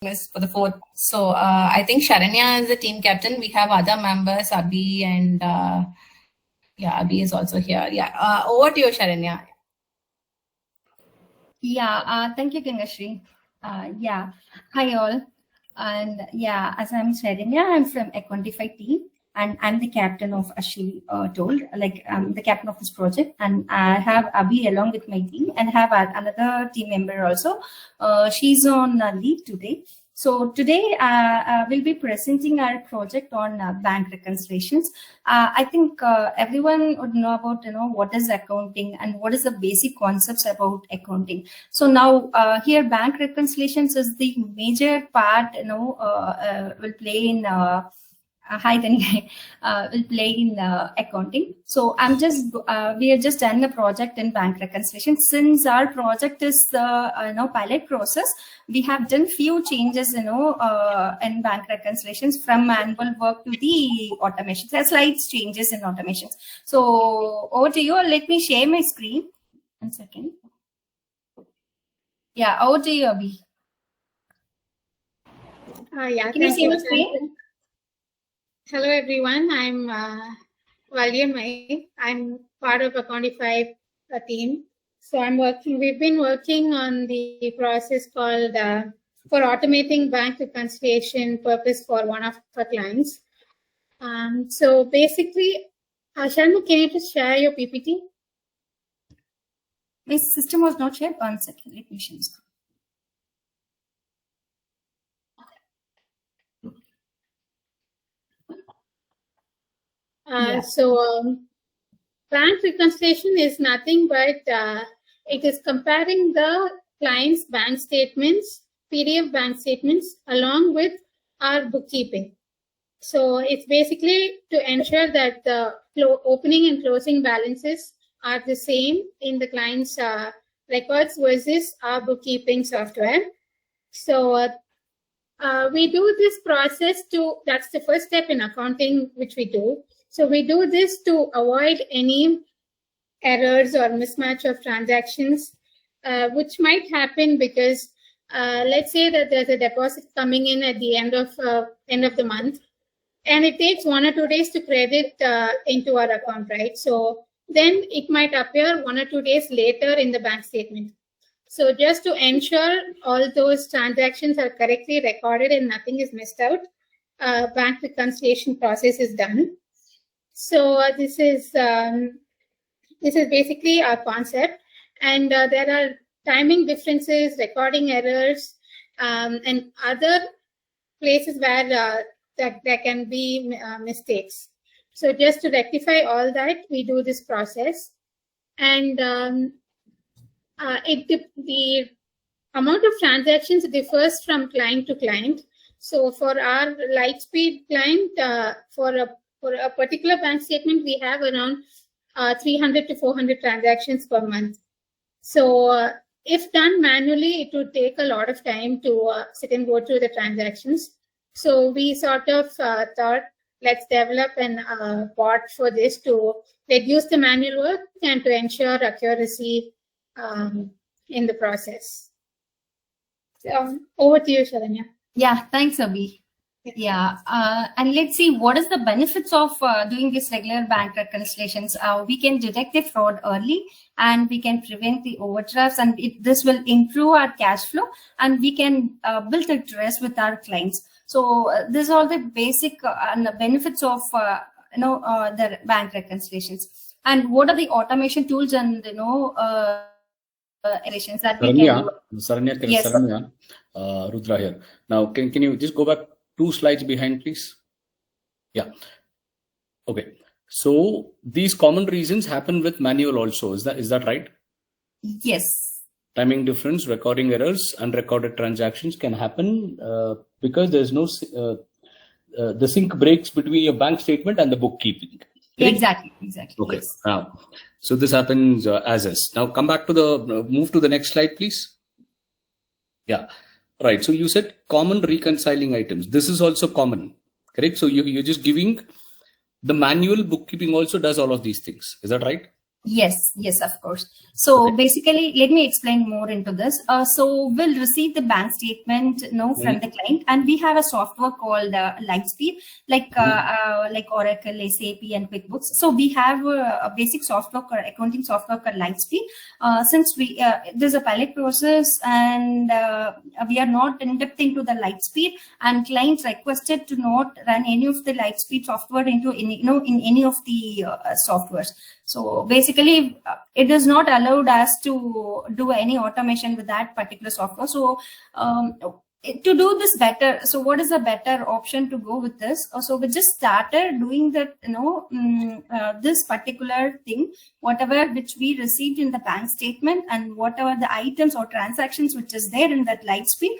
is for the fourth. So I think Sharanya is the team captain. We have other members, Abhi and yeah, Abhi is also here. Yeah, over to you, Sharanya. Yeah, thank you, Gangashri. Yeah, hi all. And yeah, as I'm Sharanya, I'm from A25 team, and I'm the captain of, as she told, like I'm the captain of this project, and I have Abhi along with my team, and have another team member also. She's on leave today. So today we'll be presenting our project on bank reconciliations. I think everyone would know about what is accounting and what is the basic concepts about accounting. So now here bank reconciliations is the major part will play in will play in accounting. So we have just done a project in bank reconciliation. Since our project is the pilot process, we have done few changes in bank reconciliations from manual work to the automation. There are slight changes in automations. So over to you. Let me share my screen. 1 second. Yeah, over to you, Abhi. Yeah, can you see my screen? Hello everyone, I'm Valyamai. I'm part of Accountify team. So we've been working on the process called for automating bank reconciliation purpose for one of our clients. So basically, Sharma, can you just share your PPT? My system was not shared. 1 second, let me share this. So bank reconciliation is nothing but it is comparing the client's bank statements, PDF bank statements, along with our bookkeeping. So it's basically to ensure that the opening and closing balances are the same in the client's records versus our bookkeeping software. So we do this process that's the first step in accounting, which we do. So we do this to avoid any errors or mismatch of transactions, which might happen because let's say that there's a deposit coming in at the end of the month, and it takes 1 or 2 days to credit into our account, right? So then it might appear 1 or 2 days later in the bank statement. So just to ensure all those transactions are correctly recorded and nothing is missed out, bank reconciliation process is done. So this is basically our concept, and there are timing differences, recording errors, and other places where there can be mistakes. So just to rectify all that, we do this process, and the amount of transactions differs from client to client. So for our Lightspeed client, for a particular bank statement, we have around 300 to 400 transactions per month. So if done manually, it would take a lot of time to sit and go through the transactions. So we sort of thought, let's develop a bot for this to reduce the manual work and to ensure accuracy in the process. So over to you, Sharanya. Yeah, thanks, Abhi. Yeah, and let's see what is the benefits of doing this regular bank reconciliations. We can detect the fraud early, and we can prevent the overdrafts, and this will improve our cash flow, and we can build a trust with our clients. So these are the basic and the benefits of the bank reconciliations. And what are the automation tools and iterations that we can do? Saranya, Yes. Saranya, Rudra here. Now, can you just go back 2 slides behind, please? Yeah. Okay. So these common reasons happen with manual also. Is that right? Yes. Timing difference, recording errors, unrecorded transactions can happen because there's no the sync breaks between your bank statement and the bookkeeping. Okay? Exactly. Okay. Yes. Now, so this happens as is. Now come back to move to the next slide, please. Yeah. Right. So you said common reconciling items. This is also common, correct? So you're just giving the manual bookkeeping also does all of these things. Is that right? Yes, yes, of course. So Okay. basically, let me explain more into this. So we'll receive the bank statement, from the client, and we have a software called Lightspeed, like Oracle, SAP, and QuickBooks. So we have a basic software, accounting software called Lightspeed. Since there's a pilot process, and we are not in depth into the Lightspeed, and clients requested to not run any of the Lightspeed software into any, in any of the softwares. So basically, it is not allowed us to do any automation with that particular software. So to do this better, so what is a better option to go with this? So we just started doing that, this particular thing, whatever which we received in the bank statement, and whatever the items or transactions which is there in that Lightspeed,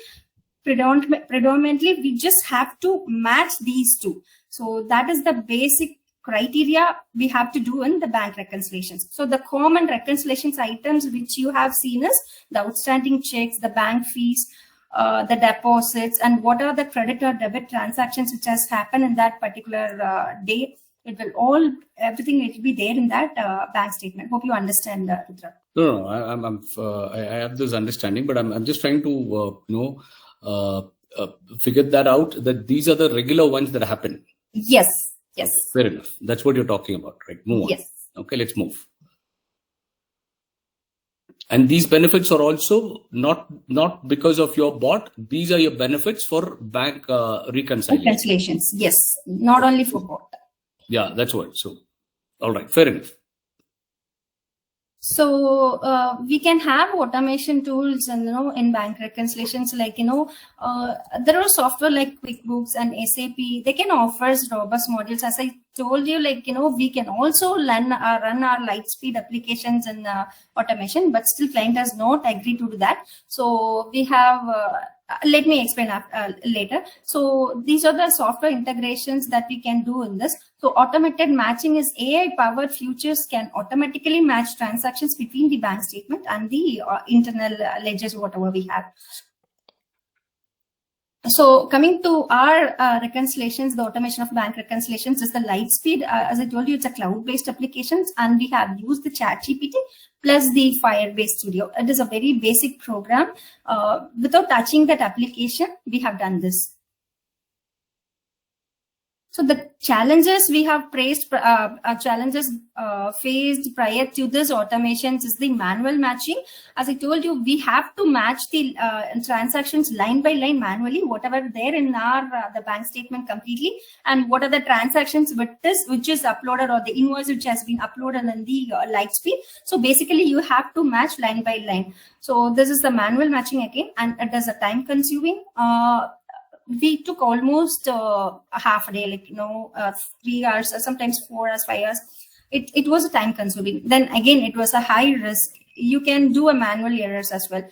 predominantly we just have to match these two. So that is the basic criteria we have to do in the bank reconciliations. So the common reconciliations items which you have seen is the outstanding checks, the bank fees, the deposits, and what are the credit or debit transactions which has happened in that particular day. It will everything will be there in that bank statement. Hope you understand, Rudra. No, I have this understanding, but I'm just trying to figure that out, that these are the regular ones that happen. Yes. Yes. Fair enough. That's what you're talking about, right? Move on. Yes. Okay, let's move. And these benefits are also not because of your bot. These are your benefits for bank reconciliations. Yes, not only for bot. Yeah, that's what. So, all right, fair enough. So we can have automation tools, and in bank reconciliations, like there are software like QuickBooks and SAP. They can offer robust modules. As I told you, like we can also run our Lightspeed applications in automation, but still client does not agree to do that. So we have. Let me explain later. So these are the software integrations that we can do in this. So automated matching is AI-powered features can automatically match transactions between the bank statement and the internal ledgers, whatever we have. So coming to our reconciliations, the automation of bank reconciliations is the Lightspeed. As I told you, it's a cloud-based applications, and we have used the ChatGPT plus the Firebase Studio. It is a very basic program. Without touching that application, we have done this. So the challenges we have faced prior to this automations is the manual matching. As I told you, we have to match the transactions line by line manually, whatever there in our the bank statement completely, and what are the transactions which is uploaded, or the invoice which has been uploaded in the Lightspeed. So basically, you have to match line by line. So this is the manual matching again, and it is a time consuming. We took almost a half a day, like 3 hours, sometimes 4 hours, 5 hours. It was a time consuming. Then again, it was a high risk. You can do a manual errors as well.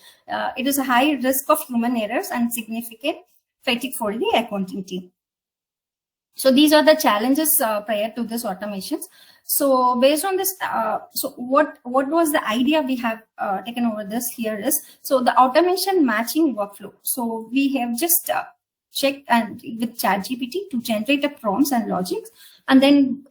It is a high risk of human errors and significant fatigue for the accounting team. So these are the challenges prior to this automations. So based on this, so what was the idea we have taken over this here is, so the automation matching workflow. So we have just check and with ChatGPT to generate the prompts and logics, and then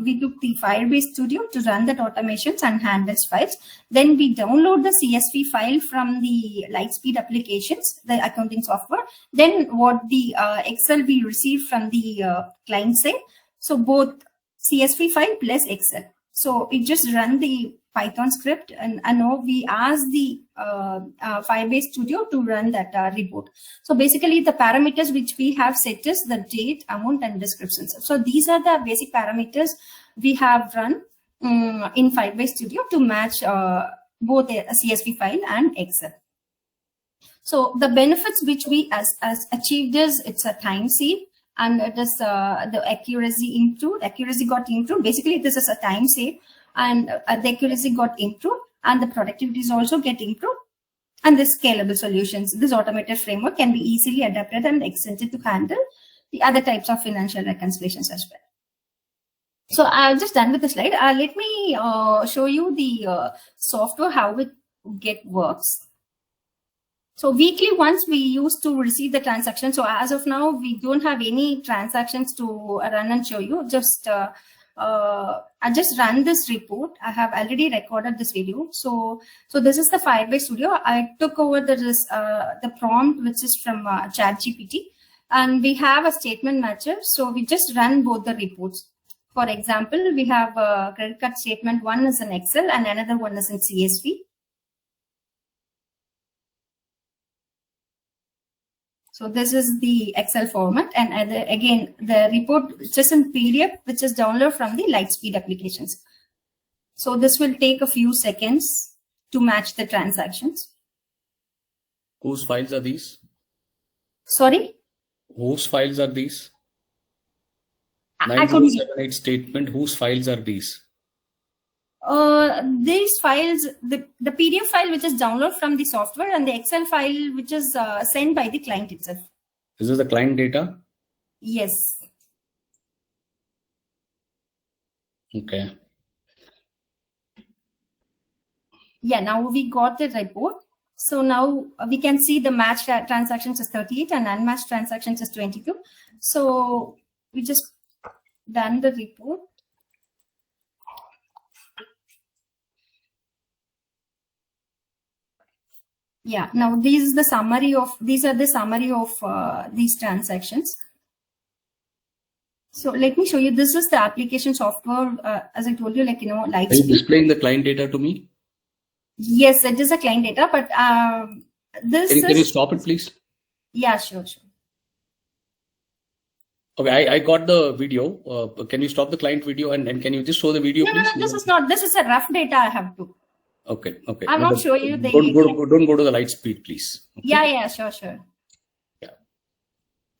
we took the Firebase Studio to run that automations and handles files. Then we download the CSV file from the Lightspeed applications, the accounting software. Then what the Excel we receive from the client side. So both CSV file plus Excel. So it just run the Python script, and now we ask the Firebase Studio to run that report. So basically, the parameters which we have set is the date, amount, and descriptions. So these are the basic parameters we have run in Firebase Studio to match both a CSV file and Excel. So the benefits which we as achieved is, it's a time save, and it is the accuracy improved. Accuracy got improved. Basically, this is a time save, and the accuracy got improved, and the productivity is also get improved. And the scalable solutions. This automated framework can be easily adapted and extended to handle the other types of financial reconciliations as well. So I'm just done with the slide. Let me show you the software, how it works. So weekly once we used to receive the transaction. So as of now, we don't have any transactions to run and show you. Just I just run this report. I have already recorded this video. So this is the Firebase Studio. I took over the prompt, which is from ChatGPT, and we have a statement matcher. So we just run both the reports. For example, we have a credit card statement. One is in Excel and another one is in CSV. So this is the Excel format, and again, the report is just in PDF, which is downloaded from the Lightspeed applications. So this will take a few seconds to match the transactions. Whose files are these? Sorry? Whose files are these? I couldn't. 9078 statement, whose files are these? These files, the PDF file which is downloaded from the software, and the Excel file which is sent by the client itself. Is this the client data? Yes. Okay. Yeah, now we got the report. So now we can see the matched transactions is 38 and unmatched transactions is 22. So we just done the report. Yeah, now these are the summary of these transactions. So let me show you. This is the application software, as I told you, like, Lightspeed. Are you displaying the client data to me? Yes, it is a client data, but Can you stop it, please? Yeah, sure. Okay, I got the video. Can you stop the client video and can you just show the video, No, please? no, this is not. This is a rough data I have to. Okay. I'm not showing you the. Don't go to the Lightspeed, please. Okay. Yeah, sure. Yeah.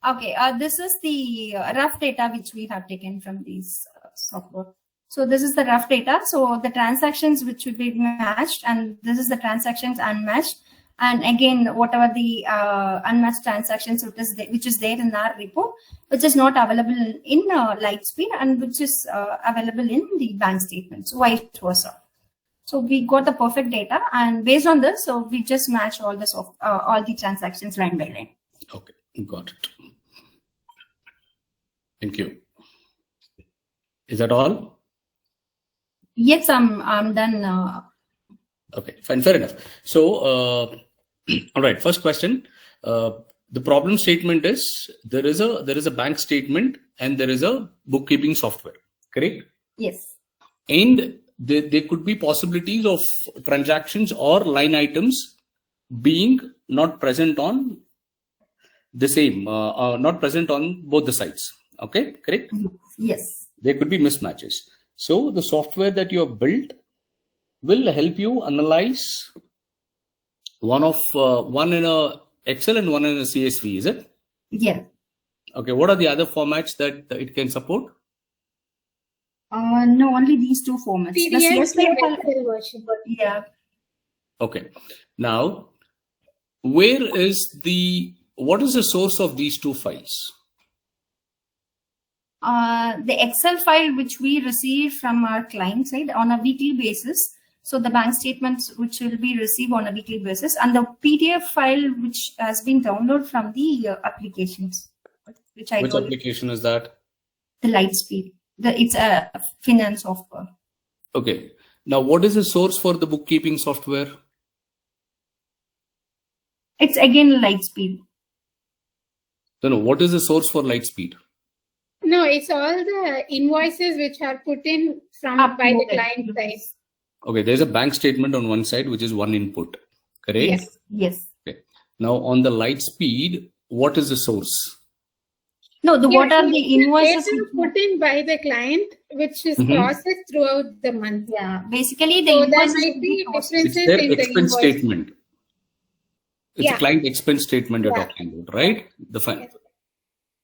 Okay, this is the rough data which we have taken from these software. So this is the rough data. So the transactions which will be matched, and this is the transactions unmatched. And again, whatever the unmatched transactions which is there in our report, which is not available in Lightspeed, and which is available in the bank statement. So vice versa. So we got the perfect data, and based on this, so we just match all the transactions line by line. Okay, got it. Thank you. Is that all? Yes, I'm done. Okay, fine, fair enough. So, all right. First question. The problem statement is there is a bank statement and there is a bookkeeping software. Correct? Yes. And there could be possibilities of transactions or line items being not present on the same, not present on both the sides. Okay, correct? Yes. There could be mismatches. So the software that you have built will help you analyze one in a Excel and one in a CSV, is it? Yeah. Okay, what are the other formats that it can support? No, only these two formats. PDF and Excel version. Yeah. Okay. Now, what is the source of these two files? The Excel file which we receive from our client side on a weekly basis. So the bank statements which will be received on a weekly basis, and the PDF file which has been downloaded from the applications. Which application is that? The Lightspeed. It's a finance software. Okay. Now, what is the source for the bookkeeping software? It's again Lightspeed. No. What is the source for Lightspeed? No, it's all the invoices which are put in by the client side. Okay, there's a bank statement on one side, which is one input, correct? Yes. Okay. Now, on the Lightspeed, what is the source? No, what are the invoices put in by the client, which is processed throughout the month? Yeah, basically the invoices might be differences it's their in expense the invoice statement. It's a client expense statement you're talking about, right?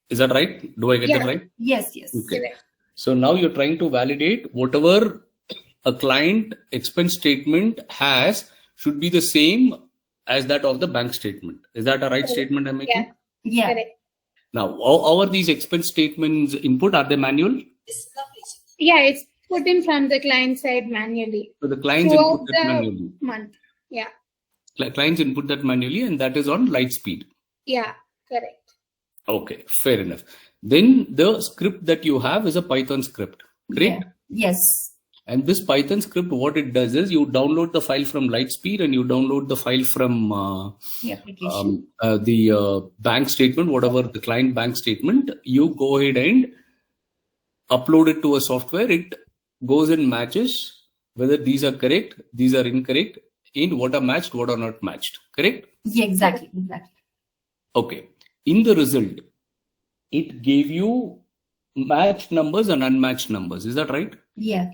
Is that right? Do I get that right? Yes. Okay. So now you're trying to validate whatever a client expense statement has should be the same as that of the bank statement. Is that a right statement I'm making? Yeah. Correct. Now, how are these expense statements input? Are they manual? Yeah, it's put in from the client side manually. So the clients input that manually. Month. Yeah. Clients input that manually, and that is on Lightspeed. Yeah, correct. Okay, fair enough. Then the script that you have is a Python script, correct? Yeah. Yes. And this Python script, what it does is you download the file from Lightspeed and you download the file from The application. the bank statement, whatever the client bank statement. You go ahead and upload it to a software. It goes and matches whether these are correct, these are incorrect, in what are matched, what are not matched. Correct? Yeah, exactly. Okay. In the result, it gave you matched numbers and unmatched numbers. Is that right? Yeah.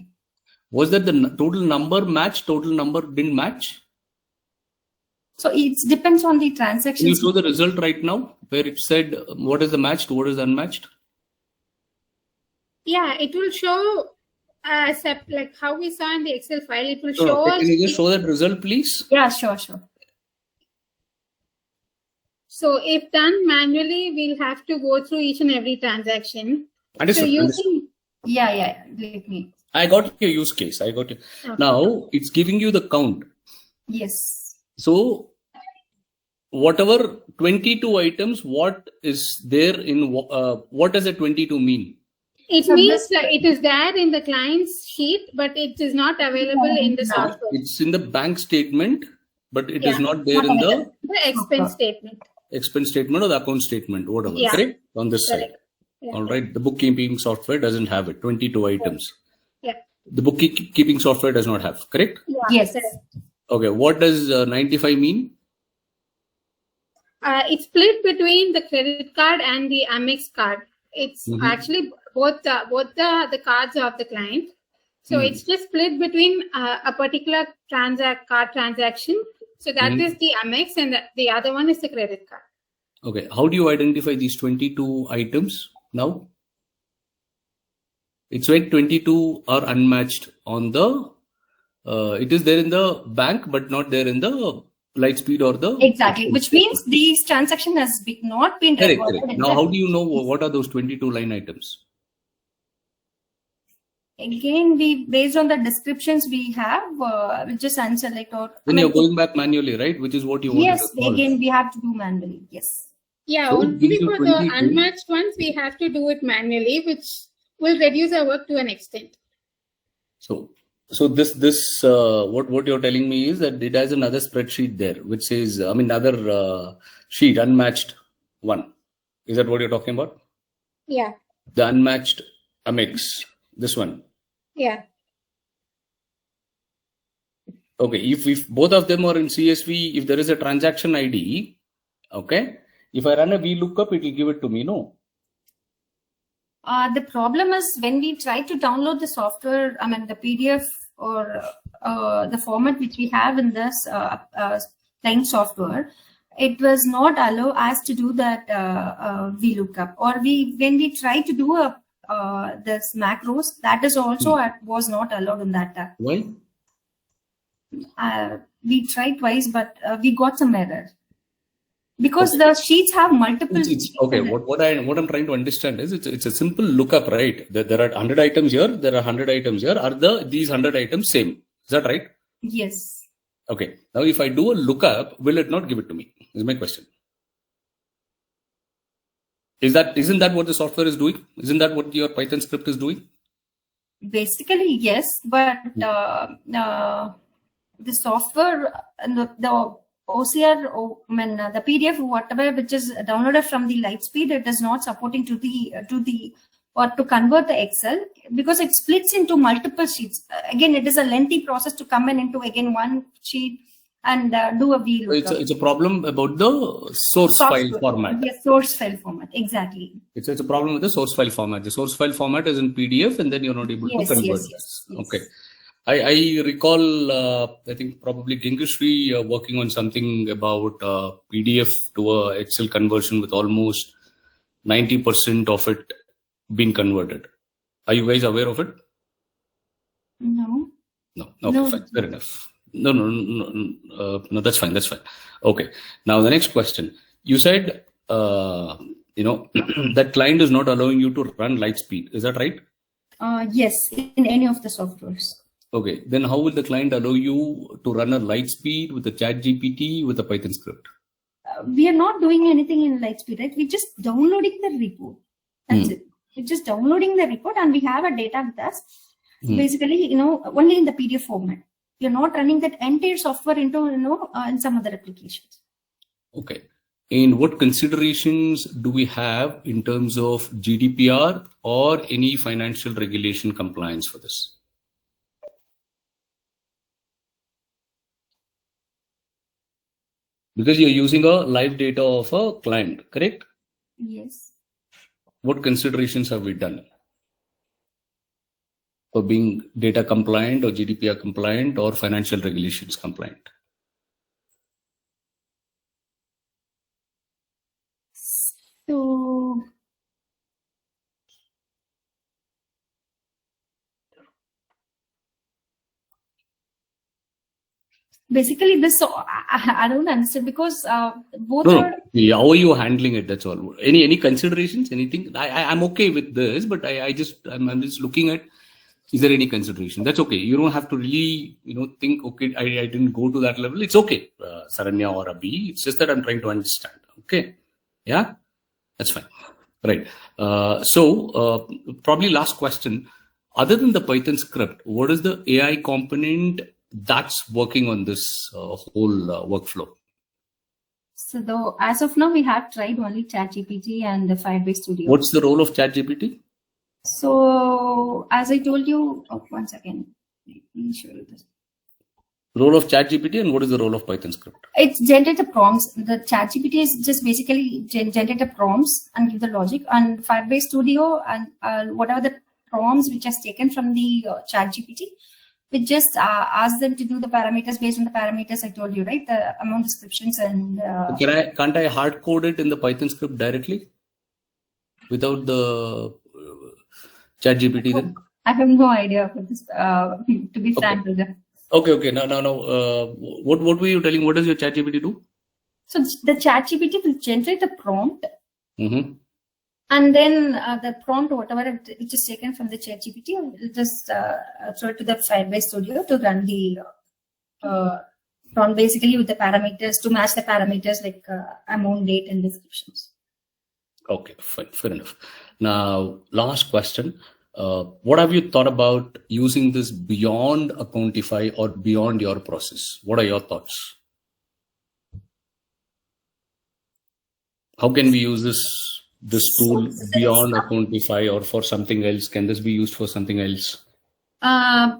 Was that the total number matched, total number didn't match? So it depends on the Can you transactions. show the result right now where it said what is the matched, what is the unmatched? Yeah, it will show like how we saw in the Excel file. It will No, show us. can you just show that result, please? Yeah, sure. So if done manually, we'll have to go through each and every transaction. Understood. So using Yeah. Let me. I got your use case. I got you. Okay. Now it's giving you the count. Yes. So whatever 22 items, what is there in what does a 22 mean? It So means that it is there in the client's sheet, but it is not available in the software. It's in the bank statement, but it is Yeah. not there in the The expense statement. expense statement or the account statement, whatever. Yeah. Correct? On this Correct. side. Yeah. All right. The bookkeeping software doesn't have it. 22 items. Yeah. The bookkeeping software does not have. Correct? Yeah. Yes. Correct. Okay. What does 95 mean? It's split between the credit card and the Amex card. It's Mhm. actually both the cards of the client. So it's just split between a particular card transaction. So that is the Amex, and the other one is the credit card. Okay. How do you identify these 22 items now? It's like 22 are unmatched on the, it is there in the bank, but not there in the Lightspeed or the. Exactly. Which means these transaction has not been Correct. recorded. Now, how do you know what are those 22 line items? Again, based on the descriptions we have, we just unselect or. Then you're going back manually, right? Which is what you wanted Yes, to solve. again we have to do manually. Yes. Yeah, So it only gives you for the 22. unmatched ones, we have to do it manually, which will reduce our work to an extent. So what you're telling me is that it has another spreadsheet there, which says, other sheet, unmatched one. Is that what you're talking about? Yeah. The unmatched Amex, this one. Yeah. Okay, if both of them are in CSV, if there is a transaction ID, okay, if I run a VLOOKUP, it will give it to me, no? The problem is when we try to download the software, the PDF or the format which we have in this client software, it was not allow us to do that VLOOKUP. Or when we try to do this macros, that is also was not allowed in that tab. Why? We tried twice, but we got some error. Because the sheets have multiple. Okay. What I'm trying to understand is it's a simple lookup, right? There are 100 items here. There are 100 items here. Are these 100 items same? Is that right? Yes. Okay. Now, if I do a lookup, will it not give it to me? Is my question. Isn't that what the software is doing? Isn't that what your Python script is doing? Basically, yes, but the software, the OCR, the PDF, whatever which is downloaded from the Lightspeed, it is not supporting to convert the Excel because it splits into multiple sheets. Again, it is a lengthy process to come into one sheet and do a VLOOKUP. It's a problem about the source file format. Yes, source file format, exactly. It's a problem with the source file format. The source file format is in PDF, and then you're not able to convert. Yes. Okay. I recall, I think probably Gengishri working on something about PDF to a Excel conversion with almost 90% of it being converted. Are you guys aware of it? No. No. Okay, fine. Fair enough. No, that's fine. Okay. Now the next question. You said, that client is not allowing you to run Lightspeed. Is that right? Yes, in any of the softwares. Okay, then how will the client allow you to run a Lightspeed with a ChatGPT with a Python script? We are not doing anything in Lightspeed, right? We're just downloading the report. That's it. We're just downloading the report and we have a data with us. Basically, only in the PDF format. You're not running that entire software into, in some other applications. Okay. And what considerations do we have in terms of GDPR or any financial regulation compliance for this? Because you're using a live data of a client, correct? Yes. What considerations have we done for being data compliant or GDPR compliant or financial regulations compliant? So basically this, I don't understand because both are... Yeah, how are you handling it? That's all. Any considerations? Anything? I'm okay with this, but I'm just looking at, is there any consideration? That's okay. You don't have to really, think, okay, I didn't go to that level. It's okay, Saranya or Abhi. It's just that I'm trying to understand. Okay. Yeah, that's fine. Right. So probably last question. Other than the Python script, what is the AI component that's working on this whole workflow? So as of now, we have tried only ChatGPT and the Firebase Studio. What's the role of ChatGPT? So as I told you, one second, let me show you this. Role of ChatGPT and what is the role of Python script? It's generate the prompts. The ChatGPT is just basically generate the prompts and give the logic. And Firebase Studio and whatever the prompts which has taken from the ChatGPT, we just ask them to do the parameters based on the parameters I told you, right? The amount descriptions and. Can't I hard code it in the Python script directly without the ChatGPT then? I have no idea for this. To be frank with you. Okay. No. What were you telling? What does your ChatGPT do? So the ChatGPT will generate the prompt, And then the prompt, whatever which is taken from the ChatGPT, will just throw it to the Firebase Studio to run the prompt basically with the parameters to match the parameters like amount, date, and descriptions. Okay, fine, fair enough. Now, last question. What have you thought about using this beyond Accountify or beyond your process? What are your thoughts? How can we use this tool beyond Accountify or for something else? Can this be used for something else?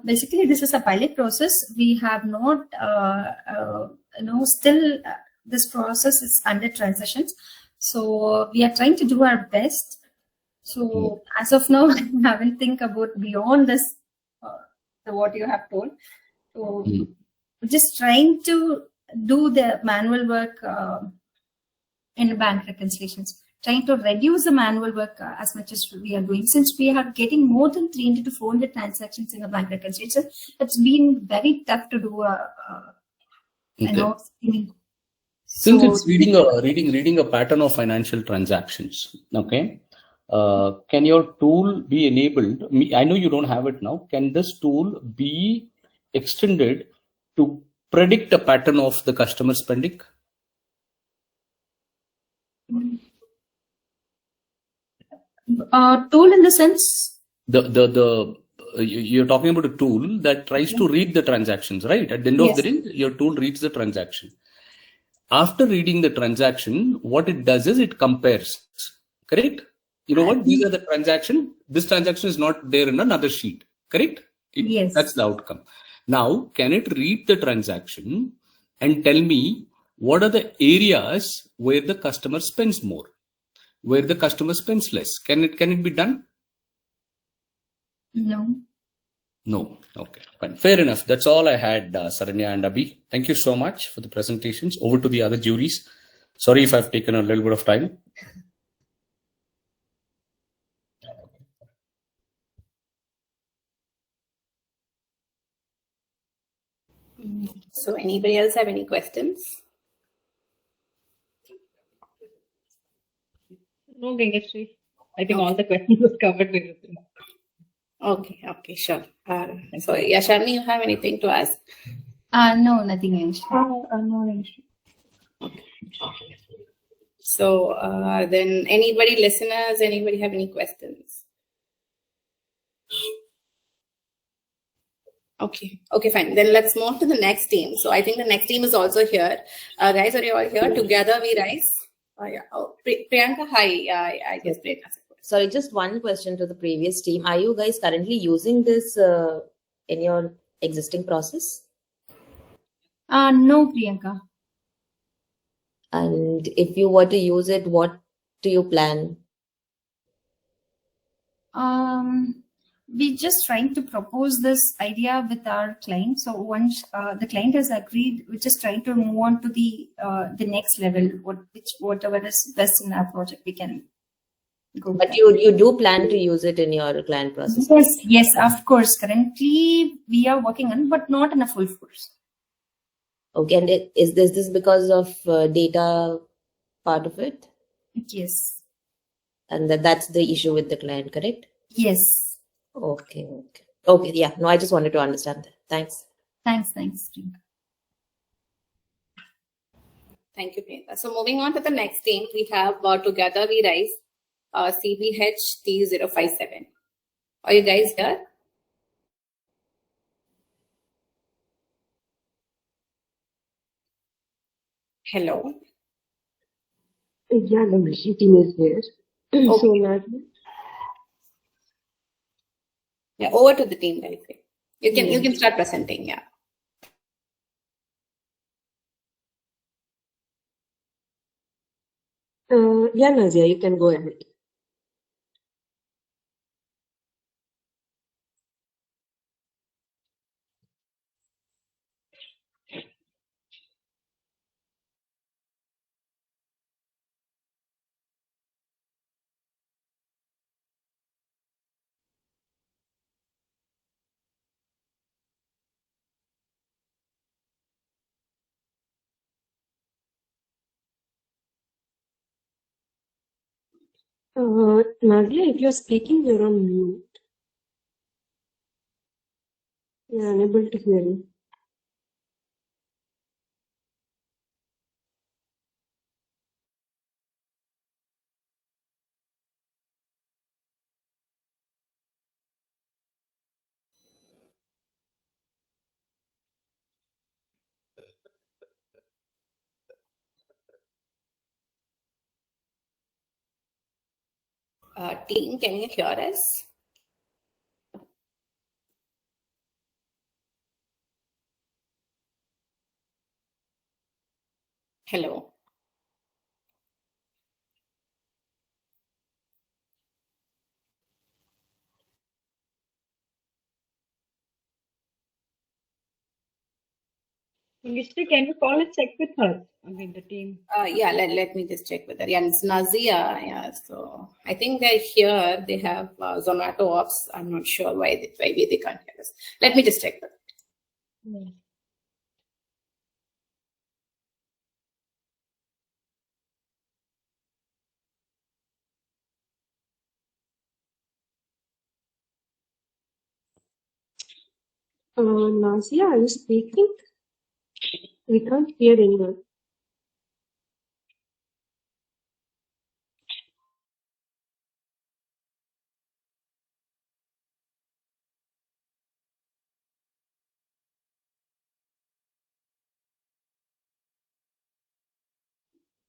Basically, this is a pilot process. We have not, still this process is under transitions. So we are trying to do our best. So as of now, I haven't think about beyond this, what you have told. So just trying to do the manual work in bank reconciliations, trying to reduce the manual work as much as we are doing. Since we are getting more than 300 to 400 transactions in a bank reconciliation, it's been very tough to do Since it's reading a pattern of financial transactions, okay, can your tool be enabled? I know you don't have it now. Can this tool be extended to predict a pattern of the customer spending? Tool in the sense? You're talking about a tool that tries to read the transactions, right? At the end of the day, your tool reads the transaction. After reading the transaction, what it does is it compares, correct? You know what? These are the transaction. This transaction is not there in another sheet, correct? Yes. That's the outcome. Now, can it read the transaction and tell me what are the areas where the customer spends more, where the customer spends less? Can it be done? No. No. Okay, fine. Fair enough. That's all I had, Saranya and Abhi. Thank you so much for the presentations. Over to the other juries. Sorry if I've taken a little bit of time. So anybody else have any questions? No, Gangashri. I think all the questions was covered with it. Okay, sure. So Yashani, you have anything to ask? No, nothing else. Okay. So then anybody have any questions? Okay. Okay, fine. Then let's move to the next team. So I think the next team is also here. Guys, are you all here? Together we rise. Oh, yeah. Oh, Priyanka, hi. I guess Priyanka. Sorry, just one question to the previous team. Are you guys currently using this in your existing process? No, Priyanka. And if you were to use it, what do you plan? We're just trying to propose this idea with our client. So once the client has agreed, we're just trying to move on to the next level. Whatever is best in our project, we can go. with But that. you do plan to use it in your client process? Yes, of course. Currently, we are working on, but not in a full force. Okay, and is this because of data part of it? Yes. And that's the issue with the client, correct? Yes. Okay. Okay, yeah. No, I just wanted to understand that. Thanks. Thanks, Priyanka. Thank you, Priyanka. So moving on to the next team, we have Together We Rise, CBHT057. Are you guys here? Hello. Yeah, the mission team is here. Okay. So, Nadia? Yeah, over to the team, guys. You can start presenting. Yeah. Yeah, Nazia, you can go ahead. Nadia, if you're speaking, you're on mute. You're unable to hear you. Team, can you hear us? Hello. Mr. Can you call and check with her? I mean, the team. Yeah, let me just check with her. Yeah, it's Nazia. Yeah, so I think they're here. They have Zomato ops. I'm not sure why they can't hear us. Let me just check with her. Yeah. Nazia, are you speaking? We can't hear anyone.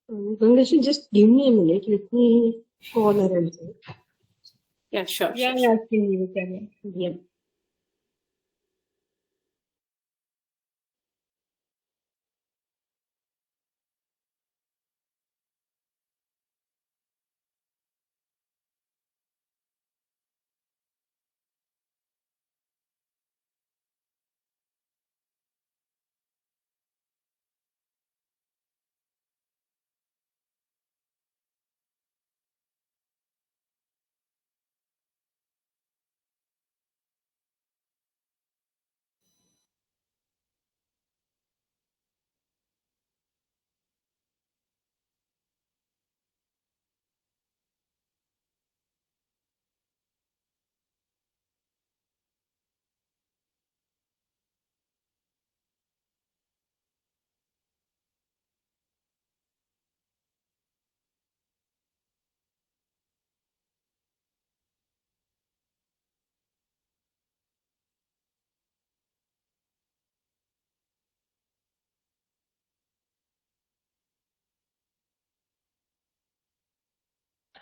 Gangesh, just give me a minute. Let me call her and say. Yeah, sure. Yeah, sure. you can. Yeah.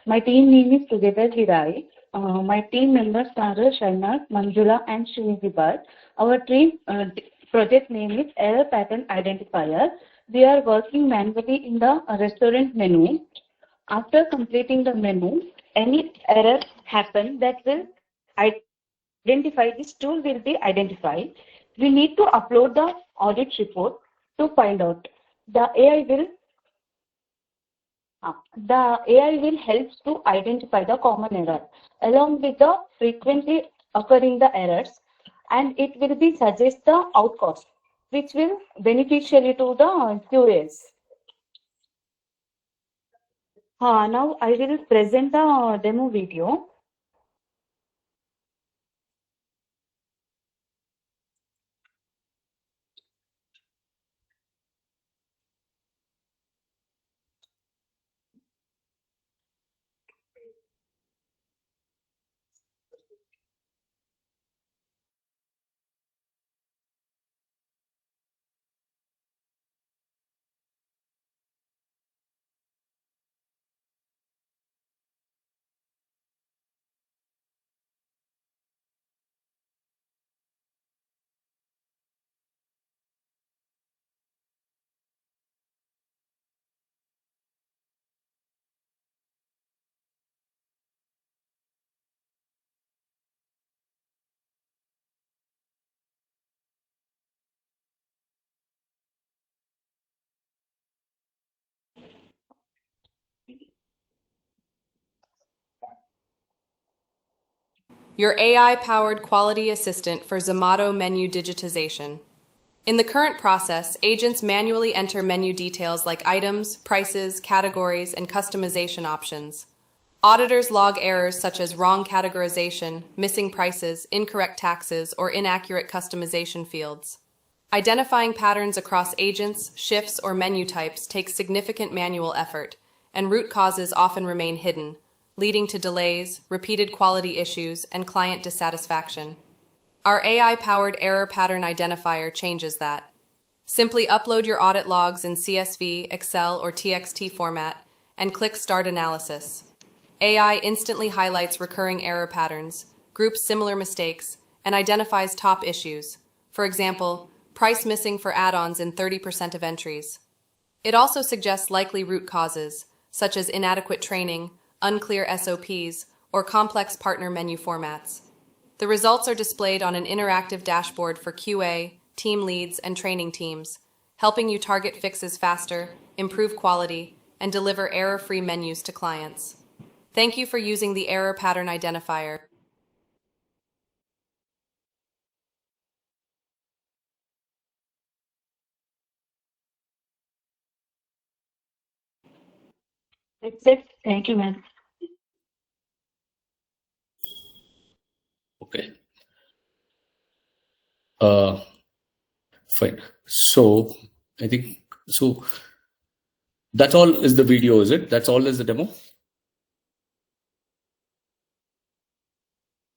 My team name is Together Hirai. My team members are Shaina, Manjula, and Srinivas. Our team project name is Error Pattern Identifier. We are working manually in the restaurant menu. After completing the menu, any error happen that will identify, this tool will be identified. We need to upload the audit report to find out. The AI will help to identify the common error along with the frequently occurring the errors, and it will be suggest the outcomes which will beneficially to the QAs. Now I will present the demo video. Your AI-powered quality assistant for Zomato menu digitization. In the current process, agents manually enter menu details like items, prices, categories, and customization options. Auditors log errors such as wrong categorization, missing prices, incorrect taxes, or inaccurate customization fields. Identifying patterns across agents, shifts, or menu types takes significant manual effort, and root causes often remain hidden, leading to delays, repeated quality issues, and client dissatisfaction. Our AI-powered error pattern identifier changes that. Simply upload your audit logs in CSV, Excel, or TXT format, and click Start Analysis. AI instantly highlights recurring error patterns, groups similar mistakes, and identifies top issues. For example, price missing for add-ons in 30% of entries. It also suggests likely root causes, such as inadequate training, unclear SOPs, or complex partner menu formats. The results are displayed on an interactive dashboard for QA, team leads, and training teams, helping you target fixes faster, improve quality, and deliver error-free menus to clients. Thank you for using the error pattern identifier. That's it. Thank you, ma'am. Okay. Fine. So I think so. That's all is the video, is it? That's all is the demo.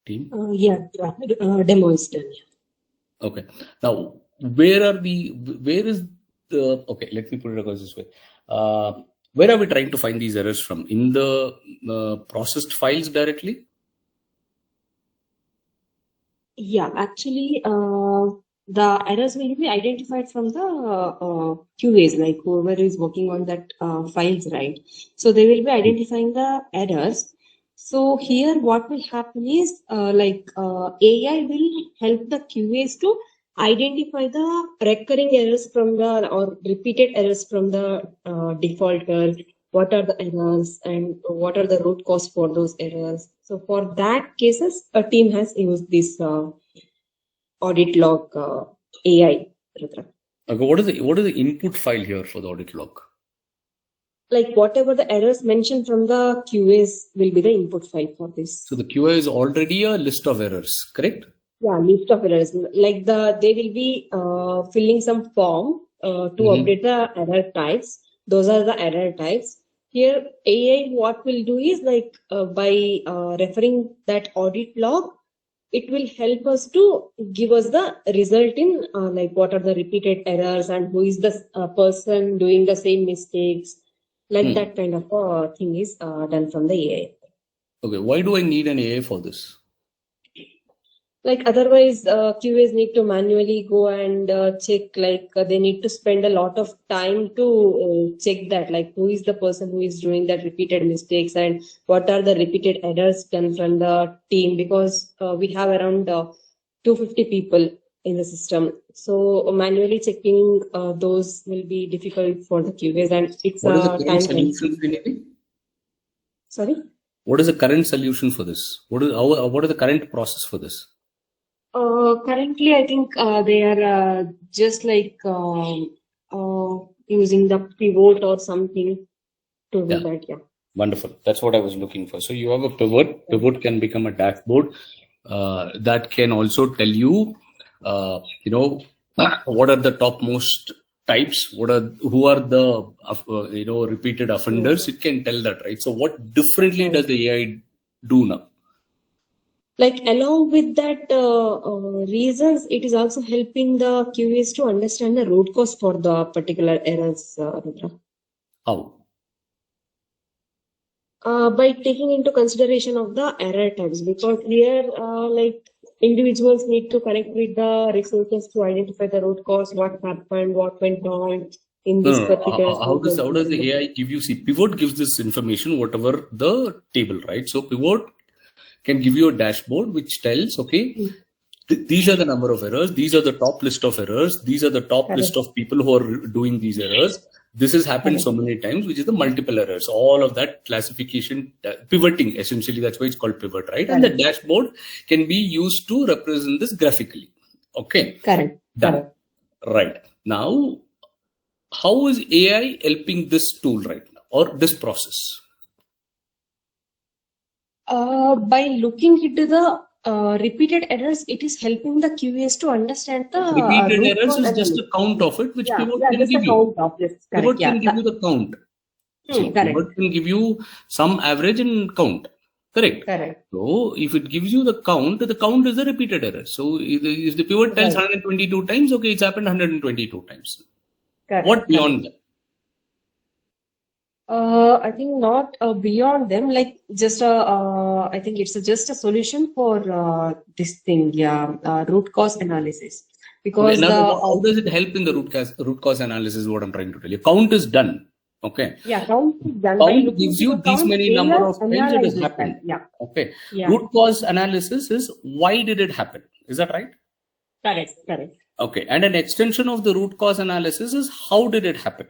Team. Demo is done. Okay. Now, where is the? Okay, let me put it across this way. Where are we trying to find these errors from? In the processed files directly? Yeah, actually, the errors will be identified from the QAs, like whoever is working on that files, right? So they will be identifying the errors. So here, what will happen is, AI will help the QAs to identify the recurring errors from the or repeated errors from the defaulter. What are the errors and what are the root cause for those errors? So for that cases, a team has used this audit log AI. Okay, what is the input file here for the audit log? Like whatever the errors mentioned from the QAs will be the input file for this. So the QA is already a list of errors, correct? Yeah, list of errors. Like they will be filling some form to update the error types. Those are the error types. Here, AI what will do is like by referring that audit log, it will help us to give us the result in like what are the repeated errors and who is the person doing the same mistakes. Like that kind of thing is done from the AI. Okay, why do I need an AI for this? Like otherwise, QAs need to manually go and check. Like they need to spend a lot of time to check that. Like who is the person who is doing that repeated mistakes and what are the repeated errors done from the team, because we have around 250 people in the system. So manually checking those will be difficult for the QAs, and it's What is the current time solution, consuming. Srinidhi? Sorry. What is the current solution for this? What is the current process for this? Currently, I think they are just like using the pivot or something to do Yeah. that. Yeah. Wonderful. That's what I was looking for. So you have a pivot. Pivot can become a dashboard that can also tell you, what are the topmost types, who are the repeated offenders. It can tell that, right? So what differently does the AI do now? Like along with that reasons, it is also helping the QAs to understand the root cause for the particular errors, Rudra. How? By taking into consideration of the error types, because here like individuals need to connect with the resources to identify the root cause, what happened, what went wrong in this particular. How does the AI give you? See, pivot gives this information, whatever the table, right? So pivot can give you a dashboard which tells, okay, these are the number of errors, these are the top list of errors, these are the top list of people who are doing these errors. This has happened so many times, which is the multiple errors. All of that classification, pivoting, essentially, that's why it's called pivot, right? And the dashboard can be used to represent this graphically. Okay. Correct. Done. Right. Now, how is AI helping this tool right now or this process? By looking into the repeated errors, it is helping the QAs to understand the repeated root errors cause is just a count of it, which pivot can just give a you. count of this. Pivot Correct. can give you the count. See, pivot can give you some average and count. Correct. Correct. So if it gives you the count is the repeated error. So if the pivot tells 122 times, okay, it's happened 122 times. Correct. What beyond that? I think not beyond them. Like just I think it's just a solution for this thing. Yeah, root cause analysis. Because Okay, now how does it help in the root cause analysis? Is what I'm trying to tell you. Count is done. Okay. Yeah, count is done. Count gives you these many number of times it has happened. Yeah. Okay. Yeah. Root cause analysis is why did it happen? Is that right? Correct. Correct. Okay. And an extension of the root cause analysis is how did it happen?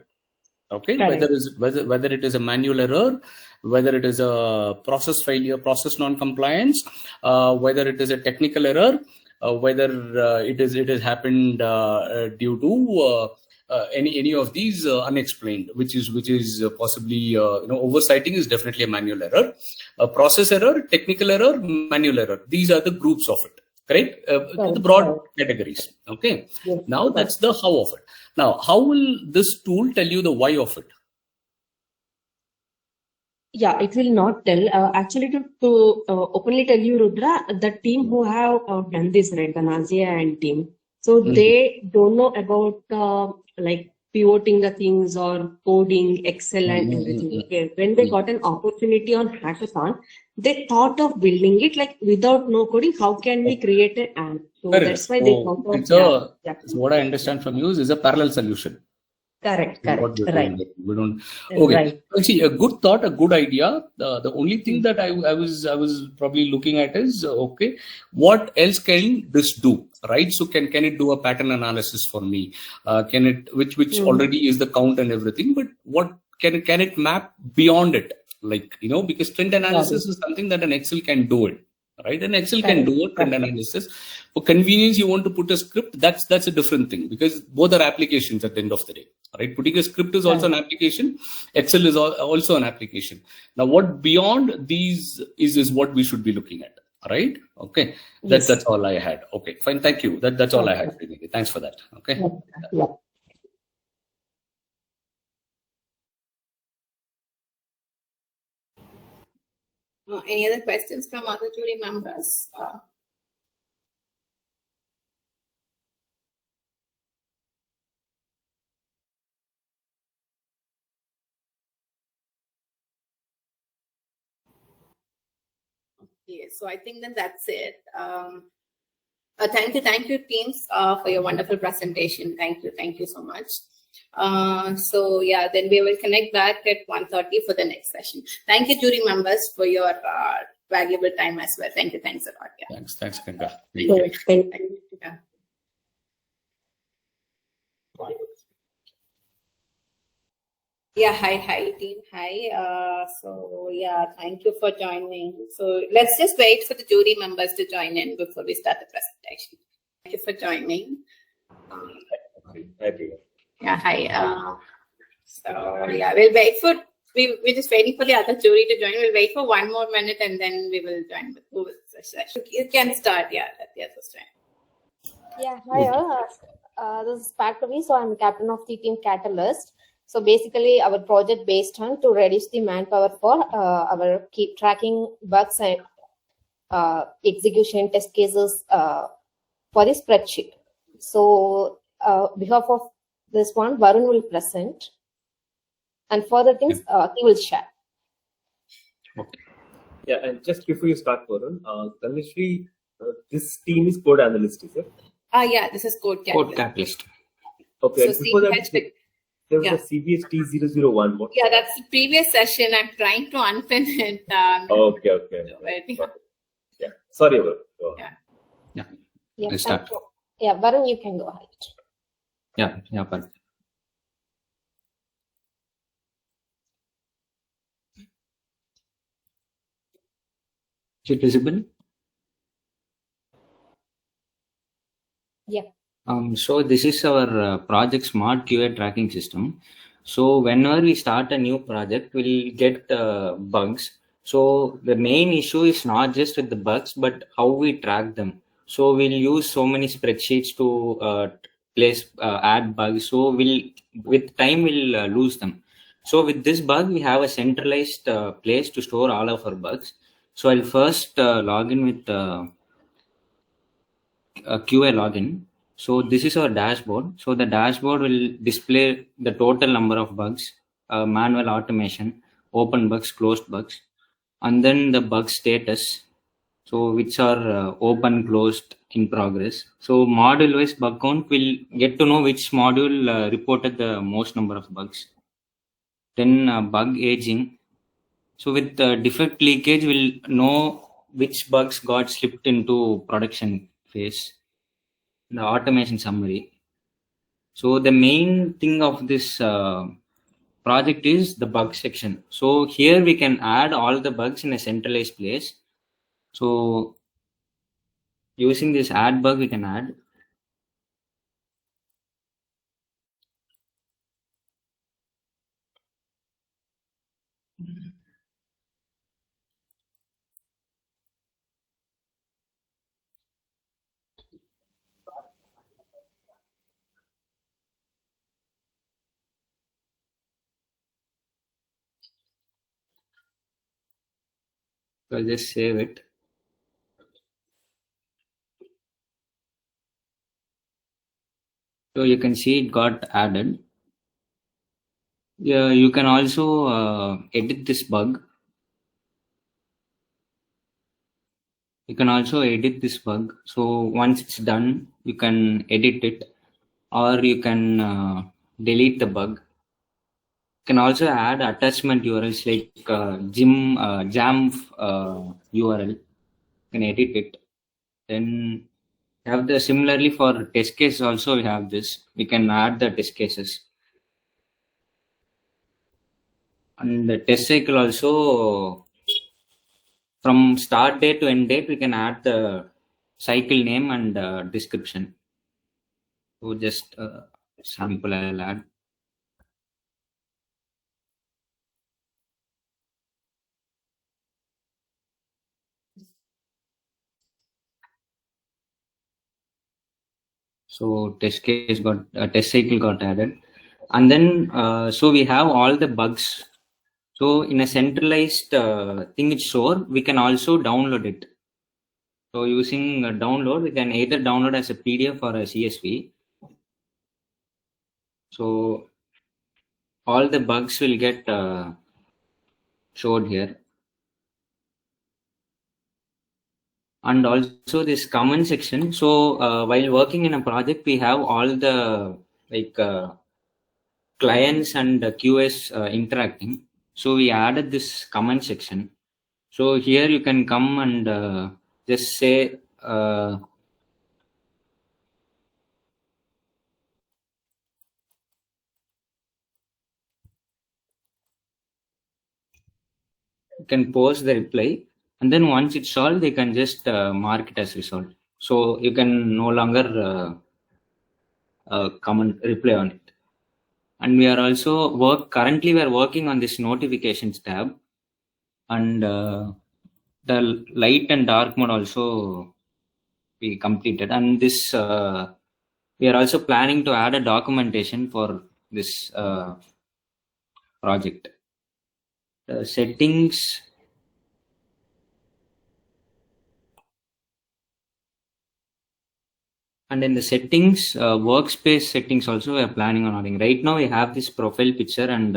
Okay. Whether it is a manual error, whether it is a process failure, process non-compliance, whether it is a technical error, whether it has happened due to any of these unexplained, which is possibly oversighting is definitely a manual error, a process error, technical error, manual error. These are the groups of it. Correct? The broad categories. Okay. Yes. Now that's the how of it. Now, how will this tool tell you the why of it? Yeah, it will not tell. Actually, to openly tell you, Rudra, the team who have done this, right, the Nazia and team, so they don't know about like pivoting the things or coding, Excel and everything. Okay. When they got an opportunity on Hackathon, they thought of building it like without no coding. How can we create an app? So that's why they thought of. So what I understand from you is a parallel solution. Correct. Right. We don't. Okay. Right. See, a good thought, a good idea. The only thing that I was probably looking at is okay, what else can this do? Right. So can it do a pattern analysis for me? Can it which already is the count and everything? But what can it map beyond it? Like because trend analysis is something that an Excel can do it. Right, and Excel can do a trend analysis. For convenience, you want to put a script. That's a different thing because both are applications at the end of the day. Right, putting a script is also an application. Excel is also an application. Now, what beyond these is what we should be looking at. Right? Okay, that's all I had. Okay, fine. Thank you. That's all I had. Thanks for that. Okay. Yeah. Any other questions from other jury members? Yes, so I think that that's it. Thank you, teams, for your wonderful presentation. Thank you so much. So yeah, then we will connect back at 1:30 for the next session. Thank you, jury members, for your valuable time as well. Thanks a lot. Yeah. Thanks, Ganga. Thank you. Yeah. Yeah, hi team. Hi. So yeah, thank you for joining. So let's just wait for the jury members to join in before we start the presentation. Thank you for joining. Yeah, hi. So yeah, we'll wait for we're just waiting for the other jury to join. We'll wait for 1 more minute and then we will join with who will session. You can start, yeah, that's first time. Yeah, hi all. This is Patkavi, so I'm captain of the team Catalyst. So basically, our project based on to reduce the manpower for our keep tracking bugs and execution test cases for the spreadsheet. So behalf of this one, Varun will present, and further things he will share. Okay. Yeah, and just before you start, Varun, Tanushree, this team is code analyst, is it? Yeah, this is code catalyst. Code catalyst. Okay, So before that, there was a CBHT 001. Yeah, that's the previous session. I'm trying to unpin it. Okay. Yeah, sorry about it. Yeah, Let's start. Yeah, Varun, you can go ahead. Yeah, perfect. Is it visible? Yeah. So this is our project Smart QA tracking system. So whenever we start a new project, we'll get bugs. So the main issue is not just with the bugs, but how we track them. So we'll use so many spreadsheets to add bugs. So with time we'll lose them. So with this bug, we have a centralized place to store all of our bugs. So I'll first log in with a QA login. So this is our dashboard. So the dashboard will display the total number of bugs, manual automation, open bugs, closed bugs, and then the bug status. So which are open, closed, in progress. So module wise bug count will get to know which module reported the most number of bugs. Then bug aging. So with defect leakage, we'll know which bugs got slipped into production phase. The automation summary. So the main thing of this project is the bug section. So here we can add all the bugs in a centralized place. So using this add bug, we can add. So I'll just save it. So you can see it got added. Yeah, you can also edit this bug. You can also edit this bug. So once it's done, you can edit it, or you can delete the bug. You can also add attachment URLs like jam URL. You can edit it. Then have the similarly for test case also we have this. We can add the test cases. And the test cycle also, from start date to end date, we can add the cycle name and description. So just sample I'll add. So test cycle got added, and then so we have all the bugs. So in a centralized thing it's stored, we can also download it. So using download, we can either download as a PDF or a CSV. So all the bugs will get showed here. and also this comment section. So while working in a project, we have all the clients and QS interacting. So we added this comment section. So here you can come and just say you can post the reply, and then once it's solved, they can just mark it as resolved. So you can no longer comment reply on it. And we are also currently we are working on this notifications tab, and the light and dark mode also we completed. And this we are also planning to add a documentation for this project. The settings. And in the settings, workspace settings also we are planning on adding. Right now we have this profile picture and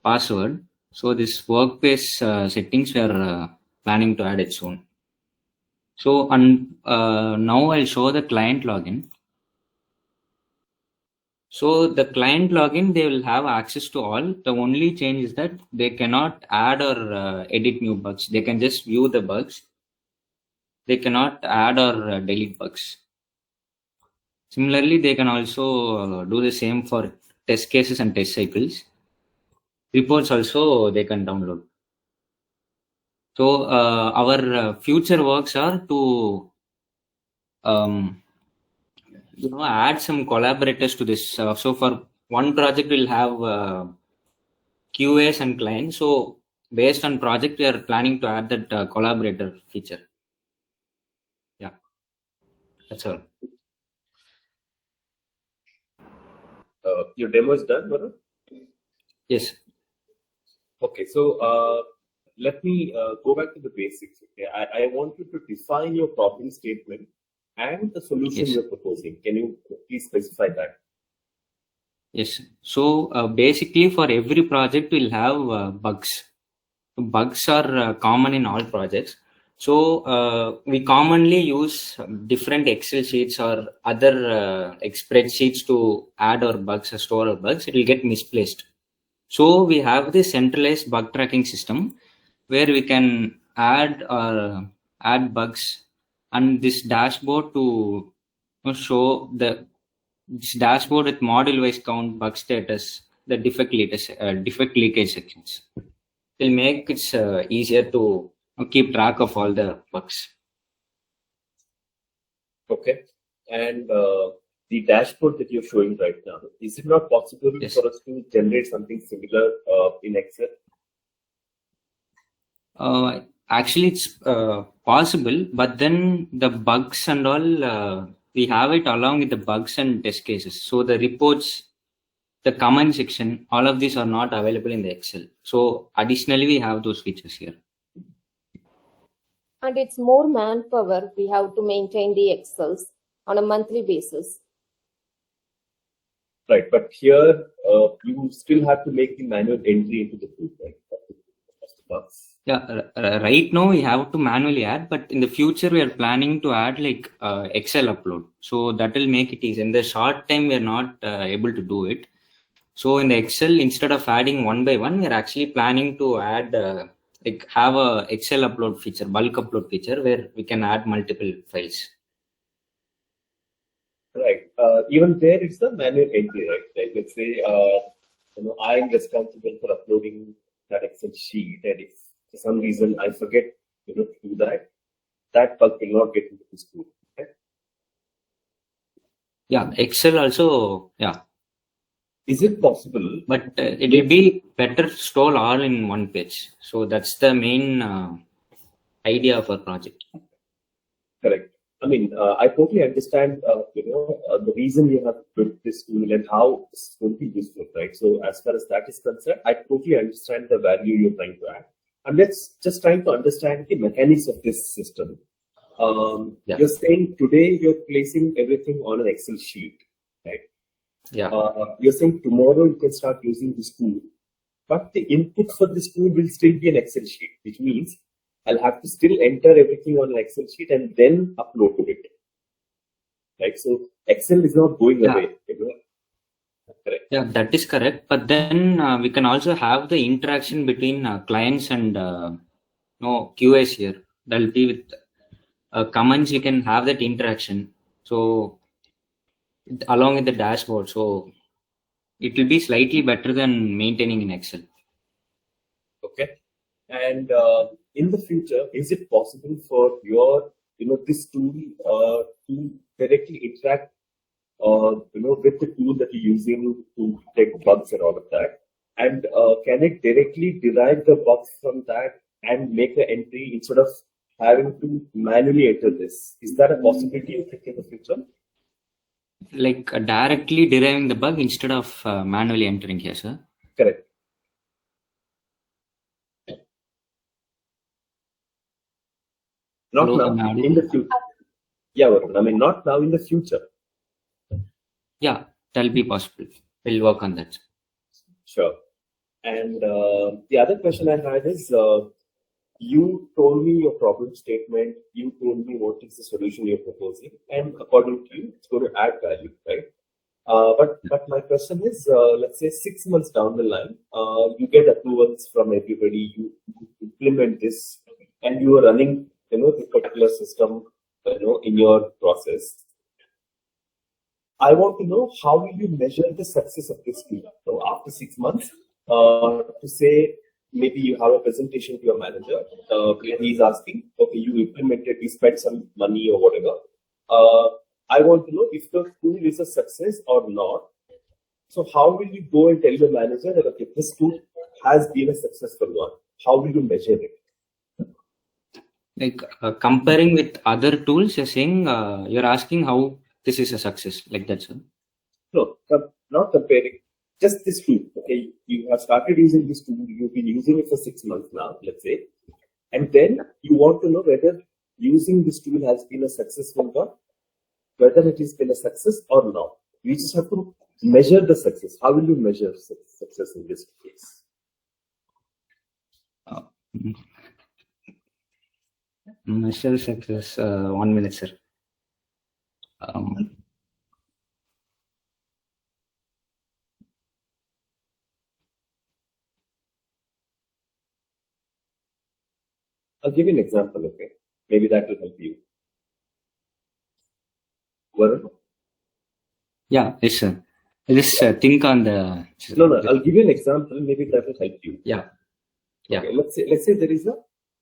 password. So this workspace settings we are planning to add it soon. So now I'll show the client login. So the client login, they will have access to all. The only change is that they cannot add or edit new bugs. They can just view the bugs. They cannot add or delete bugs. Similarly, they can also do the same for test cases and test cycles. Reports also they can download. So our future works are to add some collaborators to this. So for one project, we'll have QAs and clients. So based on project, we are planning to add that collaborator feature. Yeah, that's all. Your demo is done, Varun? Yes. Okay, so let me go back to the basics. Okay, I want you to define your problem statement and the solution Yes. you're proposing. Can you please specify that? Yes. So basically, for every project, we'll have bugs. Bugs are common in all projects. So we commonly use different Excel sheets or other spreadsheets to add our bugs or store our bugs. It will get misplaced. So we have this centralized bug tracking system where we can add bugs, and this dashboard to show this dashboard with module wise count, bug status, the defect leakage sections. Will make it easier to keep track of all the bugs. Okay, and the dashboard that you're showing right now, is it not possible Yes. for us to generate something similar in Excel? Actually, it's possible, but then the bugs and all, we have it along with the bugs and test cases. So the reports, the comment section, all of these are not available in the Excel. So additionally, we have those features here. And it's more manpower we have to maintain the Excels on a monthly basis. Right, but here you still have to make the manual entry into the tool, right? Yeah, right now we have to manually add, but in the future we are planning to add like Excel upload. So that will make it easy. In the short time, we are not able to do it. So in the Excel, instead of adding one by one, we are actually planning to add have a Excel upload feature, bulk upload feature, where we can add multiple files. Right. Even there, it's the manual entry, right? Like let's say, I'm responsible for uploading that Excel sheet, and if for some reason I forget, to do that, that bug will not get into this tool. Okay? Yeah, Excel also, yeah. Is it possible? But it will be better to store all in one page. So that's the main idea of our project. Correct. I mean, I totally understand, the reason you have built this tool and how it's going to be useful, right? So as far as that is concerned, I totally understand the value you're trying to add. And let's just try to understand the mechanics of this system. Yeah. You're saying today you're placing everything on an Excel sheet, right? Yeah. You're saying tomorrow you can start using this tool, but the input for this tool will still be an Excel sheet, which means I'll have to still enter everything on an Excel sheet and then upload to it. Right? So Excel is not going away. Correct. Yeah, that is correct. But then we can also have the interaction between clients and QAs here. That'll be with comments. We can have that interaction. So along with the dashboard, so it will be slightly better than maintaining in Excel. Okay. And in the future, is it possible for your, this tool to directly interact, with the tool that you're using to detect bugs and all of that? And can it directly derive the bugs from that and make the entry instead of having to manually enter this? Is that a possibility you think in the future? Like directly deriving the bug instead of manually entering here, sir? Correct. Not Hello, now, in the future. Yeah, Varun, I mean, not now, in the future. Yeah, that'll be possible. We'll work on that. Sure. And the other question I had is, you told me your problem statement, you told me what is the solution you're proposing, and according to you, it's going to add value, right? But my question is, let's say 6 months down the line, you get approvals from everybody, you implement this, and you are running, this particular system, in your process. I want to know, how will you measure the success of this tool? So after 6 months, to say, maybe you have a presentation to your manager, where he's asking, okay, you implemented, you spent some money or whatever. I want to know if the tool is a success or not. So how will you go and tell your manager that, okay, this tool has been a successful one? How will you measure it? Like comparing with other tools, you're saying, you're asking how this is a success, like that, sir? No, not comparing. Just this tool. Okay, you have started using this tool. You've been using it for 6 months now, let's say, and then you want to know whether using this tool has been a successful one, whether it has been a success or not. You just have to measure the success. How will you measure success in this case? Measure success. 1 minute, sir. I'll give you an example, okay? Maybe that will help you. Varun? Yeah, yes, sir. Just think on the. No, I'll give you an example. Maybe that will help you. Yeah. Yeah. Okay, let's say there is a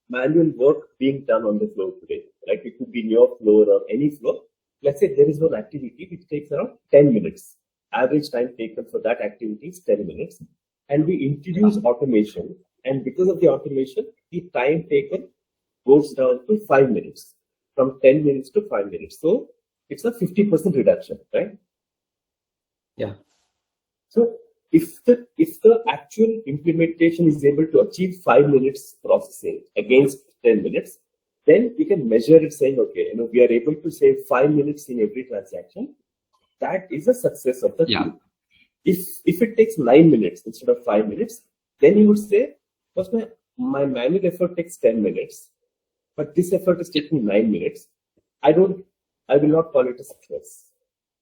manual work being done on the floor today, right? It could be in your floor or any floor. Let's say there is one activity which takes around 10 minutes. Average time taken for that activity is 10 minutes. And we introduce automation. And because of the automation, the time taken goes down to 5 minutes, from 10 minutes to 5 minutes. So it's a 50% reduction, right? Yeah. So if the actual implementation is able to achieve 5 minutes processing against 10 minutes, then we can measure it saying, okay, we are able to save 5 minutes in every transaction. That is a success of the tool. If it takes 9 minutes instead of 5 minutes, then you would say, because my manual effort takes 10 minutes, but this effort is taking 9 minutes. I will not call it a success.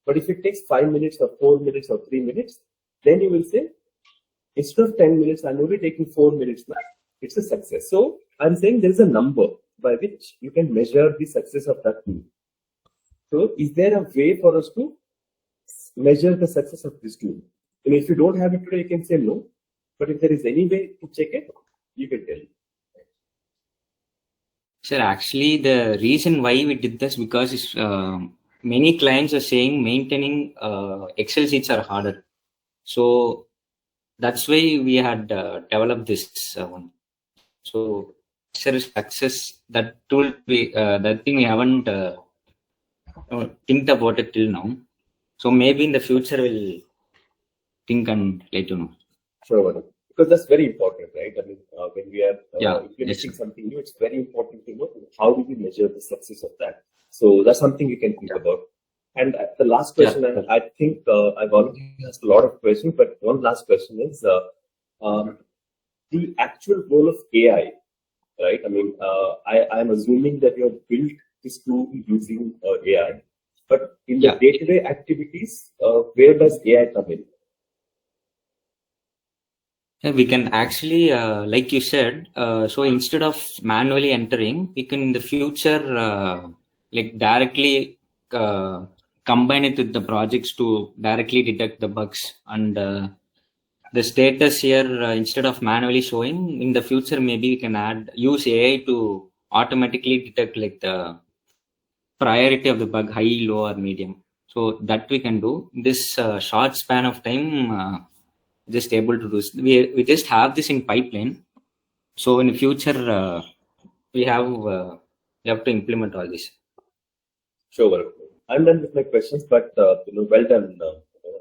But if it takes 5 minutes or 4 minutes or 3 minutes, then you will say, instead of 10 minutes, I'm only taking 4 minutes now. It's a success. So I'm saying there is a number by which you can measure the success of that tool. So is there a way for us to measure the success of this tool? And if you don't have it today, you can say no. But if there is any way to check it, you can tell. Sir, actually, the reason why we did this because many clients are saying maintaining Excel sheets are harder. So that's why we had developed this one. So, sir, success, that tool, that thing we haven't think about it till now. So maybe in the future we'll think and let you know. Sure, because that's very important, right? I mean, when we are implementing something new, it's very important to know how do we measure the success of that. So that's something you can think about. And the last question, I think I've already asked a lot of questions, but one last question is the actual role of AI right? I mean, I'm assuming that you have built this tool using AI, but in the day-to-day activities, where does AI come in? We can actually, like you said, so instead of manually entering, we can in the future like directly combine it with the projects to directly detect the bugs. And the status here, instead of manually showing, in the future maybe we can use AI to automatically detect like the priority of the bug, high, low, or medium. So that we can do. This short span of time, just able to do. We just have this in pipeline. So in the future, we have to implement all this. Sure, I'm done with my questions, but well done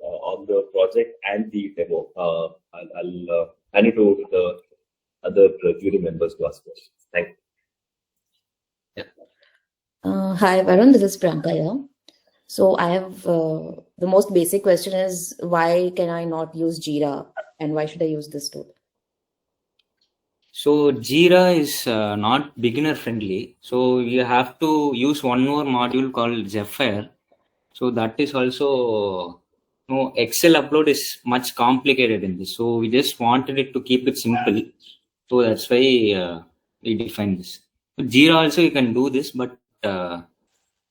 on the project and the demo. I'll hand it over to the other jury members to ask questions. Thank you. Hi, Varun. This is Priyanka here. So I have the most basic question is why can I not use Jira and why should I use this tool? So Jira is not beginner friendly. So you have to use one more module called Zephyr. So that is also, Excel upload is much complicated in this. So we just wanted it to keep it simple. So that's why we defined this. Jira also you can do this, but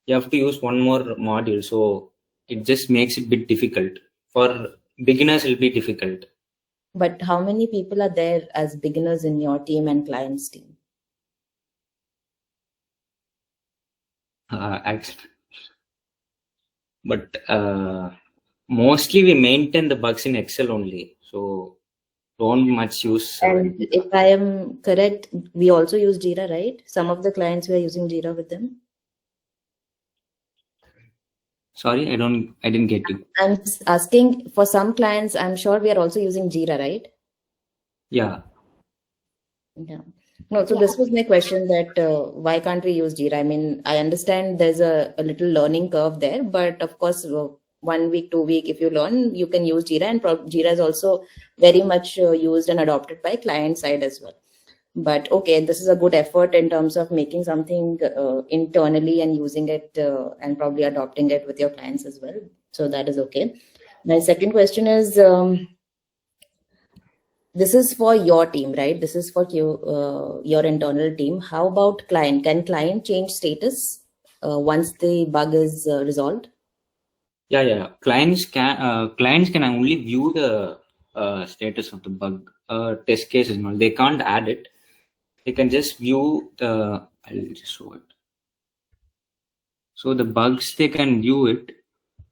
you have to use one more module. So it just makes it a bit difficult. For beginners, it'll be difficult. But how many people are there as beginners in your team and clients team? But mostly we maintain the bugs in Excel only. So don't much use. And if I am correct, we also use Jira, right? Some of the clients we are using Jira with them. Sorry, I didn't get you. I'm asking for some clients, I'm sure we are also using Jira, right? Yeah. No, so this was my question that why can't we use Jira? I mean, I understand there's a little learning curve there, but of course, 1 week, 2 week, if you learn, you can use Jira, and Jira is also very much used and adopted by client side as well. But okay, this is a good effort in terms of making something internally and using it and probably adopting it with your clients as well. So that is okay. My second question is, this is for your team, right? This is for your internal team. How about client? Can client change status once the bug is resolved? Yeah. Clients can only view the status of the bug, test cases. No, they can't add it. They can just view the. I'll just show it. So the bugs they can view it,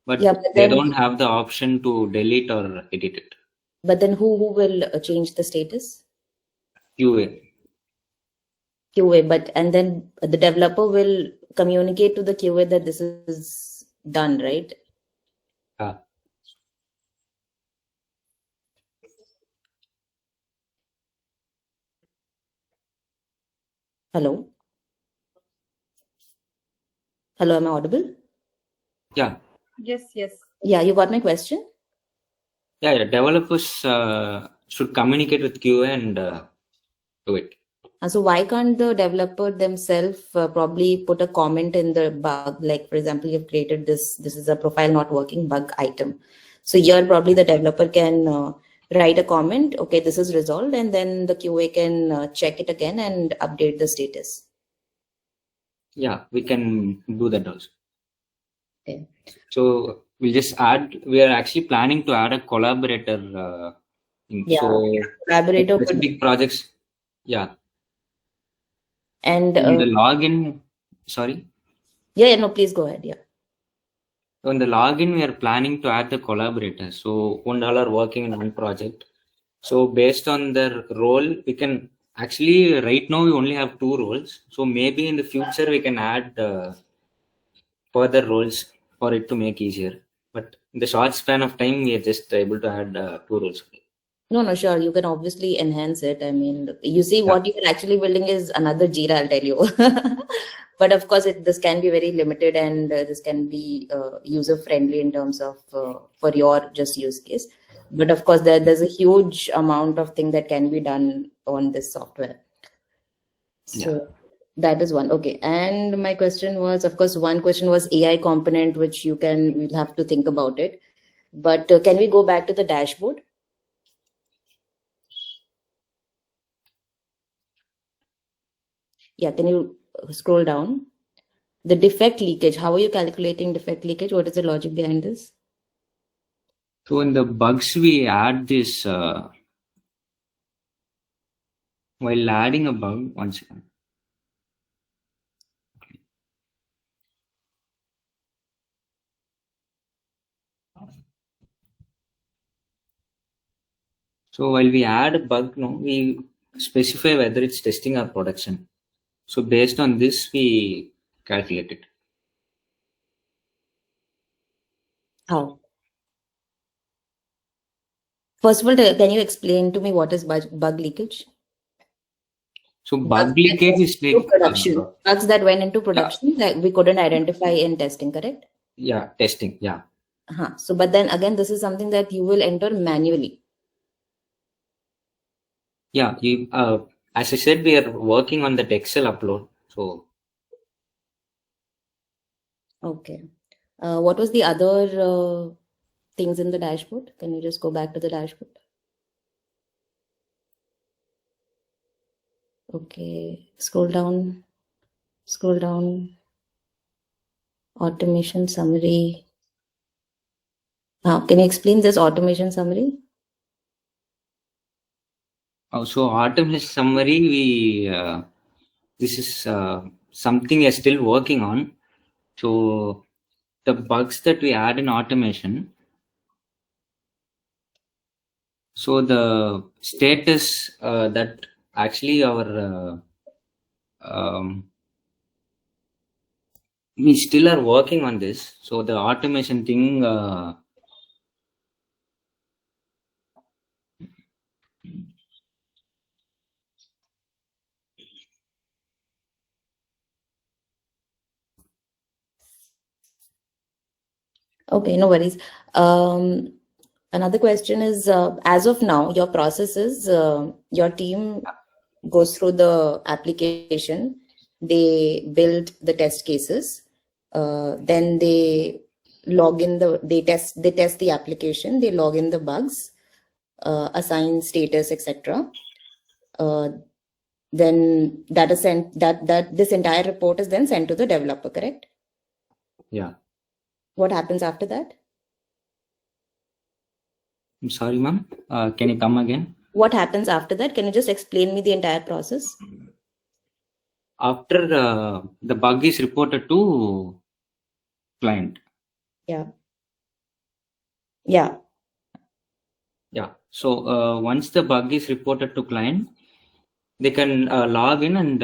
but they don't have the option to delete or edit it. But then who will change the status? QA. But and then the developer will communicate to the QA that this is done, right? Hello, am I audible? Yeah. Yes. Yeah, you got my question? Yeah. Developers should communicate with QA and do it. So why can't the developer themselves probably put a comment in the bug? Like, for example, you've created this is a profile not working bug item. So here probably the developer can write a comment, okay, this is resolved, and then the QA can check it again and update the status. Yeah, we can do that also. Okay. So we'll just we are actually planning to add a collaborator. So collaborator for big projects. Yeah. And the login, sorry. Yeah, no, please go ahead. Yeah. So in the login, we are planning to add the collaborators. So one are working in one project. So based on their role, we can actually right now we only have 2 roles. So maybe in the future we can add further roles for it to make easier. But in the short span of time, we are just able to add 2 roles. No, sure. You can obviously enhance it. I mean, you see, what you are actually building is another Jira, I'll tell you. But of course, this can be very limited, and this can be user friendly in terms of for your just use case. But of course, there's a huge amount of thing that can be done on this software. So that is one. Okay. And my question was, of course, one question was AI component, which you'll have to think about it. But can we go back to the dashboard? Yeah, can you scroll down? The defect leakage, how are you calculating defect leakage? What is the logic behind this? So in the bugs, we add this, while adding a bug, one second. So while we add a bug, we specify whether it's testing or production. So based on this, we calculate it. How? First of all, can you explain to me what is bug leakage? So bug leakage is like production. Bugs that went into production that we couldn't identify in testing, correct? Yeah, testing. Yeah. So, but then again, this is something that you will enter manually. Yeah. As I said, we are working on that Excel upload. So. Okay. What was the other things in the dashboard? Can you just go back to the dashboard? Okay. Scroll down. Scroll down. Automation summary. Can you explain this automation summary? So automation summary, this is something we are still working on. So the bugs that we add in automation. So the status that actually our we still are working on this. So the automation thing. Okay, no worries. Another question is, as of now, your process is your team goes through the application, they build the test cases, then they log in they test the application, they log in the bugs, assign status, etc. Then that is sent. That this entire report is then sent to the developer, correct? Yeah. What happens after that? I'm sorry, ma'am. Can you come again? What happens after that? Can you just explain me the entire process? After the bug is reported to client. Yeah. Yeah. Yeah. So once the bug is reported to client, they can log in and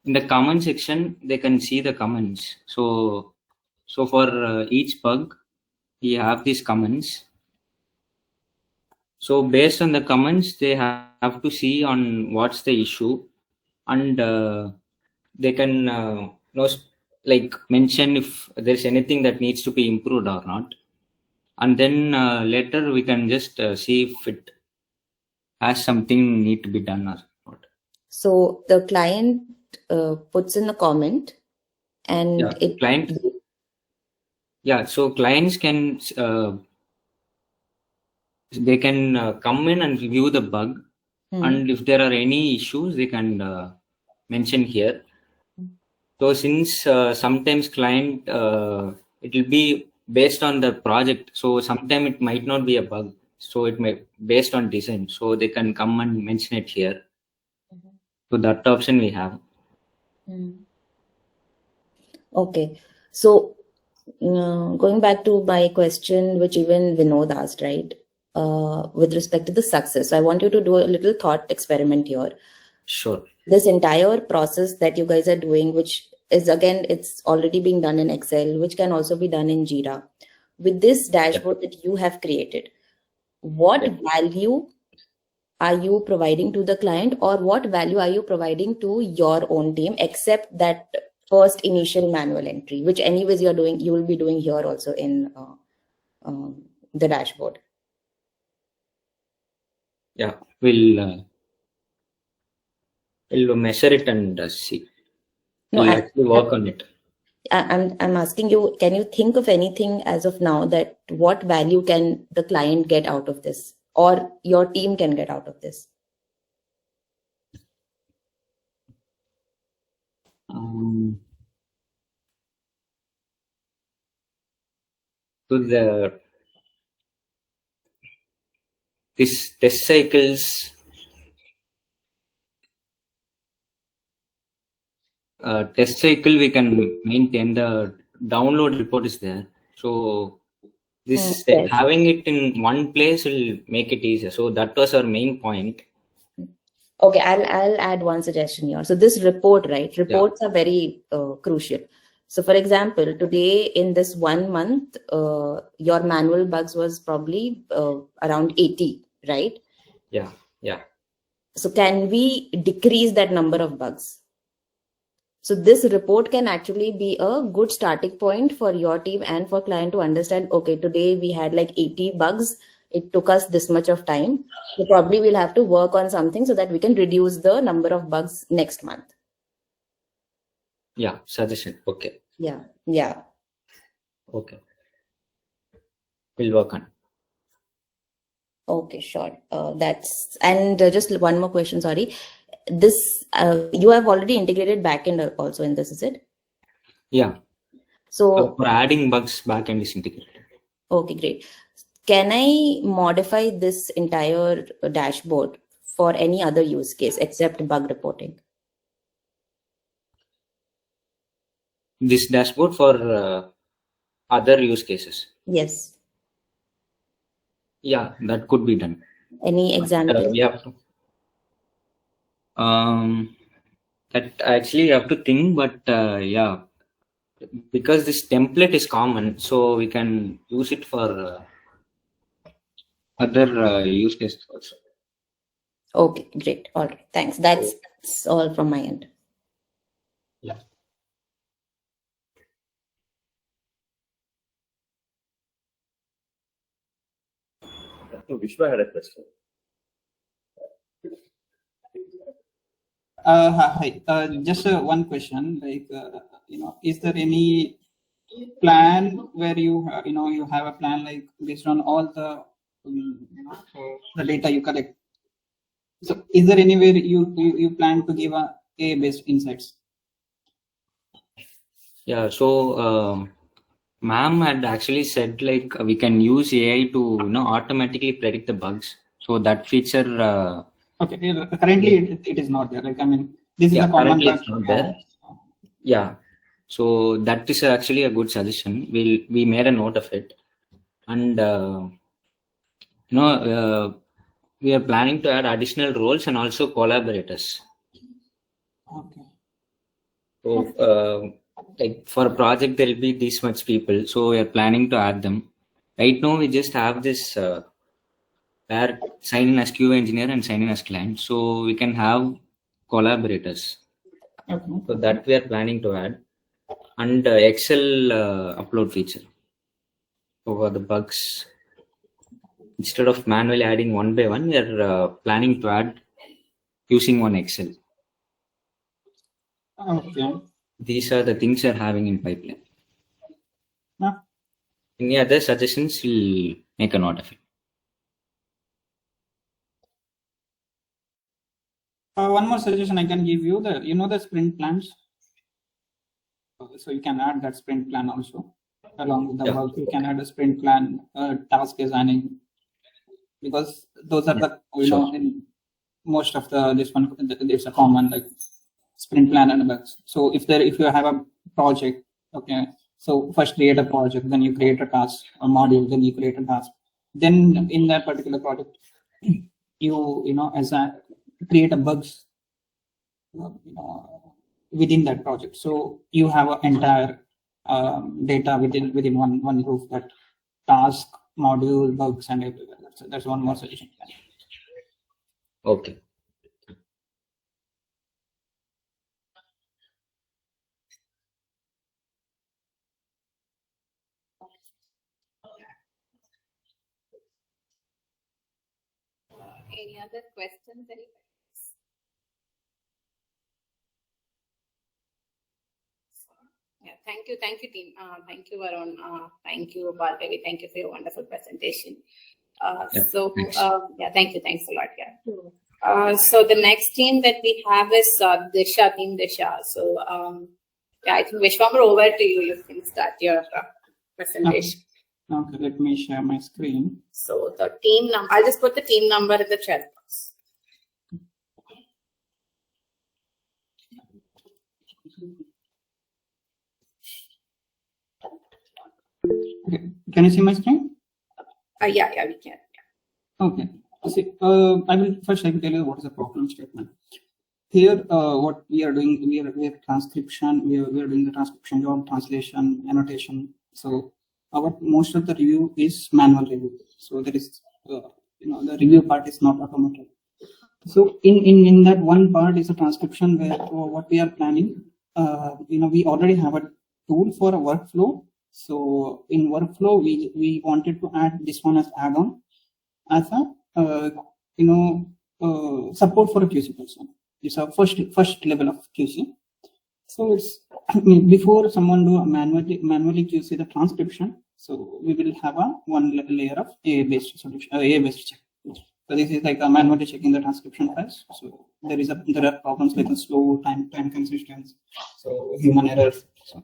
in the comment section, they can see the comments. So for each bug, we have these comments. So based on the comments, they have to see on what's the issue, and they can like mention if there's anything that needs to be improved or not. And then later we can just see if it has something need to be done or not. So the client puts in a comment, and so clients can they can come in and review the bug, and if there are any issues, they can mention here. So since sometimes client it will be based on the project, so sometimes it might not be a bug, so it may based on design, so they can come and mention it here. So that option we have. Okay, so going back to my question, which even Vinod asked, right, with respect to the success, I want you to do a little thought experiment here. Sure. This entire process that you guys are doing, which is again, it's already being done in Excel, which can also be done in Jira. With this dashboard that you have created, what value are you providing to the client, or what value are you providing to your own team, except that first initial manual entry, which anyways you will be doing here also in the dashboard? Yeah, we'll We'll measure it and see. No, We'll actually work on it. I'm asking you, can you think of anything as of now that what value can the client get out of this, or your team can get out of this? So this test cycles, test cycle we can maintain. The download report is there. So this Yes. having it in one place will make it easier. So that was our main point. Okay, I'll add one suggestion here. So this report, right? Reports are very crucial. So for example, today in this 1 month, your manual bugs was probably around 80, right? Yeah. So can we decrease that number of bugs? So this report can actually be a good starting point for your team and for client to understand, okay, today we had like 80 bugs. It took us this much of time. So probably we'll have to work on something so that we can reduce the number of bugs next month. Yeah, suggestion. Okay. Yeah. Okay. We'll work on it. Okay, sure. That's and just one more question. Sorry, this you have already integrated backend also in this, is it? Yeah. So for adding bugs, backend is integrated. Okay, great. Can I modify this entire dashboard for any other use case except bug reporting? This dashboard for other use cases. Yes. Yeah, that could be done. Any example? We have to. That actually you have to think, but yeah, because this template is common, so we can use it for other use cases also. Okay, great. All right, thanks. That's all from my end. Yeah. Vishwa had a question. Hi. Just one question. Like, is there any plan where you have a plan like based on all the the data you collect? So, is there anywhere you plan to give a AI-based insights? Yeah. So, ma'am had actually said like we can use AI to automatically predict the bugs. So that feature. Okay. Currently, it is not there. Like, I mean, this is a common bug. It's not there. Yeah. So that is actually a good suggestion. We made a note of it, and we are planning to add additional roles and also collaborators. Okay. So like for a project there will be this much people, so we are planning to add them. Right now we just have this where sign in as QA engineer and sign in as client, so we can have collaborators. Okay. So that we are planning to add, and Excel upload feature over the bugs. Instead of manually adding one by one, we are planning to add using one Excel. Okay. These are the things we are having in pipeline. Yeah. Any other suggestions, we'll make a note of it. One more suggestion I can give you: the sprint plans. So you can add that sprint plan also along with the bug. You can add a sprint plan, task designing, because those are the in most of this one it's a common like sprint plan and bugs. So if you have a project, okay, so first create a project, then you create a task, a module, then you create a task. Then in that particular project, you as a create a bugs within that project. So you have an entire data within one roof, that task, module, bugs, and everywhere. That's one more suggestion. Okay. Any other questions? Thank you, team. Thank you, Varun. Thank you, Bhargavi. Thank you for your wonderful presentation. Thanks. Thanks a lot. Yeah. So the next team that we have is Team Disha. So I think Vishwamar, over to you. You can start your presentation. Okay, let me share my screen. So the team number, I'll just put the team number in the chat box. Okay. Can you see my screen? Yeah, we can. Yeah. Okay. See, I will tell you what is the problem statement. Here, what we are doing, we are transcription. We are doing the transcription job, translation, annotation. So our most of the review is manual review. So there is, the review part is not automated. So in that one part is a transcription where what we are planning. We already have a tool for a workflow. So in workflow, we wanted to add this one as add-on as a support for a QC person. It's a first level of QC. So it's before someone do a manually QC the transcription. So we will have one layer of AI-based solution, AI-based check. So this is like a manually checking the transcription files. So there are problems like the slow time consistency. So human errors. So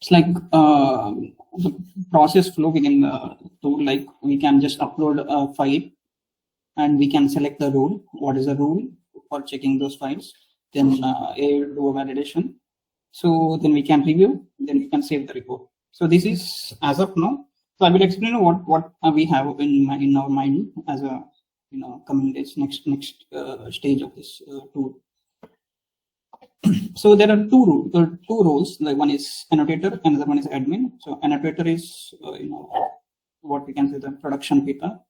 it's like the process flow within the tool. Like we can just upload a file, and we can select the rule. What is the rule for checking those files? Then do a validation. So then we can review. Then we can save the report. So this is as of now. So I will explain what we have in our mind as a coming days next stage of this tool. So there are two roles. Like one is annotator, another one is admin. So annotator is what we can say the production people.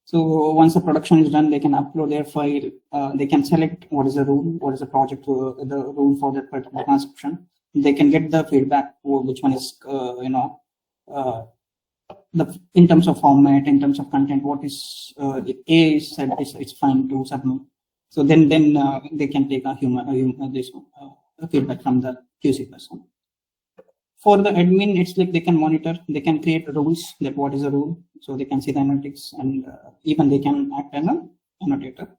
So once the production is done, they can upload their file. They can select what is the rule, what is the project, the rule for that particular transcription. They can get the feedback which one is in terms of format, in terms of content, what is the A is said it's fine to submit. So then they can take a feedback from the QC person. For the admin, it's like they can monitor, they can create rules that what is the rule, so they can see the analytics, and even they can act as an annotator.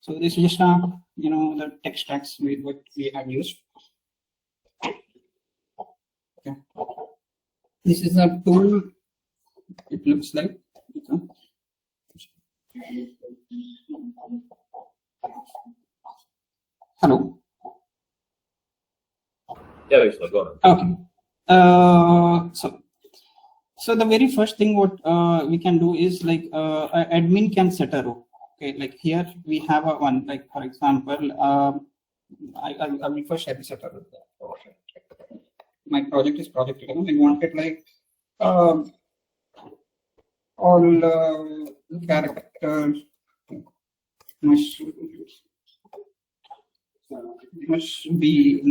So this is just the tech stacks with what we have used. Okay. This is a tool. It looks like. Hello. Yeah, Vishnu, go on. Okay. So the very first thing what we can do is like admin can set a role. Okay, like here we have a one, like for example, I will first set a role. My project is project 11. I want it like all characters must be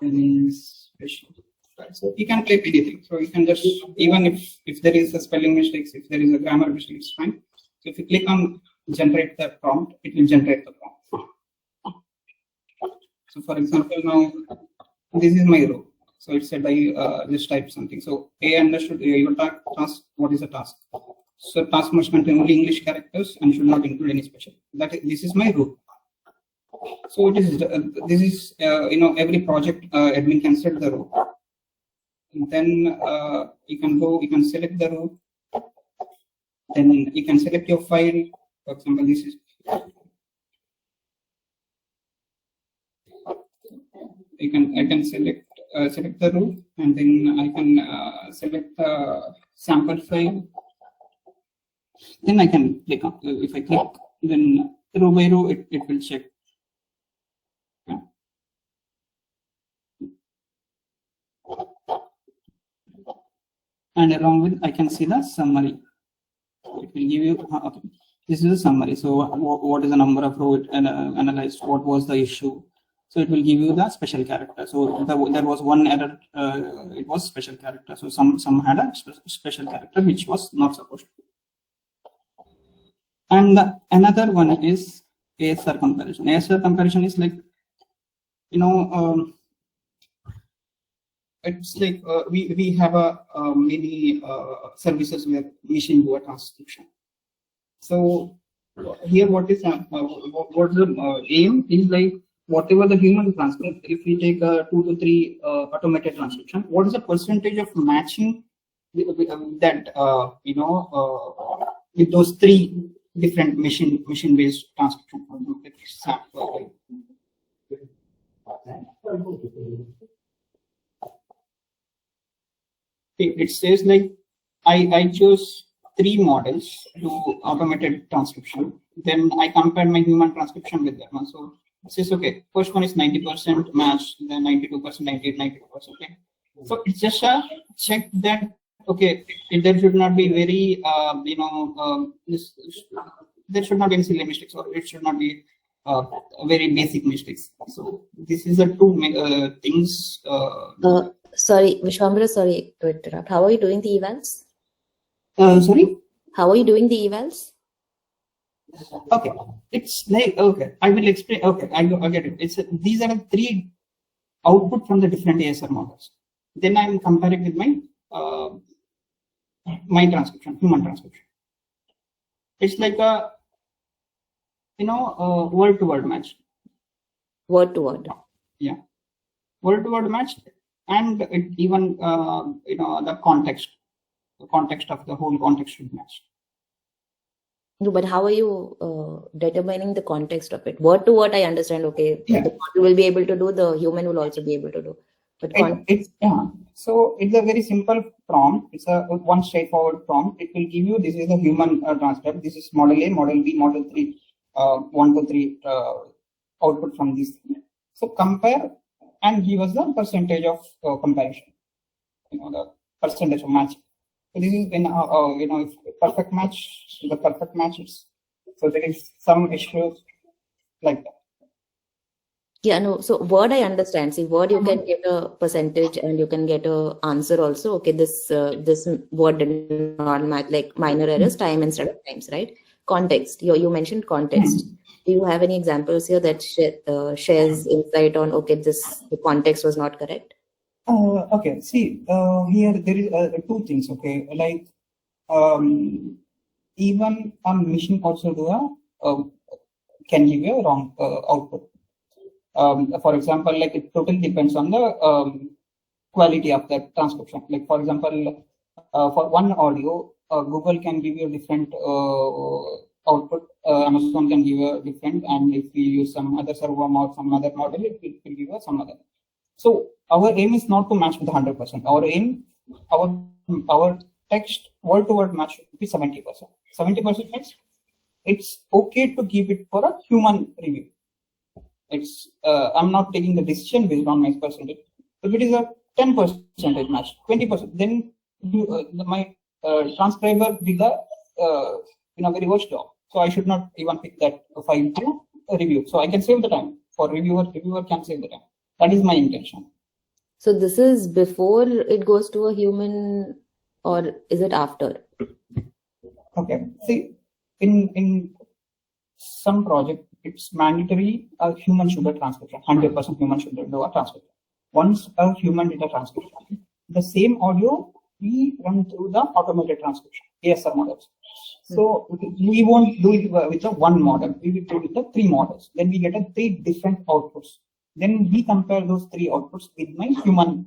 in special. So you can type anything. So you can just, even if there is a spelling mistakes, if there is a grammar mistake, it's fine. So if you click on generate the prompt, it will generate the prompt. So for example, now this is my row. So it said I just type something. So A understood your task. What is a task? So task must contain only English characters and should not include any special. This is my row. So it is this is every project admin can set the row. And then you can select the row. Then you can select your file. For example, this is. I can select the row, and then I can select the sample file. Then I can click on. If I click, then row by row it will check. Okay. And along with I can see the summary. It will give you. Okay. This is a summary. So what is the number of rows analyzed? What was the issue? So it will give you the special character. So there was one error. It was special character. So some had a special character which was not supposed to. And another one is ASR comparison. ASR comparison is like It's like we have many services where machine do a transcription. So here, what is what the aim is, like whatever the human transcript. If we take 2 to 3 automated transcription, what is the percentage of matching that with those 3 different machine based transcription? It says like I chose 3 models to automated transcription. Then I compared my human transcription with that one. So it says, okay, first one is 90% match, then 92%, 98, 92%. Okay. So it's just a check that, okay, there should not be very, there should not be any silly mistakes, or it should not be very basic mistakes. So this is the 2 things. Sorry, Vishwambara, sorry to interrupt. How are you doing the evals? Sorry? How are you doing the evals? Okay, it's like, okay, I will explain. Okay, I get it. It's these are the 3 output from the different ASR models. Then I'm comparing with my my transcription, human transcription. It's like a word to word match. Word to word. Yeah, word to word match, and it even the context of the whole context should match. No, but how are you determining the context of it? Word to word, I understand. Okay, Yeah. the model will be able to do, the human will also be able to do. But So it's a very simple prompt. It's a one straightforward prompt. It will give you, this is the human transcript. This is model A, model B, model 3, 1 to 3 output from these. So compare and give us the percentage of comparison. The percentage of match. So this is in if perfect match, the perfect matches. So there is some issues like that. yeah, no. So word, I understand. See, word, you can get a percentage and you can get a answer also. Okay, this word did not match, like minor errors, time instead of times, right? Context. You mentioned context. Do you have any examples here that shares insight on, okay, the context was not correct? Okay, see, here there is 2 things. Okay, like even a machine also do can give you a wrong output. For example, like it totally depends on the quality of that transcription. Like for example, for one audio, Google can give you a different output. Amazon can give you a different, and if we use some other server or some other model, it will give you some other. So our aim is not to match with 100%. Our aim, our text word to word match should be 70%. 70% means it's okay to give it for a human review. It's I'm not taking the decision based on my percentage. If it is a 10% match, 20%, then my transcriber did a very worst job. So I should not even pick that file to review. So I can save the time for reviewer can save the time. That is my intention. So this is before it goes to a human, or is it after? Okay. See, in some project, it's mandatory a human should do a transcription. 100% human should do a transcription. Once a human did a transcription, the same audio we run through the automated transcription, ASR models. So we won't do it with the 1 model. We will do it with the 3 models. Then we get a 3 different outputs. Then we compare those 3 outputs with my human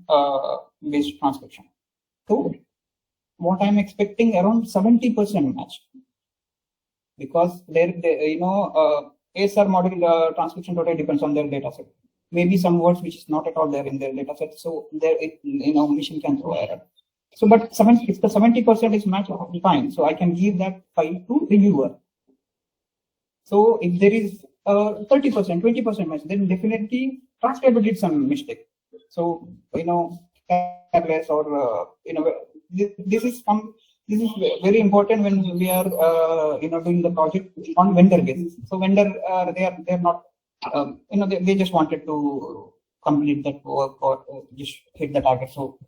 based transcription. So what I'm expecting around 70% match, because ASR model transcription totally depends on their data set. Maybe some words which is not at all there in their data set, so there machine can throw error. So, but if the 70% is match, fine. So I can give that file to reviewer. So if there is 30%, 20% match, then definitely transcriber did some mistake. So careless or this is very important when we are doing the project on vendor basis. So vendor they're not they just wanted to complete that work or just hit the target. So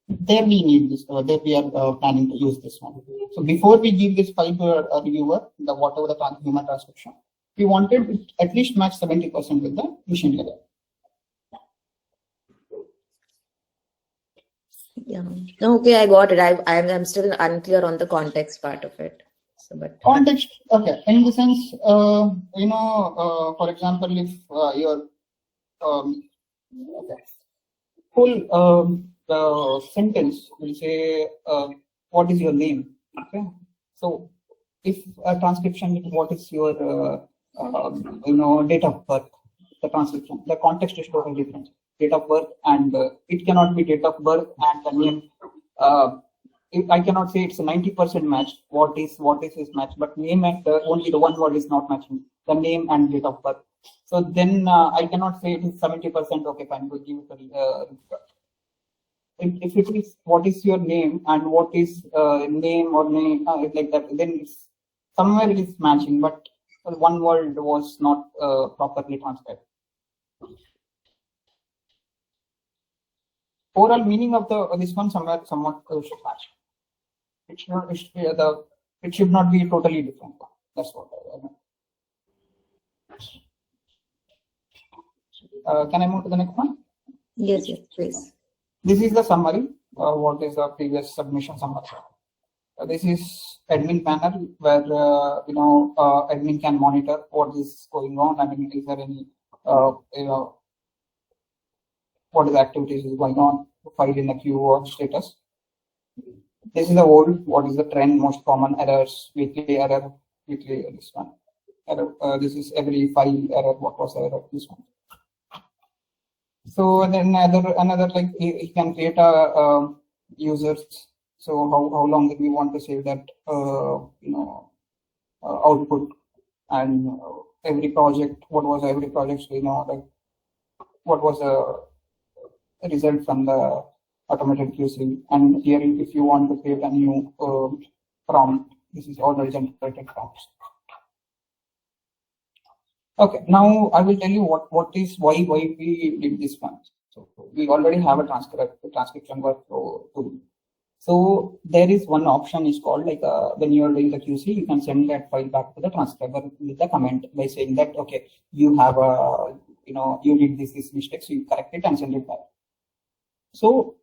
there we need this. There we are planning to use this one. So before we give this file to a reviewer, whatever the human transcription, we wanted it at least match 70% with the machine level. Yeah. Okay, I got it. I'm still unclear on the context part of it. So, but Context, okay, in the sense, for example, if your full sentence will say, what is your name? Okay, so if a transcription, what is your date of birth? The transcription, the context is totally different. Date of birth, and it cannot be date of birth and the name. I cannot say it's a 90% match. What is his match? But name and only the one word is not matching. The name and date of birth. So then I cannot say it is 70%. Okay, fine. We'll give it if it is what is your name and what is name or name like that, then it's somewhere it is matching, but one word was not properly transcribed. Overall meaning of this one somewhat should match. It should not be totally different. That's what I mean. Can I move to the next one? yes, please. This is the summary. What is the previous submission summary? This is admin panel where admin can monitor what is going on. I mean, is there any what is the activities is going on, file in the queue or status. This is the old, what is the trend, most common errors, weekly error, this one. Error, this is every file error, what was the error, this one. So then another like you can create a users. So how long did we want to save that output, and every project, what was every project, like what was the result from the automated QC. And here if you want to create a new prompt, this is already generated prompts. Okay, now I will tell you why we did this one. So we already have a transcription workflow tool. So there is one option is called like when you are doing the QC, you can send that file back to the transcriber with the comment by saying that okay, you have a you did this mistake, so you correct it and send it back. So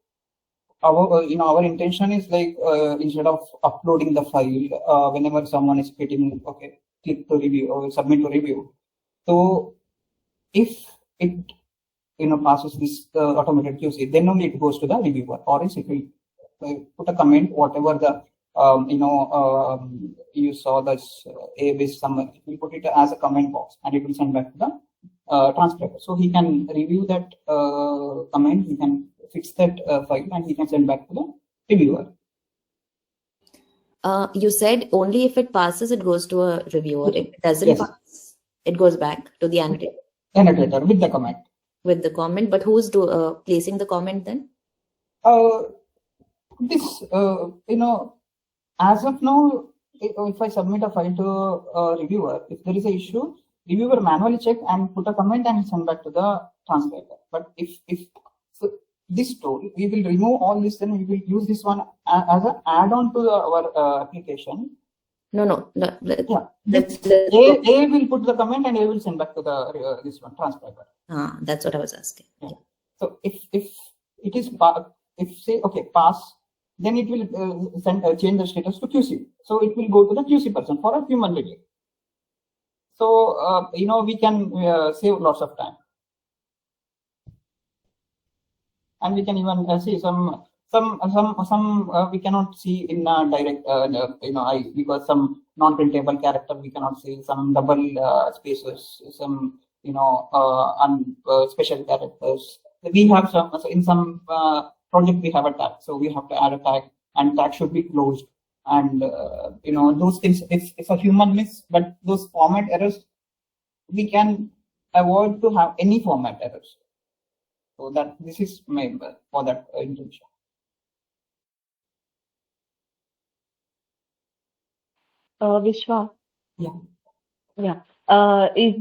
our intention is like instead of uploading the file whenever someone is hitting okay, click to review or submit to review. So if it passes this automated QC, then only it goes to the reviewer, or else it will put a comment whatever the you saw this A-based summary. We put it as a comment box and it will send back to the transcriber. So he can review that comment, he can fix that file, and he can send back to the reviewer. You said only if it passes, it goes to a reviewer. If it doesn't pass, it goes back to the annotator. Annotator with the comment. With the comment, but who's placing the comment then? This as of now, if I submit a file to a reviewer, if there is an issue, reviewer manually check and put a comment and send back to the transcriber. But if so this tool, we will remove all this, and we will use this one as an add-on to our application. No. Yeah. A will put the comment and A will send back to the this one transcriber. That's what I was asking. Yeah. So if it is if say okay pass, then it will change the status to QC. So it will go to the QC person for a human review. So we can save lots of time, and we can even see some we cannot see in direct eye, because some non-printable character we cannot see, some double spaces, some special characters. We have some in some project we have a tag, so we have to add a tag, and tag should be closed, and those things. It's a human miss, but those format errors we can avoid to have any format errors. So that this is my for that intention. Vishwa. Yeah. Is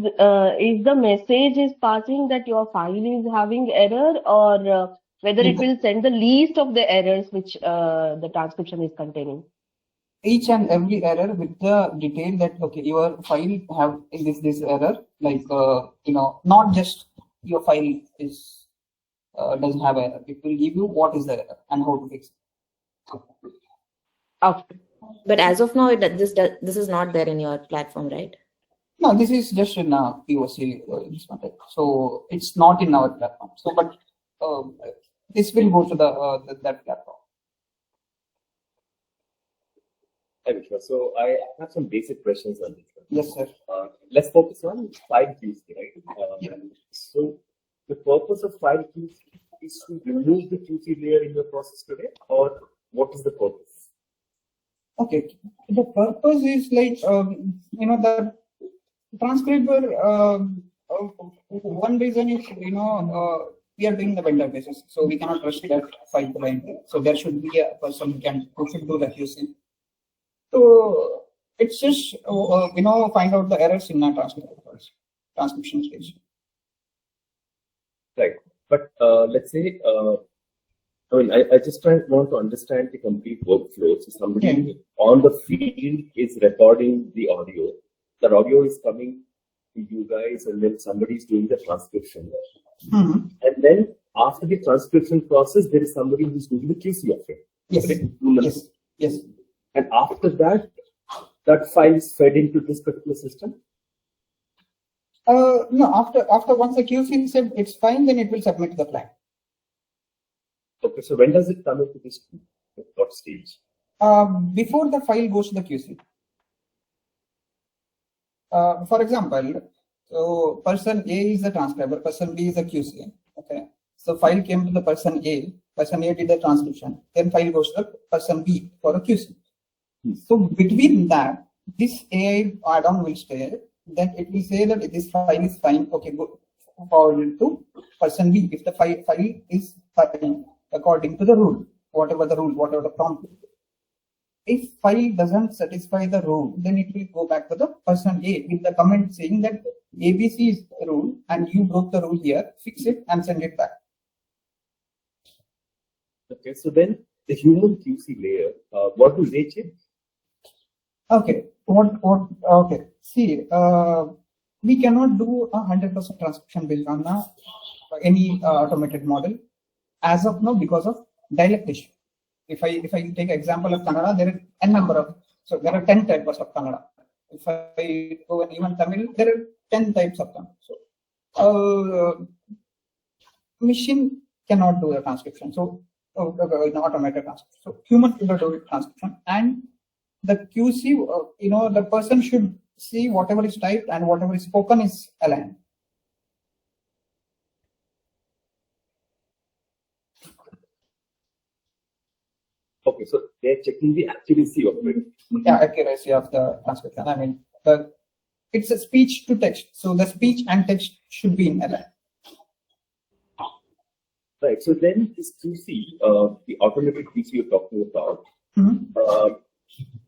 the message is passing that your file is having error, or whether it will send the list of the errors which the transcription is containing? each and every error with the detail that okay, your file have this error, like not just your file is doesn't have error. It will give you what is the error and how to fix it. Okay. But as of now, this is not there in your platform, right? No, this is just in POC. So it's not in our platform. So, but this will go to that platform. Thank you. So I have some basic questions on this one. Yes, sir. Let's focus on file QC, right? So the purpose of file QC is to remove the QC layer in your process today, or what is the purpose? Okay, the purpose is like the transcriber. One reason is we are doing the vendor basis, so we cannot trust that file client. So there should be a person who should do the QC. So it's just find out the errors in the transcription stage. Right, but let's say I just want to understand the complete workflow. So somebody on the field is recording the audio. The audio is coming to you guys, and then somebody is doing the transcription. Mm-hmm. And then after the transcription process, there is somebody who is doing the QC of it. Yes. Right? Yes. Yes. And after that, that file is fed into this particular system. No. After once the QC said it's fine, then it will submit to the client. Okay. So when does it come into this what stage? Before the file goes to the QC. For example, so person A is the transcriber, person B is the QC. Okay. So file came to the person A did the transcription, then file goes to the person B for a QC. So between that, this AI add-on will stay. Then it will say that this file is fine. Okay, go forward to person B if the file is fine according to the rule, whatever the prompt. If file doesn't satisfy the rule, then it will go back to the person A with the comment saying that ABC is the rule and you broke the rule here, fix it and send it back. Okay, so then the human QC layer, what do they check? Okay, okay. See, we cannot do 100% transcription based on any automated model as of now because of dialect issue. If I take example of Kannada, there are n number of, so there are 10 types of Kannada. If I go and even Tamil, there are 10 types of Tamil. So machine cannot do the transcription. So automated transcription. So human should do transcription, and the QC, the person should see whatever is typed and whatever is spoken is aligned. Okay, so they're checking the accuracy of it. Yeah, accuracy of the transcription. I mean, it's a speech to text, so the speech and text should be in aligned. Right. So then this QC, the automated QC you're talking about,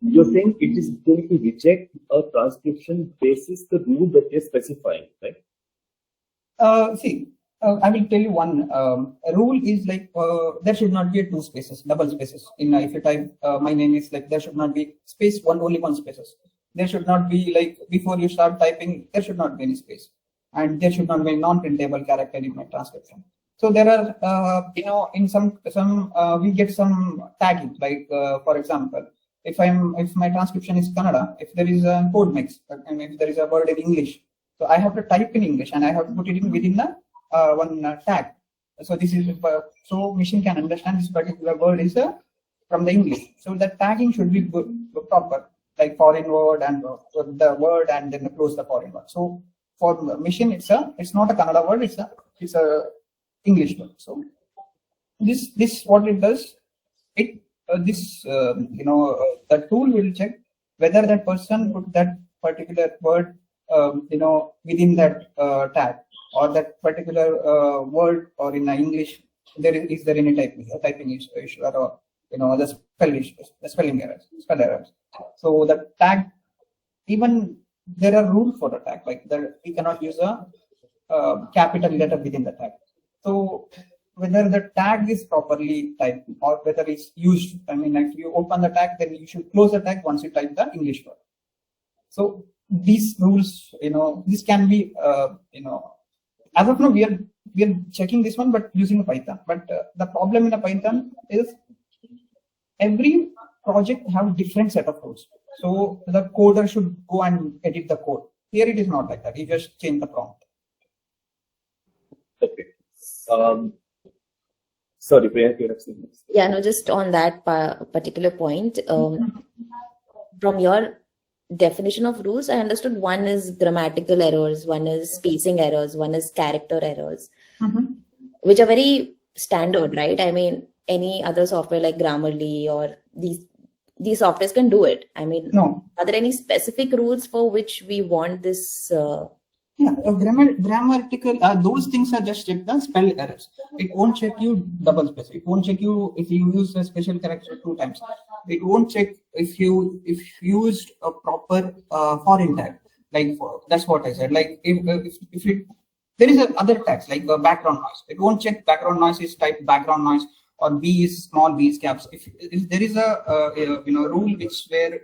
you're saying it is going to reject a transcription basis the rule that you're specifying, right? See, I will tell you one. A rule is like there should not be two spaces, double spaces. If you type my name is like there should not be space only one spaces. There should not be like before you start typing there should not be any space, and there should not be non-printable character in my transcription. So there are in some we get some tagging like for example, if my transcription is Kannada, if there is a code mix and if there is a word in English, so I have to type in English and I have to put it in within the one tag. So this is so machine can understand this particular word is from the English. So the tagging should be good, proper, like foreign word and the word and then close the foreign word. So for machine it's not a Kannada word, it's a English word. So this what it does, it the tool will check whether that person put that particular word within that tag, or that particular word, or in English is there any typing issue or the spelling errors, spell errors. So the tag, even there are rules for the tag, like we cannot use a capital letter within the tag. So whether the tag is properly typed or whether it's used. I mean, if you open the tag, then you should close the tag once you type the English word. So these rules, this can be, as of now, we are checking this one, but using a Python. But the problem in a Python is every project have different set of rules. So the coder should go and edit the code. Here it is not like that. You just change the prompt. Okay. Sorry, Priyanka, you have seen this. Yeah, no, just on that particular point, from your definition of rules, I understood one is grammatical errors, one is spacing errors, one is character errors, which are very standard, right? I mean, any other software like Grammarly or these softwares can do it. I mean, no. Are there any specific rules for which we want this? Grammatical, those things are just check the spell errors. It won't check you double space. It won't check you if you use a special character 2 times. It won't check if you used a proper foreign tag. Like that's what I said. Like if there is other tags like background noise. It won't check background noise is type background noise or B is small, B is caps. If there is a rule which where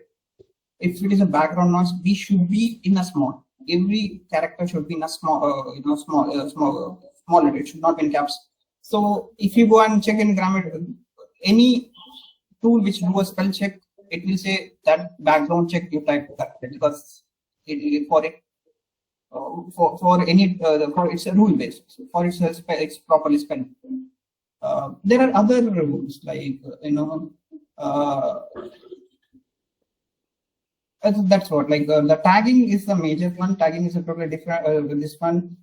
if it is a background noise, B should be in a small. Every character should be in a small, small letter. It should not be in caps. So if you go and check in grammar, any tool which do a spell check, it will say that background check you type correctly because for it's a rule based. For it's properly spelled. There are other rules like that's what like the tagging is the major one. Tagging is a totally different with this one.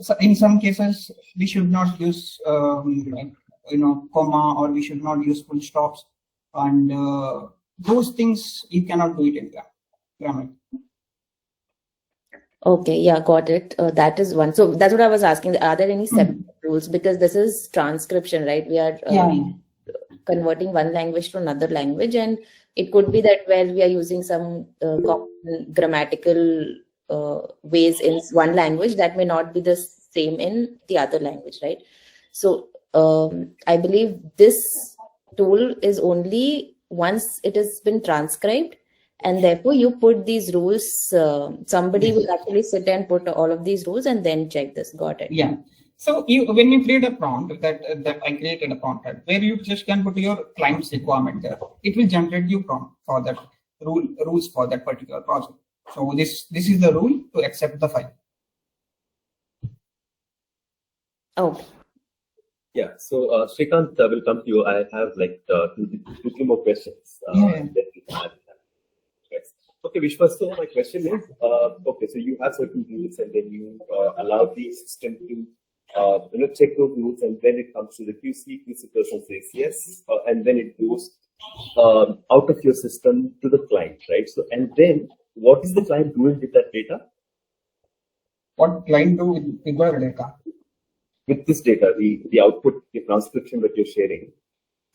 So in some cases we should not use comma or we should not use full stops, and those things you cannot do it in grammar. Okay, yeah, got it. That is one. So that's what I was asking. Are there any separate rules? Because this is transcription, right? We are converting one language to another language, and it could be that where we are using some common grammatical ways in one language that may not be the same in the other language, right? So I believe this tool is only once it has been transcribed, and therefore you put these rules. Somebody will actually sit and put all of these rules and then check this. Got it? Yeah. So when you create a prompt, that I created a prompt where you just can put your client's requirement there, it will generate you prompt for that rules for that particular project. So this is the rule to accept the file. Oh. Yeah. So Srikanth, will come to you. I have like two, 3 more questions. Okay, Vishwa, so my question is, okay, so you have certain rules and then you allow the system to check those rules, and then it comes to the QC person says yes, and then it goes out of your system to the client, right? So, and then what is the client doing with that data? What client do with the data? With this data, the output, the transcription that you're sharing.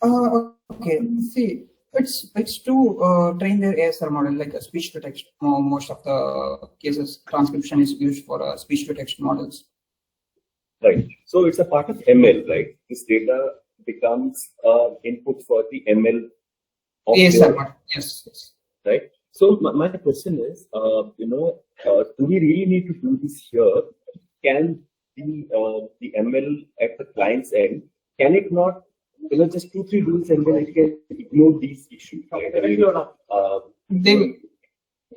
Okay, see. It's to train their ASR model, like a speech to text. Most of the cases, transcription is used for speech to text models. Right. So it's a part of ML, right? This data becomes input for the ML of ASR model. Yes. Right. So my question is, do we really need to do this here? Can the ML at the client's end, can it not? Just 2-3 rules and then it can ignore these issues. Right?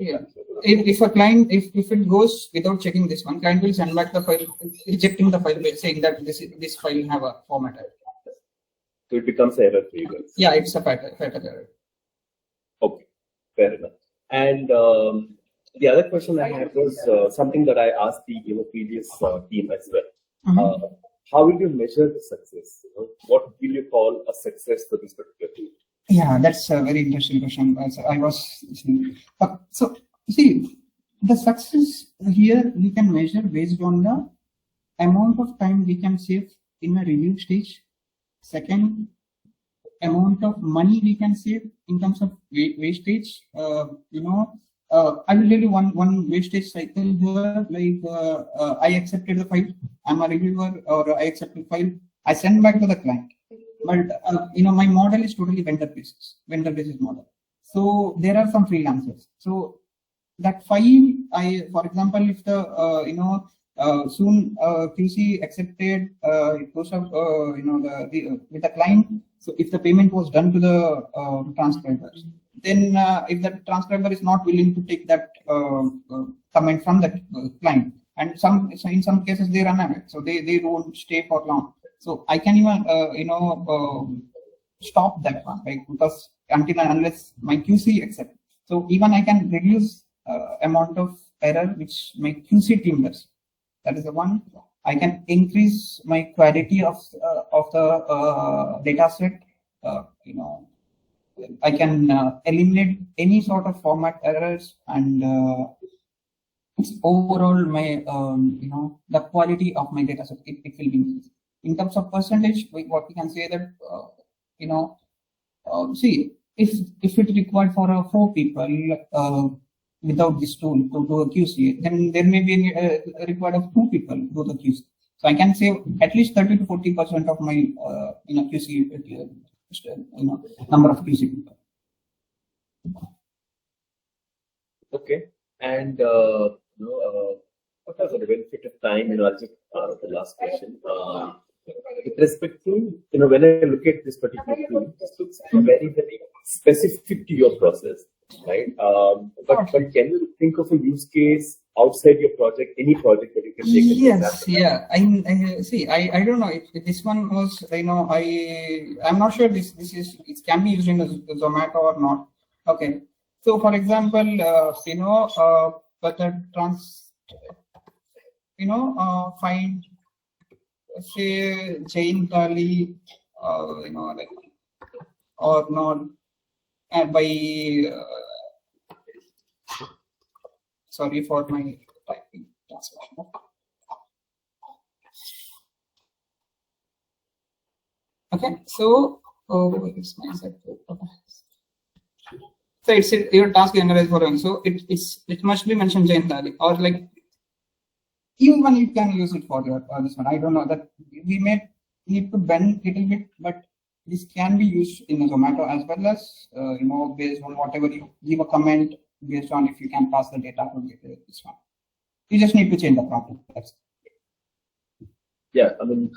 If a client, if it goes without checking this one, client will send back the file, rejecting the file, saying that this file have a format error. So it becomes an error for you guys. Yeah, it's a fatal error. Okay, fair enough. And the other question I had was something that I asked the previous team as well. How will you measure the success? What will you call a success for this particular tool? Yeah, that's a very interesting question. I was so see the success here we can measure based on the amount of time we can save in a review stage. Second, amount of money we can save in terms of wastage. I will tell you one wastage cycle here. Like I accepted the file, I'm a reviewer, or I accepted the file, I send back to the client. But my model is totally vendor basis model. So there are some freelancers. So that file, for example, if the soon QC accepted, it goes up, with the client. So if the payment was done to the transcribers, then if the transcriber is not willing to take that comment from the client, and in some cases they run away, so they don't stay for long. So I can even stop that one, right? Because until and unless my QC accept, so even I can reduce amount of error which my QC team does. That is the one. I can increase my quality of the data set. I can eliminate any sort of format errors, and it's overall my the quality of my data set. It will be increased. In terms of percentage, what we can say that see, if it required for 4 people without this tool to do a QC, then there may be required of 2 people to do the QC. So I can save at least 30 to 40% of my QC number of QC people. Okay, and what are the benefit of time? I'll just the last question. With respect to when I look at this particular tool, this looks very, very specific to your process, right? But can you think of a use case outside your project, any project that you can take? Yes, yeah. I see. I don't know if this one was. I'm not sure this is, it can be used in a Zomato or not. Okay. So for example, but find, say, Jain Thali, like, or not, and by sorry for my typing translation. Okay, so it's my set. So it's your task generalized following. So it must be mentioned Jain Thali, or like even you can use it for your this one. I don't know, that we may need to bend a little bit, but this can be used in a Zomato as well as based on whatever you give a comment, based on if you can pass the data to this one. You just need to change the prompt. Yeah, I mean,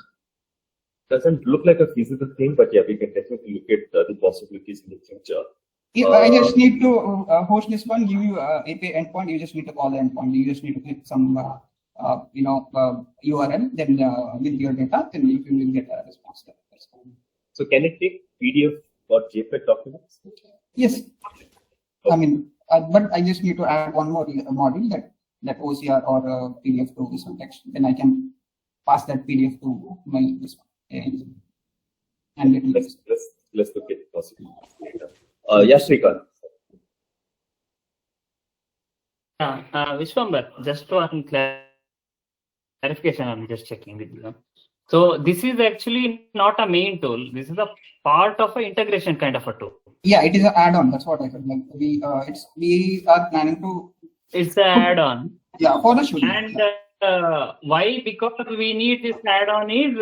doesn't look like a feasible thing, but yeah, we can definitely look at the possibilities in the future. I just need to host this one, give you API endpoint. You just need to call the endpoint. You just need to click some URL, then with your data, then you will get a response. So can it take PDF or JPEG documents? Yes. Okay. I mean, but I just need to add one more module, that OCR or PDF to this one text. Then I can pass that PDF to my this one. And let's look at possibilities later. Yes, Srikanth. Vishwambar, just one clarification, I'm just checking with you. So this is actually not a main tool. This is a part of an integration kind of a tool. Yeah, it is an add-on. That's what I said. Like we are planning to. It's an add-on. Yeah, for the student. And why? Because we need this add-on is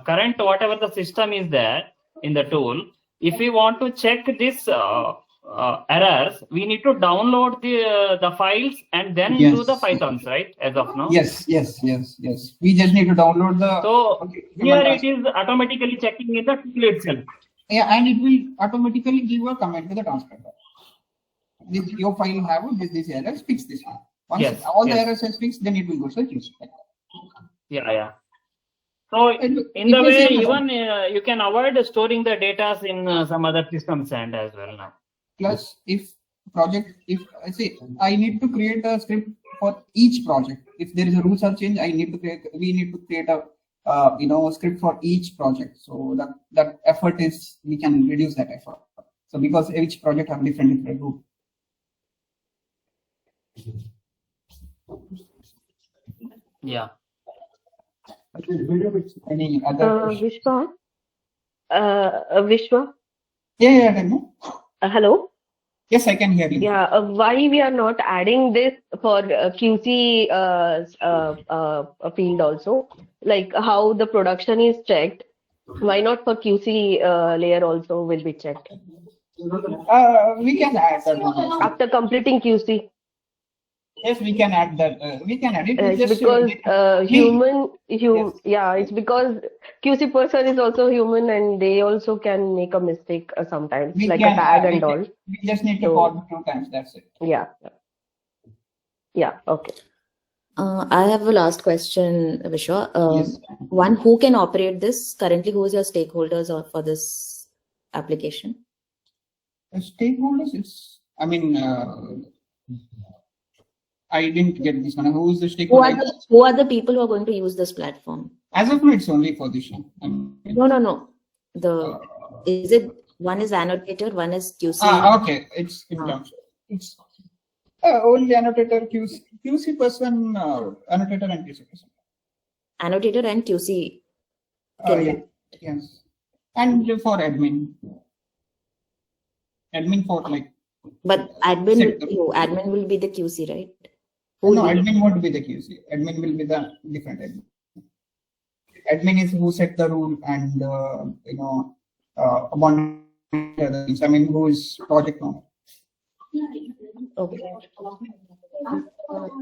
current whatever the system is there in the tool. If we want to check this errors, we need to download the files and then do the Pythons, right? As of now. Yes. We just need to download the. So here it is automatically checking in the tool itself. Yeah, and it will automatically give a comment to the transcriber. Your file have this errors, fix this one. Once all the errors is fixed, then it will go to QC. Yeah. So in the way, even you can avoid storing the data in some other systems and as well now. Plus, if I say I need to create a script for each project. If there is a rule search change, we need to create a script for each project. So that effort is, we can reduce that effort. So because each project have different rule. Yeah. Any other Vishwa? Yeah. Hello? Yes, I can hear you. Yeah, why we are not adding this for QC field also? Like how the production is checked. Why not for QC layer also will be checked? We can add that one also. After completing QC. Yes, we can add that. We can add it. It's Just, because Yes. yeah, it's because QC person is also human and they also can make a mistake sometimes, we like can a tag we and all. we just need to So- call 2 times. That's it. Yeah. Yeah, okay. I have a last question, Vishwa. Yes. One, who can operate this? Currently, who is your stakeholders for this application? Stakeholders, it's. I mean, I didn't get this one. Who is the stakeholder? Who are the people who are going to use this platform? As of now, it's only for this one. No. Is it one is annotator, one is QC? Okay. It's only annotator, QC person, annotator and QC person. Annotator and QC. Yeah. Yes. And for admin. Admin for like. But admin will be the QC, right? No, admin won't be the QC. Admin will be the different admin. Admin is who set the rule and among other things. I mean, who is project owner. Okay.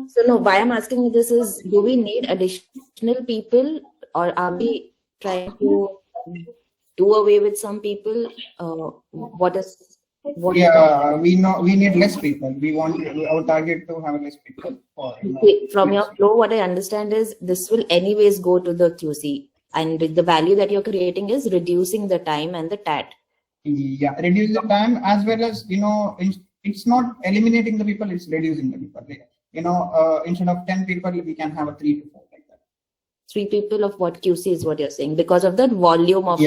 So no, why I'm asking you this is, do we need additional people, or are we trying to do away with some people? We know we need less people. We want our target to have less people. From your flow, what I understand is this will anyways go to the QC, and the value that you're creating is reducing the time and the TAT. Yeah, reduce the time as well as it's not eliminating the people; it's reducing the people. Instead of 10 people, we can have 3 to 4 like that. 3 people of what QC is what you're saying, because of the volume of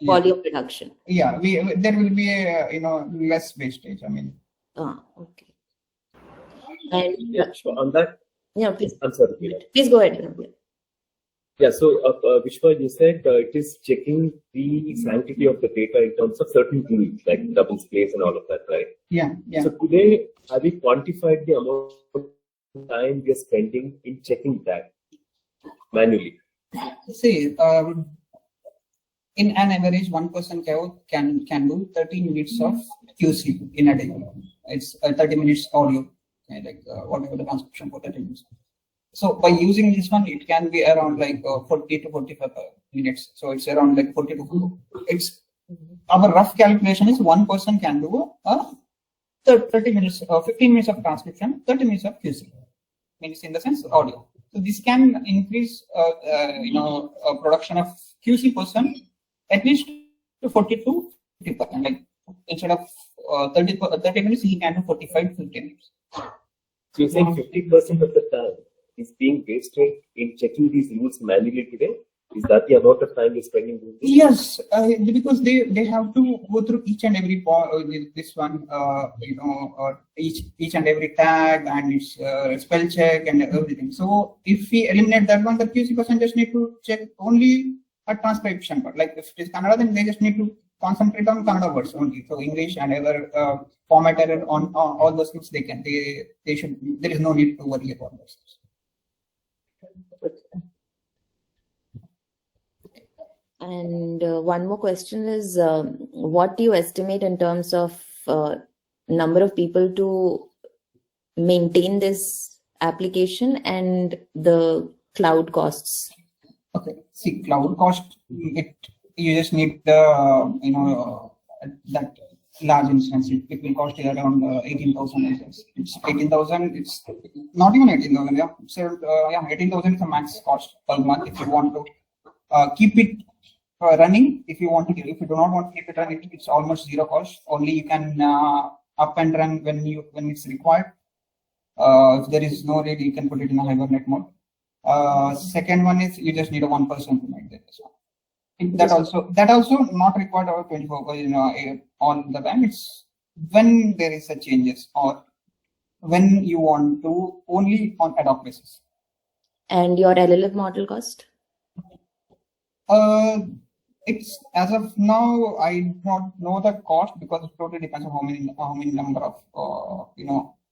volume reduction. Yeah, there will be a less wastage. I mean. Okay. And So on that. Yeah, please. I'm sorry. Please go ahead. Yeah. So Vishwa, you said it is checking the sanctity of the data in terms of certain rules like double space and all of that, right? Yeah. So today, have we quantified the amount of time we are spending in checking that manually? See, in an average, one person can do 30 minutes of QC in a day. It's 30 minutes audio, whatever the transcription for 30 minutes. So by using this one, it can be around 40 to 45 minutes. So it's around 40 to 40. It's our rough calculation is one person can do 30 minutes, 15 minutes of transcription, 30 minutes of QC. Means in the sense audio. So this can increase, production of QC person at least to 40 to 50%. Like instead of 30 minutes, he can do 45 to 50 minutes. So you're saying 50% of the time is being wasted in checking these rules manually today? Is that the amount of time you're spending doing this? Yes, because they have to go through each and every this one, each and every tag and its spell check and everything. So if we eliminate that one, the QC person just need to check only a transcription part. Like if it is Kannada, then they just need to concentrate on Kannada words only. So English and other format error on all those things they should. There is no need to worry about those things. And one more question is, what do you estimate in terms of number of people to maintain this application and the cloud costs? Okay, see, cloud cost, you just need the, that large instance. It will cost you around 18,000. It's 18,000. It's not even 18,000. Yeah, so 18,000 is the max cost per month if you want to keep it running. If you do not want to keep it running, it's almost zero cost. Only you can up and run when it's required. If there is no need, you can put it in a hibernate mode. Second one is you just need one person to make that. That also not required over 24 hours, on the time. It's when there is a changes or when you want to only on ad hoc basis. And your LLM model cost? It's as of now, I do not know the cost because it totally depends on how many number of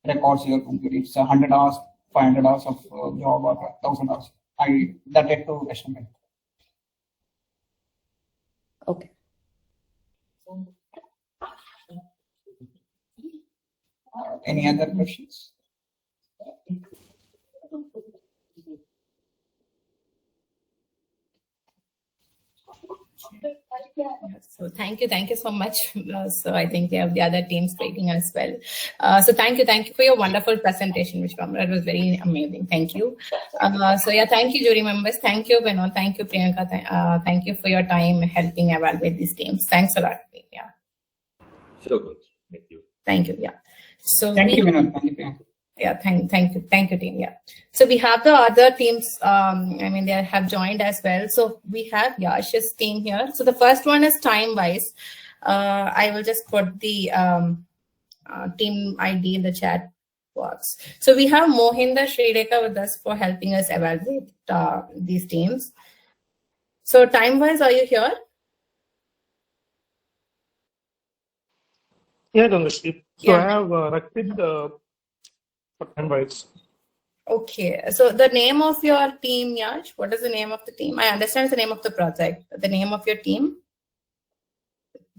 records you are completing. It's 100 hours, 500 hours of job, or 1,000 hours. That yet to estimate. Okay. Any other questions? So thank you so much. So I think we have the other teams waiting as well. So thank you for your wonderful presentation, Vishwam. That was very amazing. Thank you. So yeah, thank you, jury members. Thank you, Vinod. Thank you, Priyanka. Thank you for your time helping evaluate these teams. Thanks a lot. Yeah. Sure. Thank you. Thank you. Yeah. So Thank you, Vinod. Thank you, Priyanka. Yeah, thank you, team. Yeah. So we have the other teams. They have joined as well. So we have Yash's team here. So the first one is time-wise. I will just put the team ID in the chat box. So we have Mohinder Sridhar with us for helping us evaluate these teams. So time-wise, are you here? Yeah, Gangashri. So Yeah. I have Rakshit for time-wise. Okay, so the name of your team, Yash, what is the name of the team? I understand it's the name of the project. The name of your team?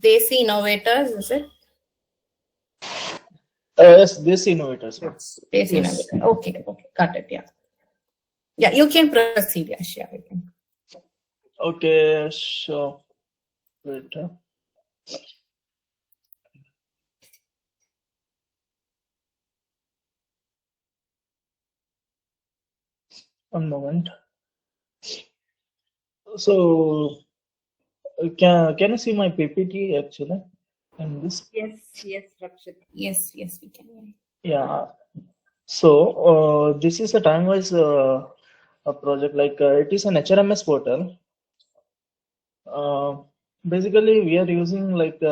Day4 Innovators, is it? Yes, this innovators. Yes. Day4 Innovators. Okay, got it. Yeah. Yeah, you can proceed, Yash. Yeah, you can. Okay, sure. Wait. One moment. So, can you see my PPT actually? In this? Yes, Rakshit. Yes, we can. Yeah. So, this is a time-wise a project. Like it is an HRMS portal. Basically, we are using like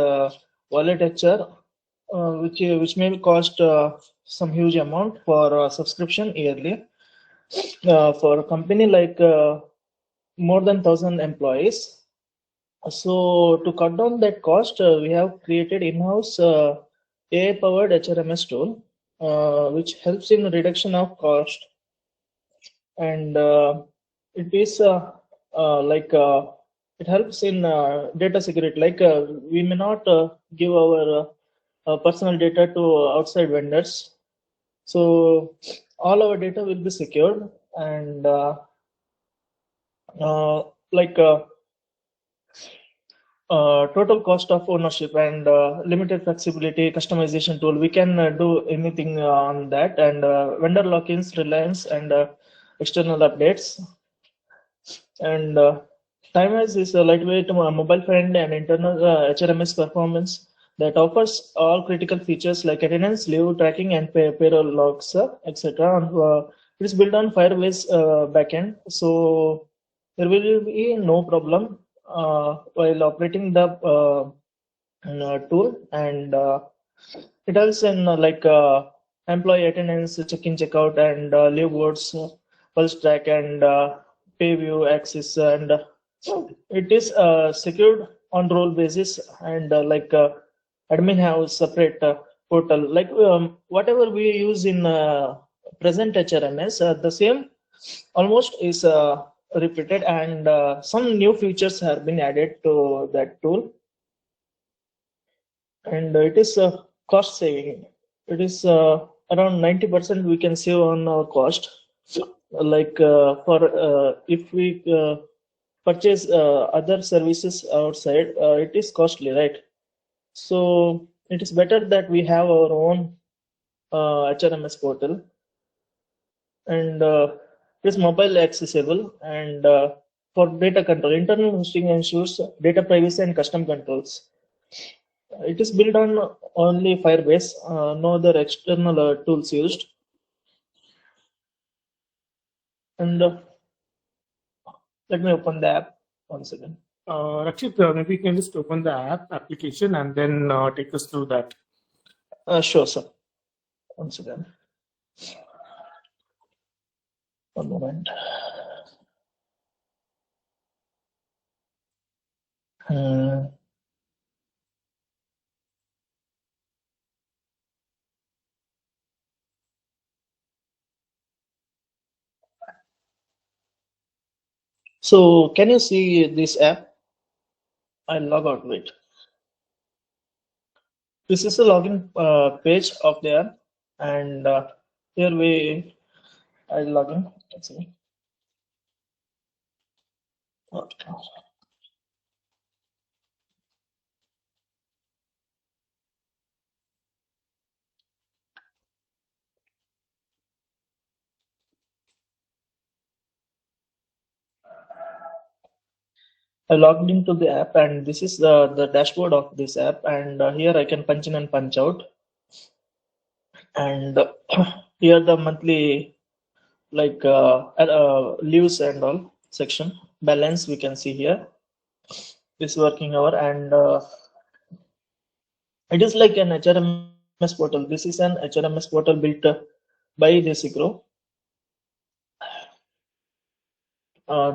wallet HR, which may cost some huge amount for subscription yearly. For a company like more than 1,000 employees. So to cut down that cost, we have created in-house AI-powered HRMS tool, which helps in reduction of cost, and it is it helps in data security. Like we may not give our personal data to outside vendors, so all our data will be secured, and total cost of ownership and limited flexibility customization tool. We can do anything on that, and vendor lock-ins, reliance, and external updates. And TimeWise is a lightweight, mobile friendly, and internal HRMS performance that offers all critical features like attendance, leave tracking, and payroll logs, etc. It is built on Firebase backend, so there will be no problem while operating the tool, and it helps in employee attendance, check-in, check-out, and leave boards, pulse track, and pay view access, and it is secured on role basis, and admin have separate portal. Like whatever we use in present HRMS, the same almost is repeated, and some new features have been added to that tool, and it is cost saving. It is around 90% we can save on our cost. Like for if we purchase other services outside, it is costly, right? So it is better that we have our own HRMS portal, and it is mobile accessible, and for data control, internal hosting ensures data privacy and custom controls. It is built on only Firebase, no other external tools used. And let me open the app once again. Rakshit, maybe you can just open the app application and then take us through that. Sure, sir. Once again. One moment. Hmm. So can you see this app? I'll log out. Wait. This is the login page of the app, and here I'll log in. Let's see. Okay. I logged into the app, and this is the dashboard of this app, and here I can punch in and punch out, and here the monthly like leaves and all section balance we can see here, this working hour, and it is like an HRMS portal. This is an HRMS portal built by Day4.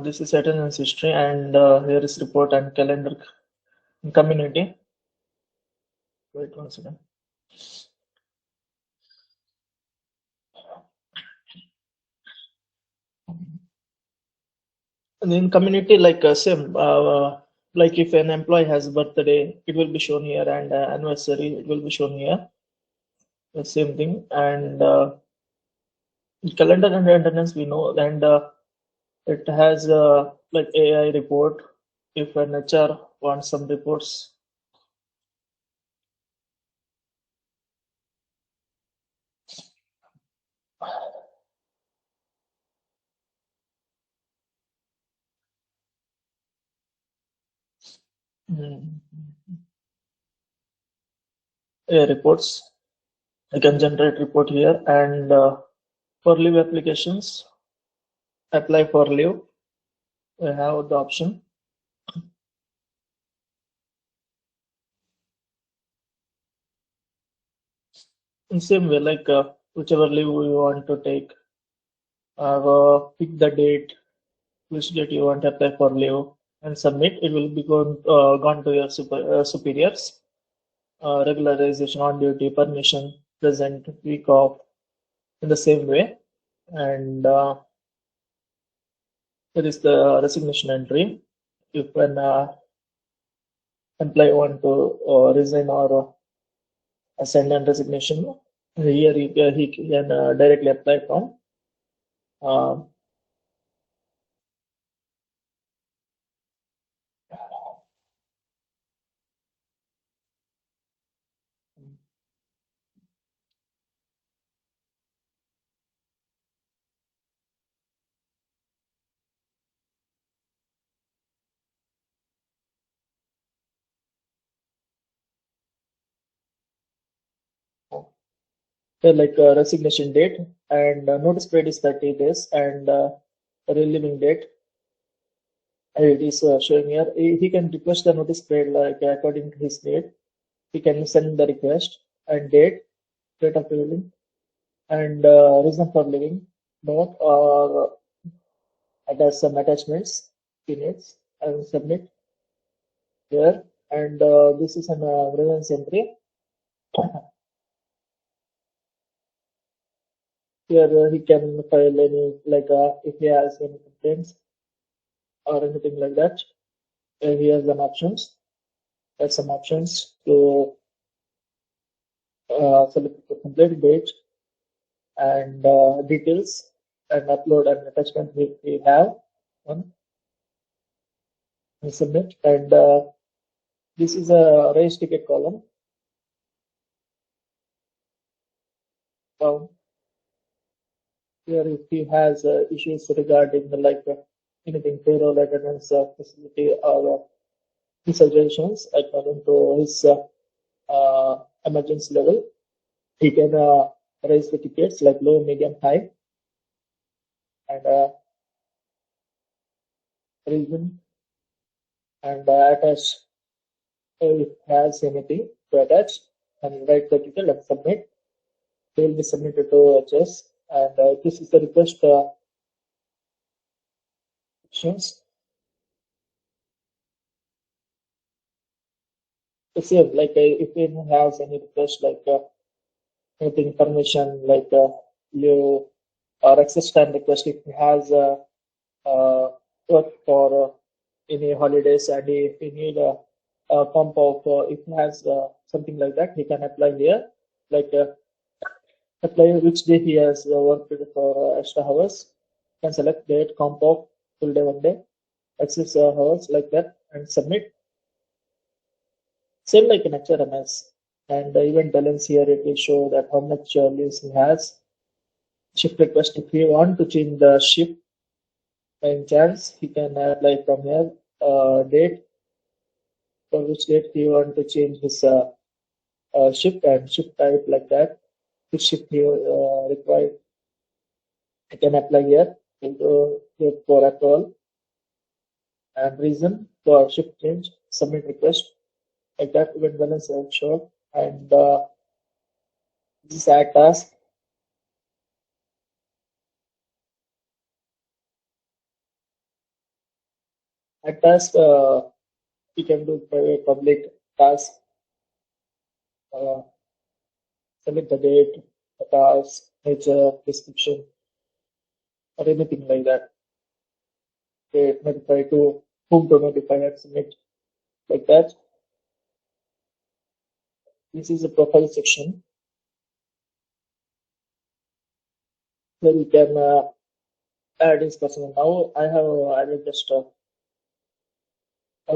This is attendance history, and here is report and calendar community. Wait one second. And in community, like same, like if an employee has birthday, it will be shown here, and anniversary, it will be shown here. The same thing, and calendar and attendance we know, and it has like AI report if an HR wants some reports. Reports. I can generate report here, and for leave applications, apply for leave. We have the option. In same way, like whichever leave we want to take, pick the date, which date you want to apply for leave, and submit. It will be gone to your superiors. Regularization, on duty, permission, present, week off, in the same way. And there is the resignation entry. If an employee want to resign or send a resignation, here he can directly apply from. Like resignation date, and notice period is 30 days, and relieving date it is showing here. He can request the notice period like according to his need. He can send the request and date of relieving, and reason for leaving, note or attach some attachments he needs, and submit here. And this is an grievance entry. Here he can file any, like if he has any complaints or anything like that. He has some options. There's some options to select the complete date and details, and upload an attachment we have one, and submit. And this is a raise ticket column. Here if he has issues regarding like anything payroll, attendance, facility, or his suggestions according to his emergency level, he can raise the tickets like low, medium, high, and reason, and attach if has anything to attach, and write the detail and submit. They will be submitted to HS, and this is the request options. the same, like if it has any request, like anything permission, like you or access time request, if it has work for any holidays, and if you need a pump of, if it has something like that, he can apply here, like apply which day he has worked for extra hours, can select date, comp of full day, 1 day, access hours, like that, and submit. Same like in HRMS. And the event balance here, it will show that how much leaves he has. Shift request, if you want to change the shift by chance, he can apply from here. Date, for which date he want to change his shift, and shift type, like that. Which shift he required, I can apply here. Here for approval, and reason for shift change, submit request, like that. Event balance will show. And this is add task. Add task, you can do private, public task. Select the date, the task, nature, description, or anything like that. Okay, notify to whom to notify and submit, like that. This is the profile section. Where you can add his personal. Now I have added just our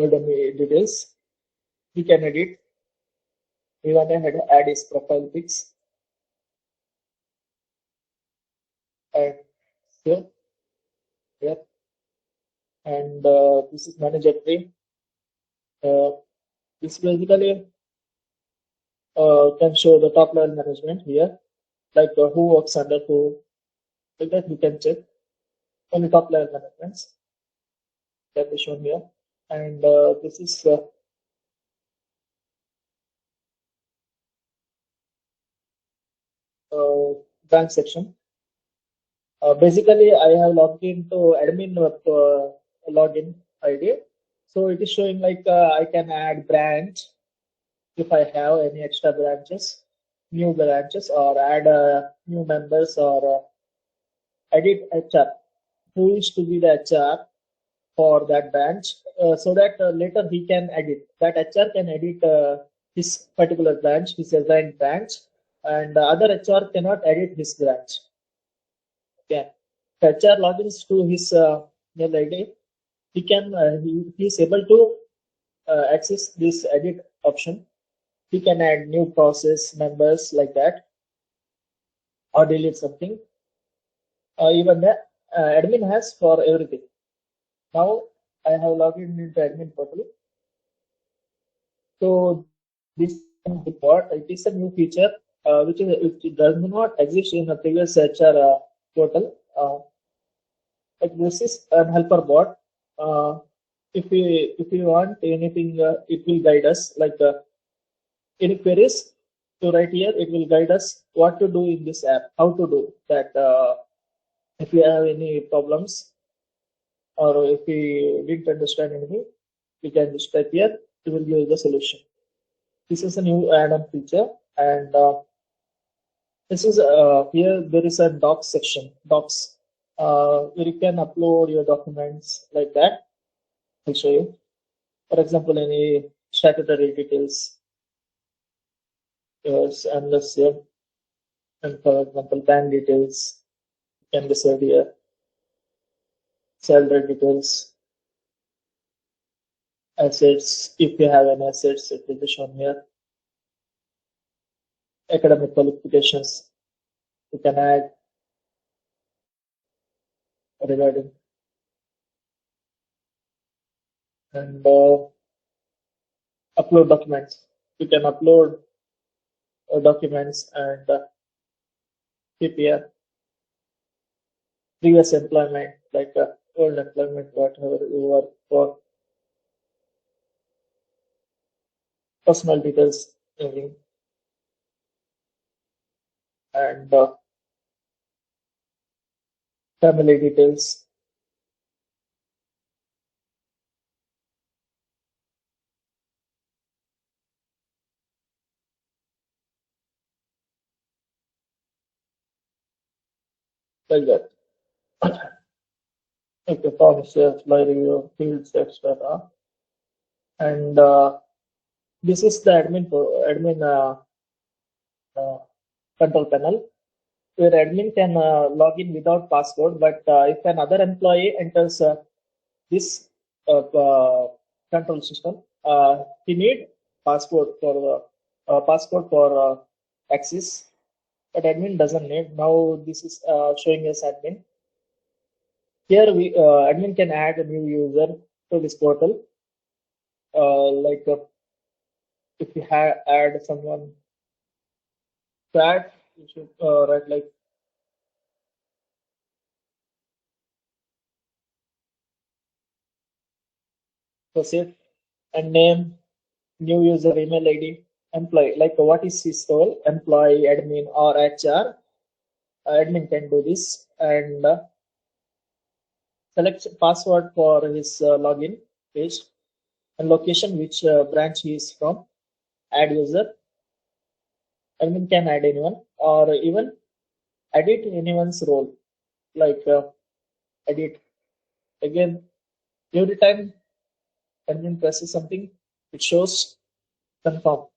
dummy details. We can edit. We want to add his profile pics. And here, here. And this is manager tree. This basically can show the top level management here, like who works under who, like that we can check. Only top level managements that is shown here. And this is bank section. Basically, I have logged into admin login ID. So it is showing like I can add branch if I have any extra branches, new branches, or add new members, or edit HR. Who is to be the HR for that branch, so that later he can edit. That HR can edit his particular branch, his assigned branch, and the other HR cannot edit his branch. Okay. HR logins to his mail ID. He can he is able to access this edit option. He can add new process members, like that, or delete something. Even the admin has for everything. Now I have logged into admin portal. So this report, it is a new feature which does not exist in the previous HR portal. Like this is an helper bot. If we want anything, it will guide us. Like any queries to write here, it will guide us what to do in this app, how to do that. If we have any problems, or if we didn't understand anything, we can just type here. It will give the solution. This is a new add-on feature, and this is here there is a docs section, docs, where you can upload your documents, like that. I'll show you. For example, any statutory details, yours, and let's see. And for example, bank details can be saved here. Salary details, assets. If you have any assets, it will be shown here. Academic qualifications, you can add regarding. And upload documents. You can upload documents and keep here. Previous employment, like old employment, whatever you work for. Personal details, everything. And family details. like that. Okay, form shares, employee review, fields, etc. And this is the admin control panel, where admin can log in without password. But if another employee enters this control system, he need password for access, but admin doesn't need. Now this is showing us admin. Here we admin can add a new user to this portal. Like if you add someone to add, you should write like proceed and name, new user, email ID, employee. Like what is his role? Employee, admin, or HR. Admin can do this and select password for his login page and location, which branch he is from. Add user. Admin can add anyone or even edit anyone's role. Like edit again. Every time admin presses something, it shows confirm.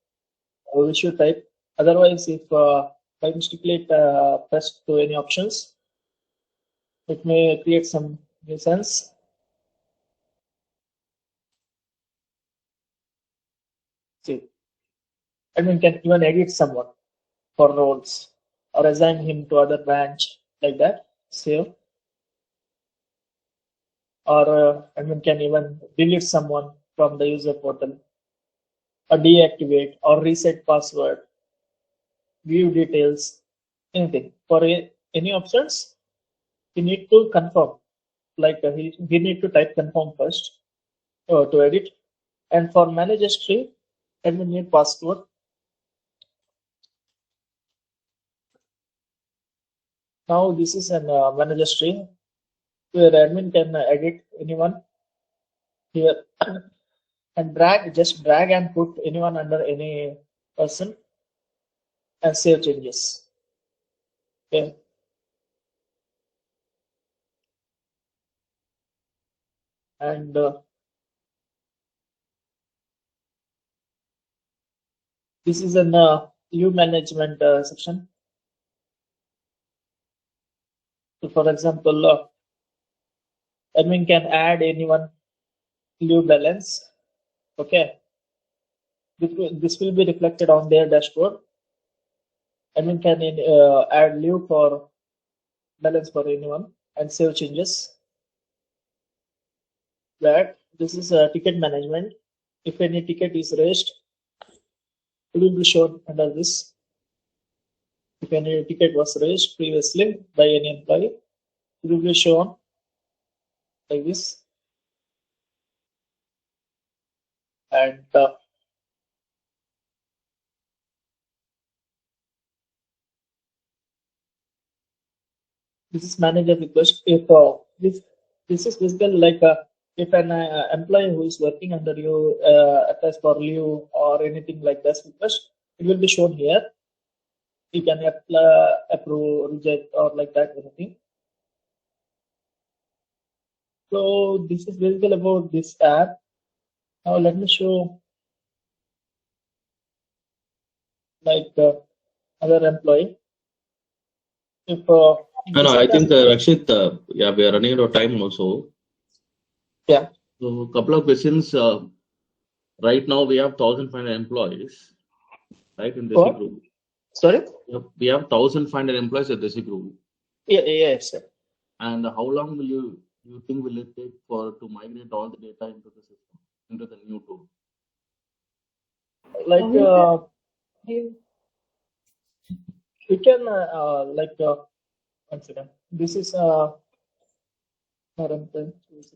We should type. Otherwise, if by mistakenly press to any options, it may create some nuisance. See, admin can even edit someone for roles or assign him to other branch like that. Save. Or admin can even delete someone from the user portal or deactivate or reset password, view details, anything. For any options, you need to confirm. Like he need to type confirm first to edit. And for manage history, admin need password. Now this is an manage history where admin can edit anyone here and just drag and put anyone under any person and save changes. Okay. And this is an view management section. So for example, admin can add anyone leave balance. Okay. This will be reflected on their dashboard. Admin can add leave for balance for anyone and save changes. That this is ticket management. If any ticket is raised, it will be shown under this. If any ticket was raised previously by any employee, it will be shown like this. And this is manager request. If this is basically like if an employee who is working under you applies for leave or anything like that request, it will be shown here. You can apply, approve, reject, or like that anything. So this is basically about this app. Now let me show like other employee. If No, I think Rakshit, yeah, we are running out of time also. Yeah. So a couple of questions. Right now we have 1,500 employees, right, in this group. Sorry? We have 1,500 employees at this group. Yeah, yes, sir. And how long will you think will it take to migrate all the data into the system, into the new tool? Like we can like one second. This is whoever is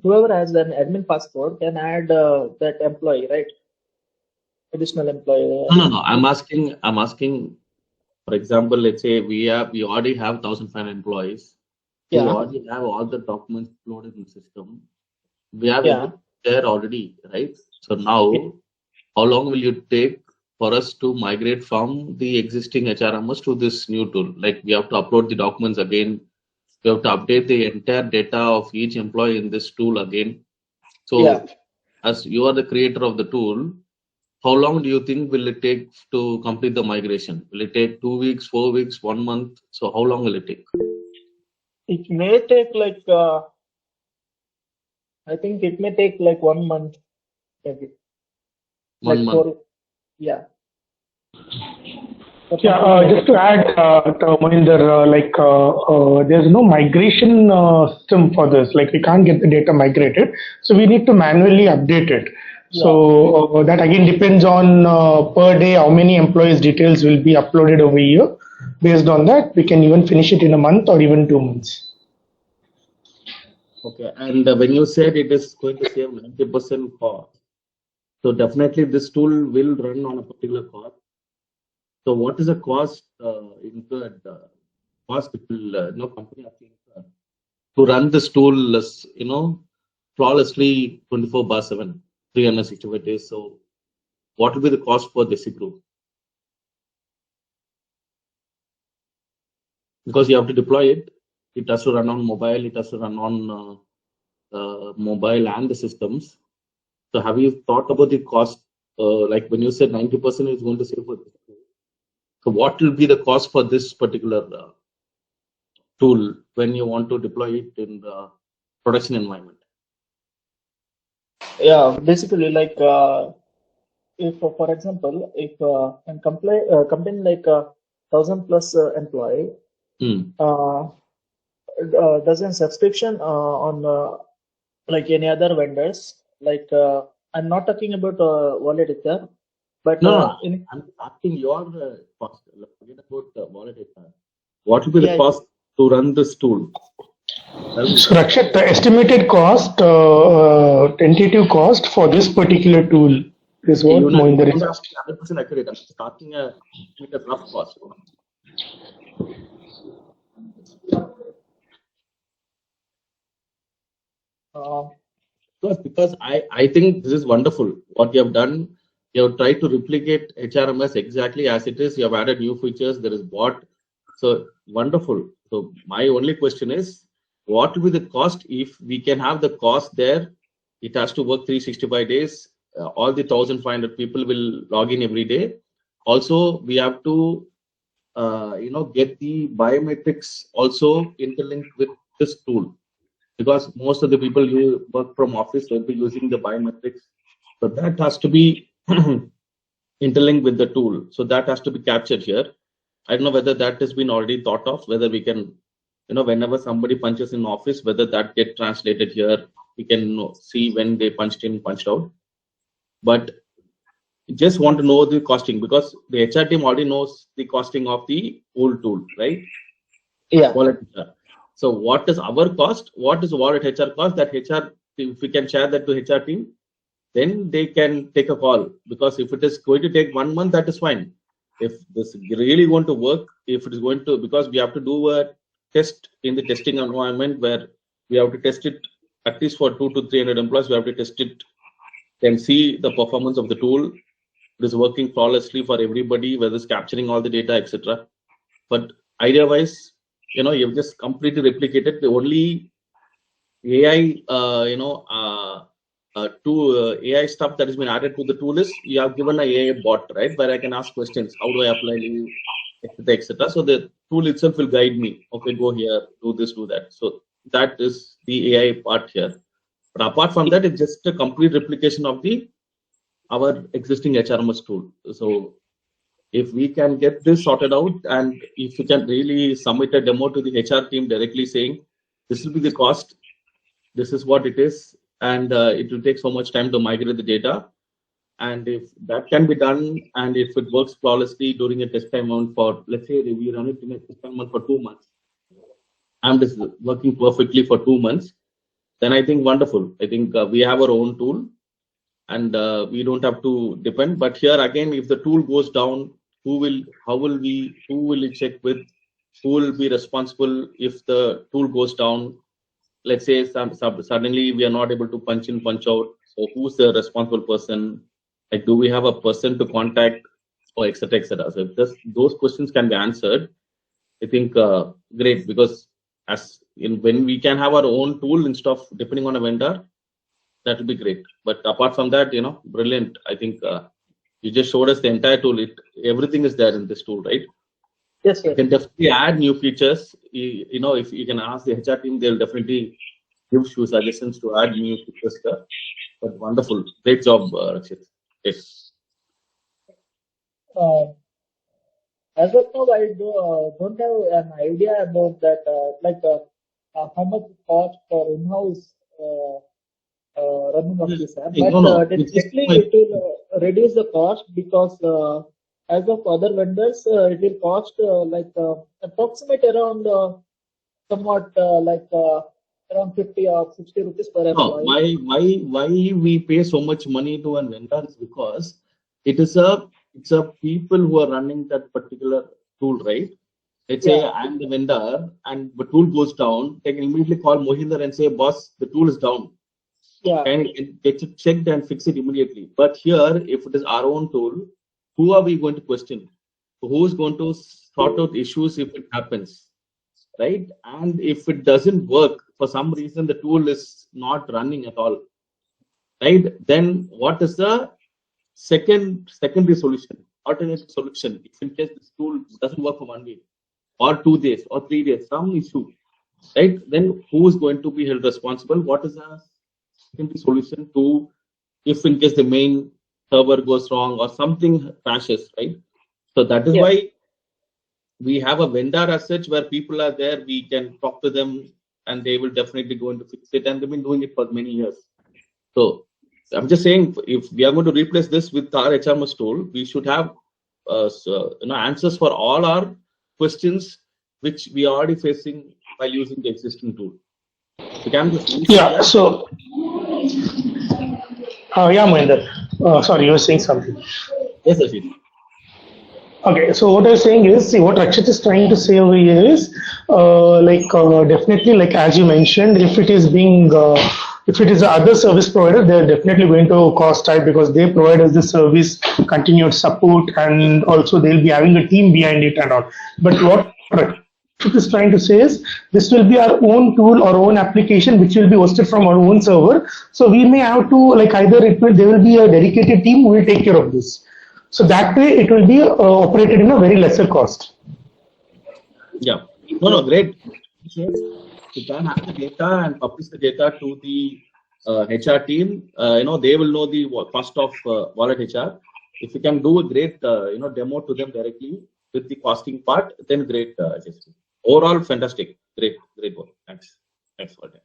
whoever has an admin passport can add that employee, right? Additional employee. No. I'm asking. For example, let's say we already have 1,500 employees. Yeah. We already have all the documents loaded in the system. We have there already, right? So now, how long will you take for us to migrate from the existing HRMS to this new tool? Like we have to upload the documents again. We have to update the entire data of each employee in this tool again. So as you are the creator of the tool, how long do you think will it take to complete the migration? Will it take 2 weeks, 4 weeks, 1 month? So how long will it take? It may take like, I think it may take like 1 month. Maybe. 1 month. Yeah. Yeah, just to add, Mohinder, there's no migration system for this. Like we can't get the data migrated, so we need to manually update it. So that again depends on per day how many employees' details will be uploaded over here. Based on that, we can even finish it in a month or even 2 months. Okay, and when you said it is going to save 90% cost, so definitely this tool will run on a particular cost. So what is the cost incurred? Cost it will company has to incur to run this tool, flawlessly 24/7, 365 days. So what will be the cost for this group? Because you have to deploy it. It has to run on mobile. It has to run on mobile and the systems. So have you thought about the cost? Like when you said 90% is going to save for this. So what will be the cost for this particular tool when you want to deploy it in the production environment? Yeah, basically like if, for example, if a company like 1,000+ employee does a subscription on like any other vendors, like I'm not talking about wallet ether, but I'm asking your cost. Forget about wallet ether. What will be the cost to run this tool? So Rakshit, the estimated cost, tentative cost for this particular tool is what Mohinder is asking. 100% accurate. I'm starting with a rough cost. Because I think this is wonderful. What you have done, you have tried to replicate HRMS exactly as it is. You have added new features. There is bot. So wonderful. So my only question is, what will be the cost if we can have the cost there? It has to work 365 days. All the 1,500 people will log in every day. Also, we have to, get the biometrics also interlinked with this tool, because most of the people who work from office will be using the biometrics. So that has to be interlinked with the tool. So that has to be captured here. I don't know whether that has been already thought of, whether we can, whenever somebody punches in office, whether that get translated here, we can see when they punched in, punched out. But just want to know the costing, because the HR team already knows the costing of the old tool, right? Yeah. Wallet HR. So what is our cost? What is wallet HR cost? That HR, if we can share that to HR team, then they can take a call. Because if it is going to take 1 month, that is fine. If this really going to work, if it is going to, because we have to do a test in the testing environment where we have to test it at least for 200 to 300 employees. We have to test it and see the performance of the tool. It is working flawlessly for everybody, whether it's capturing all the data, etc. But idea-wise, you've just completely replicated. The only AI, AI stuff that has been added to the tool is you have given an AI bot, right, where I can ask questions. How do I apply leave, etc., etc. So the tool itself will guide me. Okay, go here, do this, do that. So that is the AI part here. But apart from that, it's just a complete replication of our existing HRMS tool. So if we can get this sorted out, and if we can really submit a demo to the HR team directly saying, this will be the cost, this is what it is, and it will take so much time to migrate the data. And if that can be done, and if it works flawlessly during a test time for, let's say, we run it in a test time for 2 months, and this is working perfectly for 2 months, then I think wonderful. I think we have our own tool, and we don't have to depend. But here again, if the tool goes down, who will it check with? Who will be responsible if the tool goes down? let's say suddenly we are not able to punch in, punch out. So who's the responsible person? Like, do we have a person to contact, or etc. etc. So if those questions can be answered, I think great, because when we can have our own tool instead of depending on a vendor, that would be great. But apart from that, brilliant. I think you just showed us the entire tool. Everything is there in this tool, right? Yes, sir. You can definitely add new features. If you can ask the HR team, they'll definitely give you suggestions to add new features there. But wonderful, great job, Rakshit. Yes. As of now, I don't have an idea about that, how much it costs for in-house running of this app. But definitely it will reduce the cost, because as of other vendors, it will cost approximate around around 50 or 60 rupees per No, employee. why we pay so much money to a vendor is because it's a people who are running that particular tool, right? Let's say I'm the vendor and the tool goes down, they can immediately call Mohinder and say, boss, the tool is down. Yeah. Can get it checked and fix it immediately. But here, if it is our own tool, who are we going to question? Who is going to sort out issues if it happens, right? And if it doesn't work for some reason, the tool is not running at all, right? Then what is the secondary solution, alternate solution? If in case this tool doesn't work for 1 week or 2 days or 3 days, some issue, right? Then who is going to be held responsible? What is the secondary solution to, if in case the main server goes wrong or something crashes, right? So that is why we have a vendor as such, where people are there, we can talk to them and they will definitely go in to fix it, and they've been doing it for many years. So I'm just saying, if we are going to replace this with our HRMS tool, we should have answers for all our questions which we are already facing by using the existing tool. So can you yeah, so Mohinder, sorry, you were saying something. Yes, Ashit. Okay, so what I was saying is, see, what Rakshit is trying to say over here is, definitely, like as you mentioned, if it is being, if it is the other service provider, they're definitely going to cost type, because they provide us the service, continued support, and also they'll be having a team behind it and all. But what Rakshit is trying to say is, this will be our own tool or own application, which will be hosted from our own server. So we may have to, like, either there will be a dedicated team who will take care of this. So that way it will be operated in a very lesser cost. Yeah, no, great. You can have the data and publish the data to the HR team. They will know the cost of wallet HR. If you can do a great demo to them directly with the costing part, then great. Overall, fantastic. Great work. Thanks for that.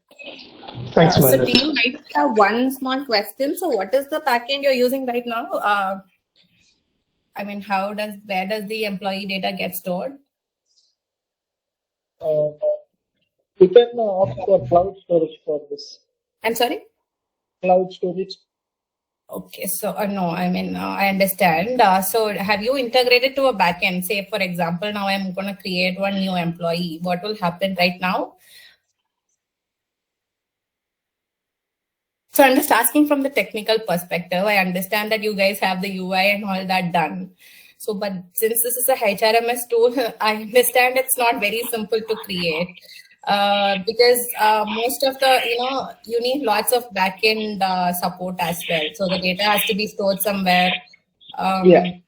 Thanks, so team, I just have one small question. So what is the backend you're using right now? I mean, where does the employee data get stored? You can opt for cloud storage for this. I'm sorry? Cloud storage. Okay, so no, I mean, I understand. So have you integrated to a backend? Say, for example, now I'm going to create one new employee. What will happen right now? So I'm just asking from the technical perspective. I understand that you guys have the UI and all that done. So, but since this is a HRMS tool, I understand it's not very simple to create. Because most of the, you need lots of backend support as well. So the data has to be stored somewhere. Yeah.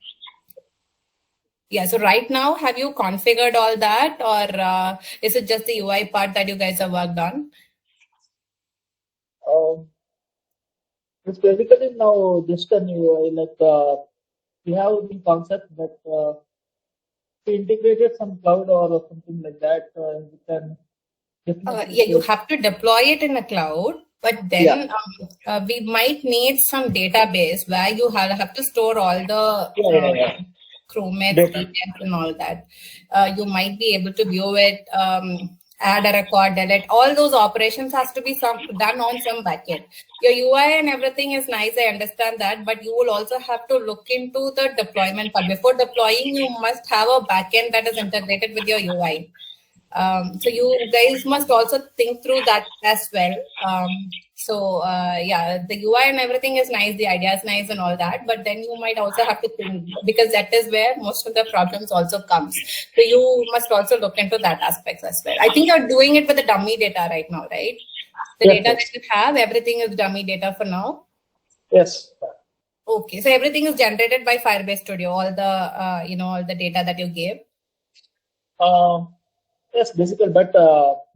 So right now, have you configured all that, or is it just the UI part that you guys have worked on? It's basically now just a new UI. We have the concept that we integrated some cloud or something like that. We can yeah, you have to deploy it in a cloud, but then we might need some database where you have to store all the Chromate details and all that. You might be able to view it, add a record, delete. All those operations has to be done on some backend. Your UI and everything is nice, I understand that, but you will also have to look into the deployment part. Before deploying, you must have a backend that is integrated with your UI. So you guys must also think through that as well. Yeah, the UI and everything is nice, the idea is nice and all that, but then you might also have to think, because that is where most of the problems also comes. So you must also look into that aspect as well. I think you're doing it with the dummy data right now, right? The Yes, data yes. that you have, everything is dummy data for now. Yes. Okay, so everything is generated by Firebase Studio, all the all the data that you gave. Yes, basically, but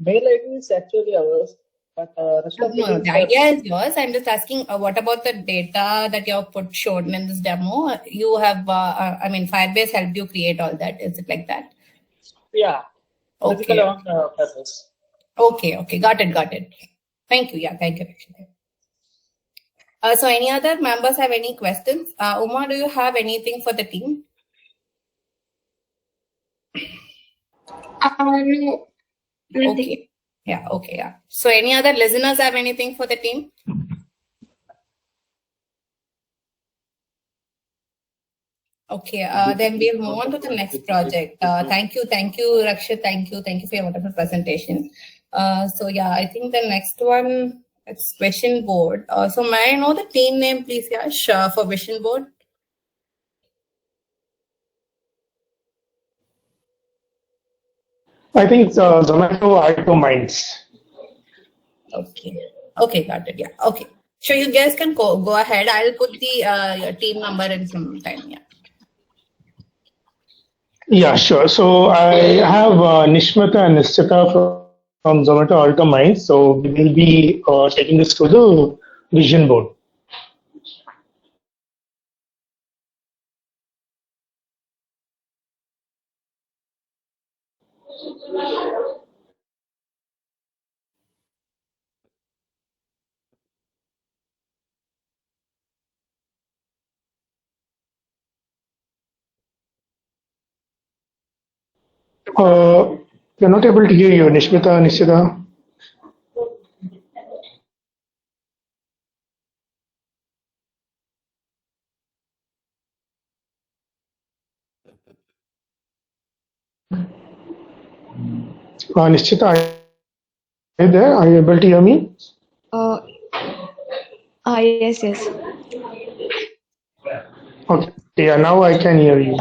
mail ID is actually ours. But rest of No, the the idea is yours. I'm just asking, what about the data that you have shown in this demo? You have, Firebase helped you create all that. Is it like that? Yeah. Basically Okay. on purpose. Okay. Got it. Thank you. Yeah, thank you. So any other members have any questions? Uma, do you have anything for the team? No. Okay. Yeah. So any other listeners have anything for the team? Okay, then we'll move on to the next project. Thank you, Rakshit. Thank you for your wonderful presentation. So yeah, I think the next one is Vision Board. So may I know the team name, please, Yash, for Vision Board? I think it's Zomato Auto Minds. Okay, got it. Yeah, okay. Sure, you guys can go ahead. I'll put the team number in some time. Yeah. Yeah, sure. So I have Nishmita and Nischita from Zomato Auto Minds. So we will be taking this to the vision board. We're not able to hear you, Nishmita, Nischita. Nischita, are you there? Are you able to hear me? Yes. Okay. Yeah, now I can hear you.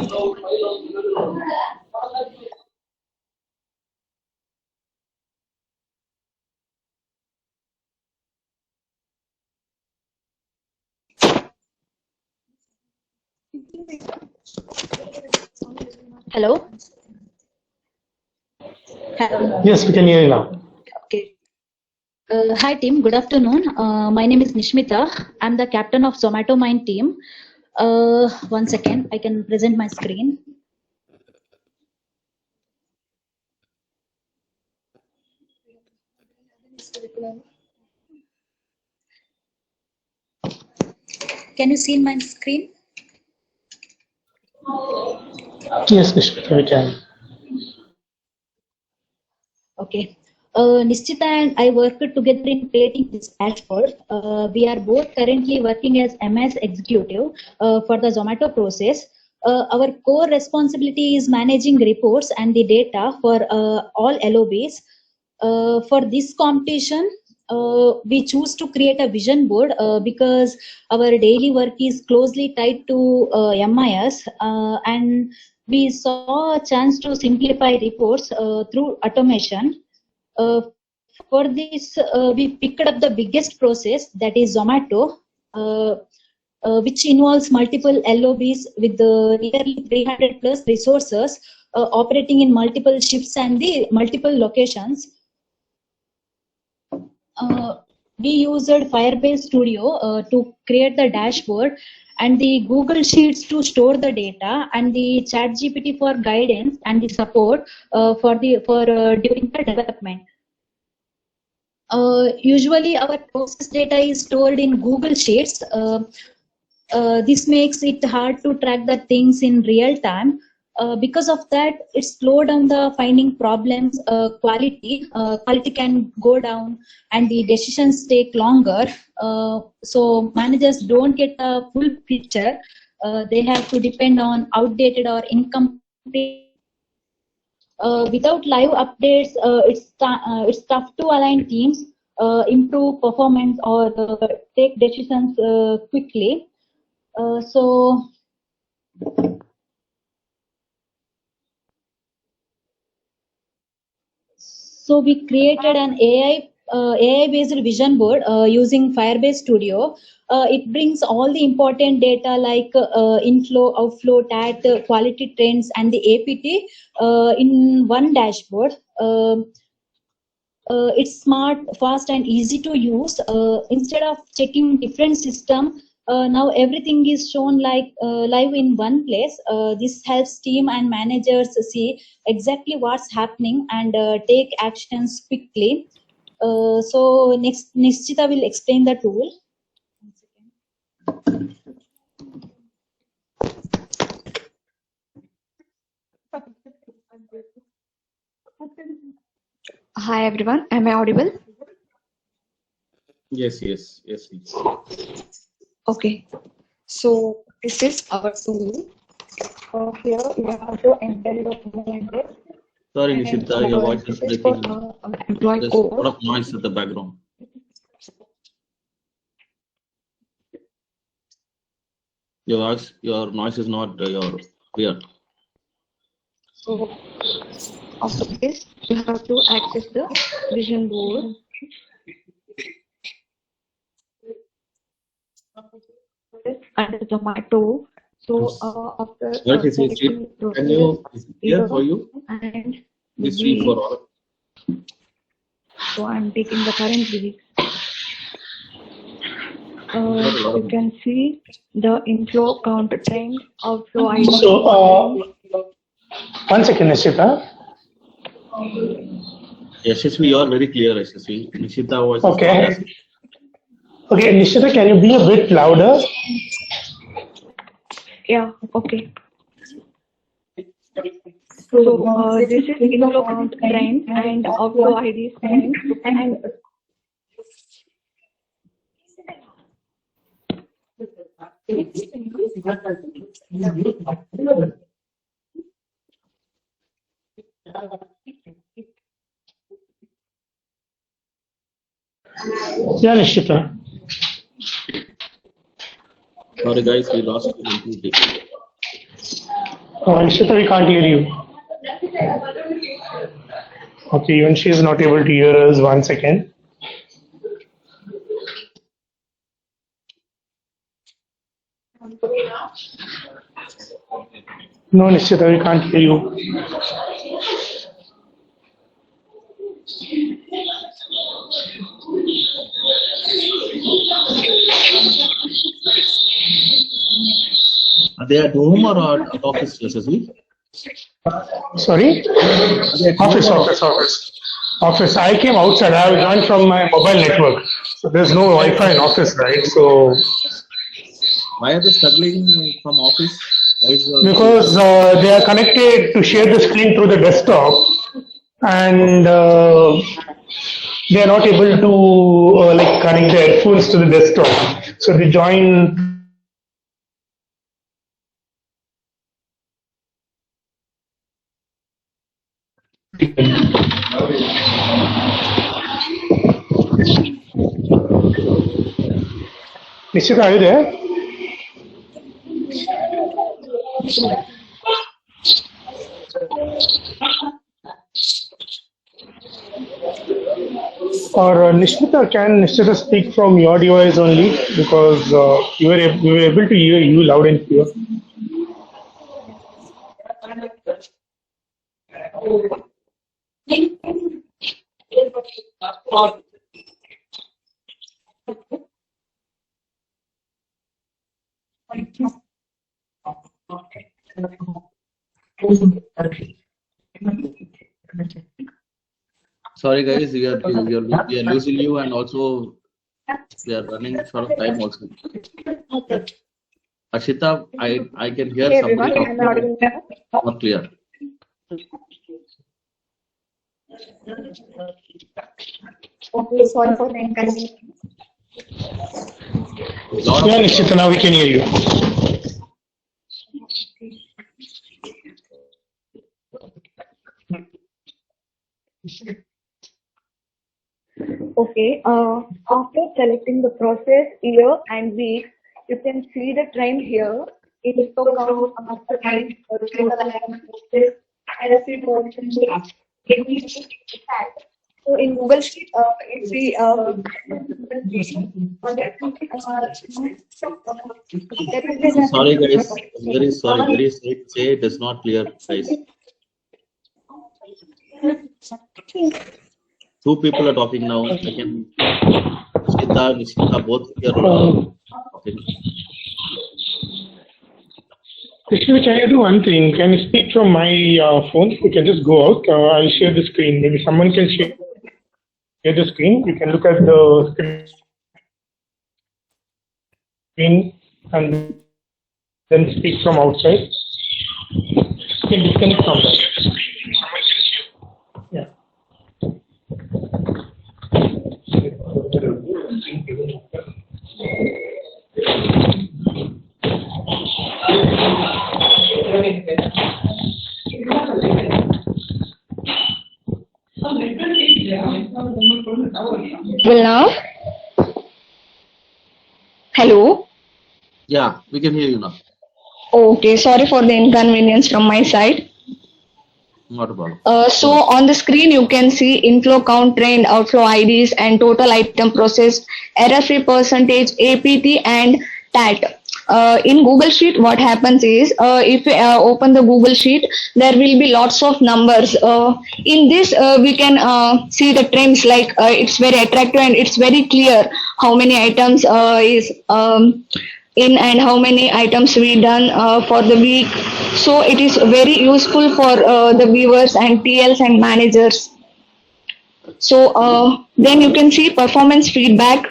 Hello. Yes, we can hear you now. Okay. Hi team, good afternoon. My name is Nishmita. I'm the captain of Zomato Mind team. 1 second, I can present my screen. Can you see my screen? Yes, Nishmita, we can. Okay. Nishchita and I worked together in creating this dashboard. We are both currently working as MS executive for the Zomato process. Our core responsibility is managing reports and the data for all LOBs. For this competition, we choose to create a vision board because our daily work is closely tied to MIS, and we saw a chance to simplify reports through automation. For this, we picked up the biggest process, that is Zomato, which involves multiple LOBs with nearly 300 plus resources operating in multiple shifts and the multiple locations. We used Firebase Studio to create the dashboard, and the Google Sheets to store the data, and the ChatGPT for guidance and the support during the development. Usually our process data is stored in Google Sheets. This makes it hard to track the things in real time. Because of that, it slowed down the finding problems. Quality can go down, and the decisions take longer. So managers don't get a full picture. They have to depend on outdated or incomplete Without live updates, it's tough to align teams, improve performance, or take decisions quickly. So we created an AI-based vision board using Firebase Studio. It brings all the important data like inflow, outflow, TAT, quality trends, and the APT in one dashboard. It's smart, fast, and easy to use. Instead of checking different system, now everything is shown like live in one place. This helps team and managers see exactly what's happening and take actions quickly. So next, Nishchita will explain the tool. Hi everyone, am I audible? Yes, yes, yes. Okay, so this is our tool. Here you have to enter your email address. Sorry, Nishita, your voice is breaking. Employee There's a code. lot of noise at the background. Your noise is not clear. So after this, you have to access the vision board. Under Zomato. So after Sorry, is it clear for you? and This week for all. so I'm taking the current week. You can see the inflow count trend, outflow ID. So, one second, Nishita. Yashasvi, you are very clear, Yashasvi. Nishita was. Okay. Okay, Nishita, can you be a bit louder? Yeah, okay. So this is inflow count trend and outflow ID trend and Yeah, Nishita. Sorry, guys, we lost you completely. Nishita, we can't hear you. Okay, even she is not able to hear us. 1 second. No, Nishita, we can't hear you. Are they at home or at office, Yashasvi? Sorry? Office. I came outside. I have joined from my mobile network. So there's no Wi-Fi in office, right? So why are they struggling from office? Because they are connected to share the screen through the desktop, and they are not able to like connect their headphones to the desktop. So they join. Nishita, are you there? Or Nishita, can Nishita speak from your device only, because we were able to hear you loud and clear. Sorry, guys, we are losing you, and also we are running short of time also. Ashita, I can hear somebody talking. Not clear. okay, sorry for the inconvenience. Yeah, Nishita, now we can hear you. Okay. After selecting the process, year, and week, you can see the trend here. It took out after time process and see portion. So in Google Sheet, if we Sorry, guys. Very sorry. Very say it is not clear, guys. Two people are talking now. I can Nishita, both here talking. Actually, can you do one thing? Can you speak from my phone? You can just go out. I'll share the screen. Maybe someone can share the screen. You can look at the screen and then speak from outside. You can disconnect from that. Yeah. Well, now? Hello? Yeah, we can hear you now. Okay, sorry for the inconvenience from my side. Not a problem. So on the screen, you can see inflow count, trend, outflow IDs, and total item processed, error-free percentage, APT, and TAT. In Google Sheet, what happens is, if we open the Google Sheet, there will be lots of numbers. In this, we can see the trends, like it's very attractive and it's very clear how many items is in and how many items we done for the week. So it is very useful for the viewers and TLs and managers. So then you can see performance feedback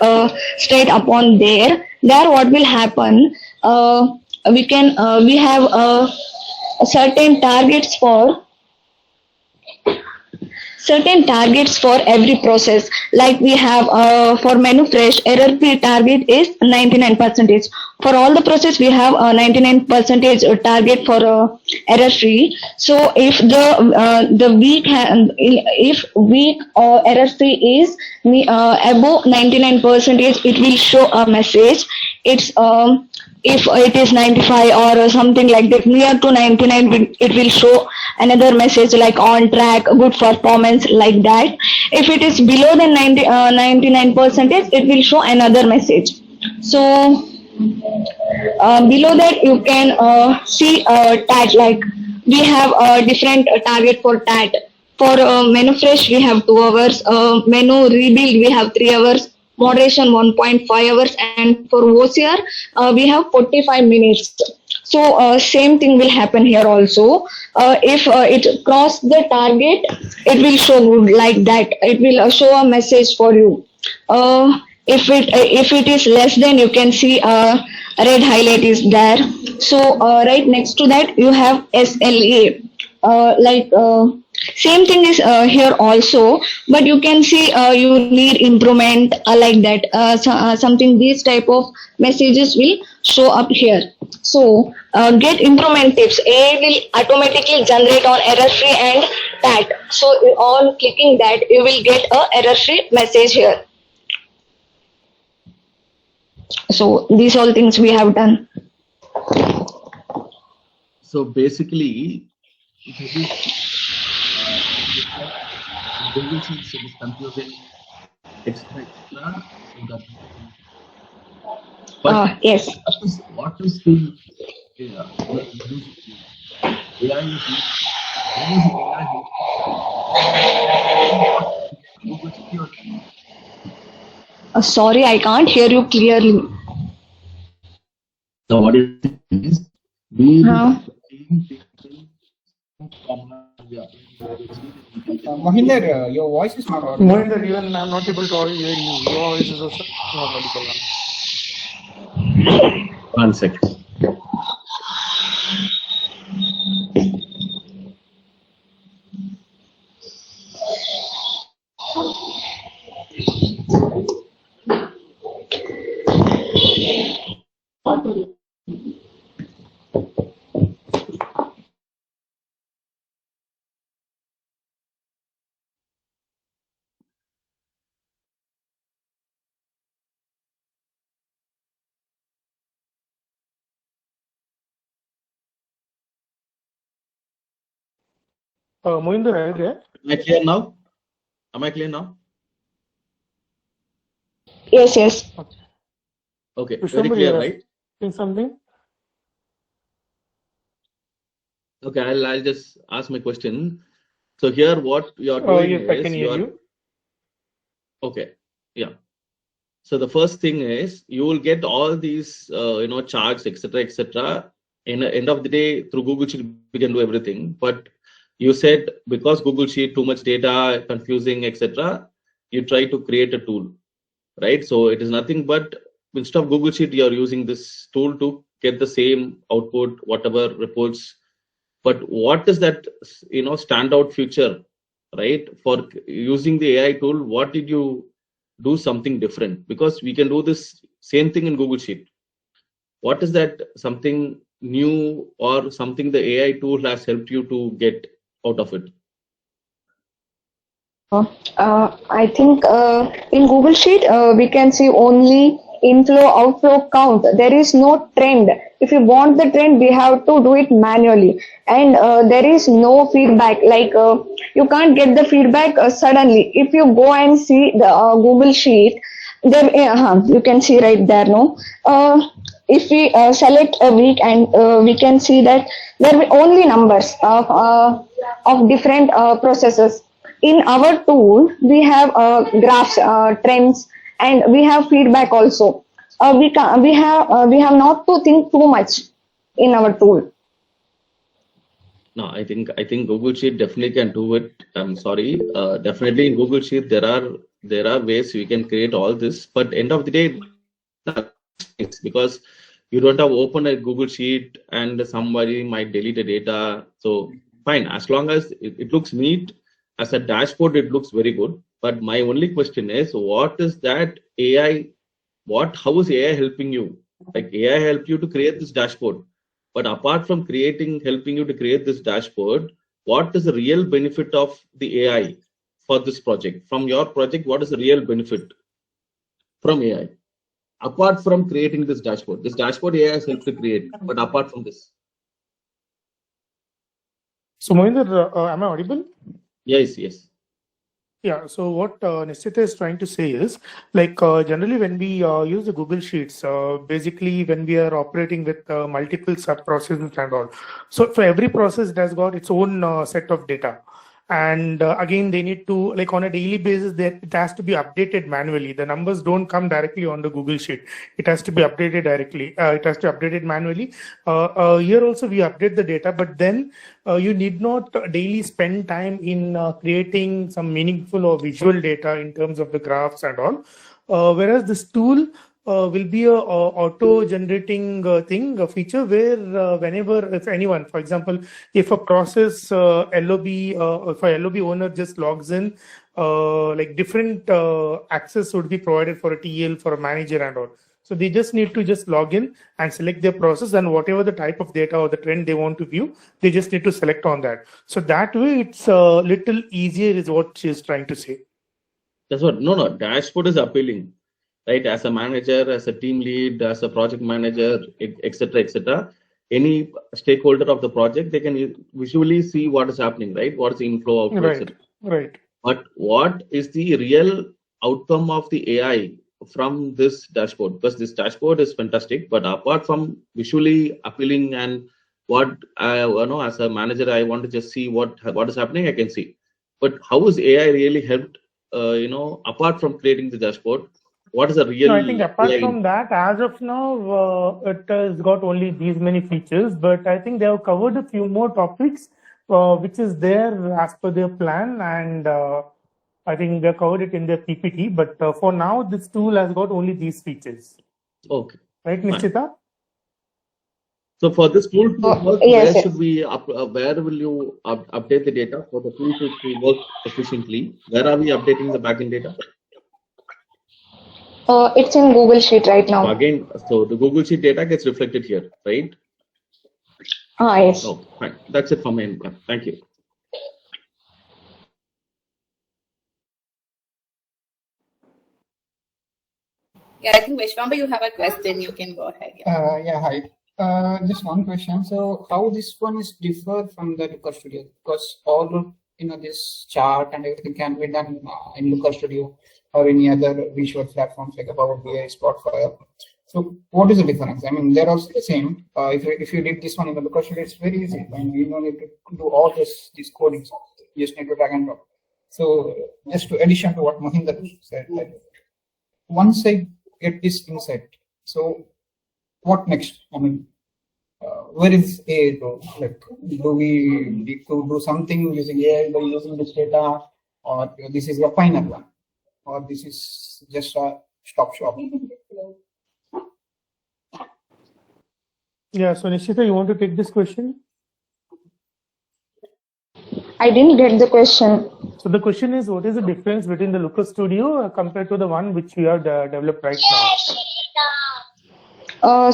straight upon there. There what will happen, we have certain targets for every process. Like we have for menu fresh, error free target is 99%. For all the process, we have a 99% target for error free. So if the week if week error free is above 99%, it will show a message. It's if it is 95 or something like that, near to 99, it will show another message like on track, good performance, like that. If it is below the 99%, it will show another message. So below that, you can see TAT, like we have a different target for TAT. For menu fresh, we have 2 hours. Menu rebuild, we have 3 hours. Moderation 1.5 hours, and for OCR we have 45 minutes. So same thing will happen here also. If it cross the target, it will show good, like that. It will show a message for you. If it is less than, you can see red highlight is there. So right next to that, you have SLA. Same thing is here also, but you can see you need improvement, like that. Something, these type of messages will show up here. So get improvement tips. AI will automatically generate on error free and TAT. So on clicking that, you will get a error free message here. So these all things we have done. So basically, Google Sheets is confusing extra. But yes. What is the AI is used? When is AI used? Sorry, I can't hear you clearly. So what is Mohinder, your voice is not audible. Mohinder, even I'm not able to hear you. Your voice is also not audible. 1 second. Mohinder, are you there? Am I clear now? Am I clear now? Yes, yes. Okay, very Vishwambar, clear, you're right? asking something? Okay, I'll just ask my question. So here, what you're doing Yes, I can is hear you. okay, yeah. So the first thing is you will get all these, charts, etc., etc. In the end of the day, through Google Sheet, we can do everything. But you said because Google Sheet too much data, confusing, etc. You try to create a tool, right? So it is nothing but instead of Google Sheet, you are using this tool to get the same output, whatever reports. But what is that, standout feature, right? For using the AI tool, what did you do something different? Because we can do this same thing in Google Sheet. What is that something new or something the AI tool has helped you to get out of it? I think in Google Sheet we can see only inflow outflow count. There is no trend. If you want the trend, we have to do it manually, and there is no feedback. Like you can't get the feedback suddenly. If you go and see the Google Sheet, there you can see right there. No, if we select a week and we can see that there are only numbers of different processes. In our tool, we have graphs, trends, and we have feedback also. We have not to think too much in our tool. No, I think Google Sheet definitely can do it. I'm sorry. Definitely in Google Sheet there are ways we can create all this, but end of the day, it's because you don't have open a Google Sheet and somebody might delete the data. So fine, as long as it looks neat as a dashboard, it looks very good. But my only question is, what is that AI? How is AI helping you? Like AI help you to create this dashboard, but apart from helping you to create this dashboard, what is the real benefit of the AI for this project? From your project, what is the real benefit from AI? Apart from creating this dashboard AI has helped to create, but apart from this. So Mohinder, am I audible? Yes. Yeah, so what Nishchita is trying to say is, like generally when we use the Google Sheets, basically when we are operating with multiple sub-processes and all. So for every process, it has got its own set of data. And again, they need to, like on a daily basis, it has to be updated manually. The numbers don't come directly on the Google Sheet. It has to be updated directly. It has to be updated manually. Here also we update the data, but then you need not daily spend time in creating some meaningful or visual data in terms of the graphs and all. Whereas this tool will be a auto-generating thing, a feature where whenever, if anyone, for example, if a process LOB, if a LOB owner just logs in, like different access would be provided for a TL, for a manager and all. So they just need to just log in and select their process, and whatever the type of data or the trend they want to view, they just need to select on that. So that way it's a little easier is what she's trying to say. That's what, no, dashboard is appealing, right? As a manager, as a team lead, as a project manager, etc. Any stakeholder of the project, they can visually see what is happening, right? What is the inflow, outflow, etc. Right. But what is the real outcome of the AI from this dashboard? Because this dashboard is fantastic, but apart from visually appealing and what I as a manager, I want to just see what is happening, I can see. But how is AI really helped? Apart from creating the dashboard, what is the real? No, I think apart from that, as of now, it has got only these many features, but I think they have covered a few more topics, which is there as per their plan, and I think they covered it in their PPT. But for now, this tool has got only these features. Okay. Right, Nishchita? So for this tool to work, Yes, where should we where will you update the data for the tool to work efficiently? Where are we updating the backend data? It's in Google Sheet right now. So again, so the Google Sheet data gets reflected here, right? Yes. Oh, fine. That's it from my end. Thank you. Yeah, I think Vishwambar, you have a question. You can go ahead. Yeah, hi. Just one question. So, how this one is differ from the Looker Studio? Because all this chart and everything can be done in Looker Studio or any other visual platforms like Power BI, Spotfire. So, what is the difference? I mean, they're also the same. If you did this one in the Looker Studio, it's very easy. I mean, you don't need to do all these codings. You just need to drag and drop. So, just to addition to what Mohinder said, like, once I get this insight, so what next? I mean, where is AI go? Like, do we need to do something using AI by using this data, or this is the final one, or this is just a stop shop? Yeah, so Nishita, you want to take this question? I didn't get the question. So the question is, what is the difference between the Looker Studio compared to the one which we have developed right now?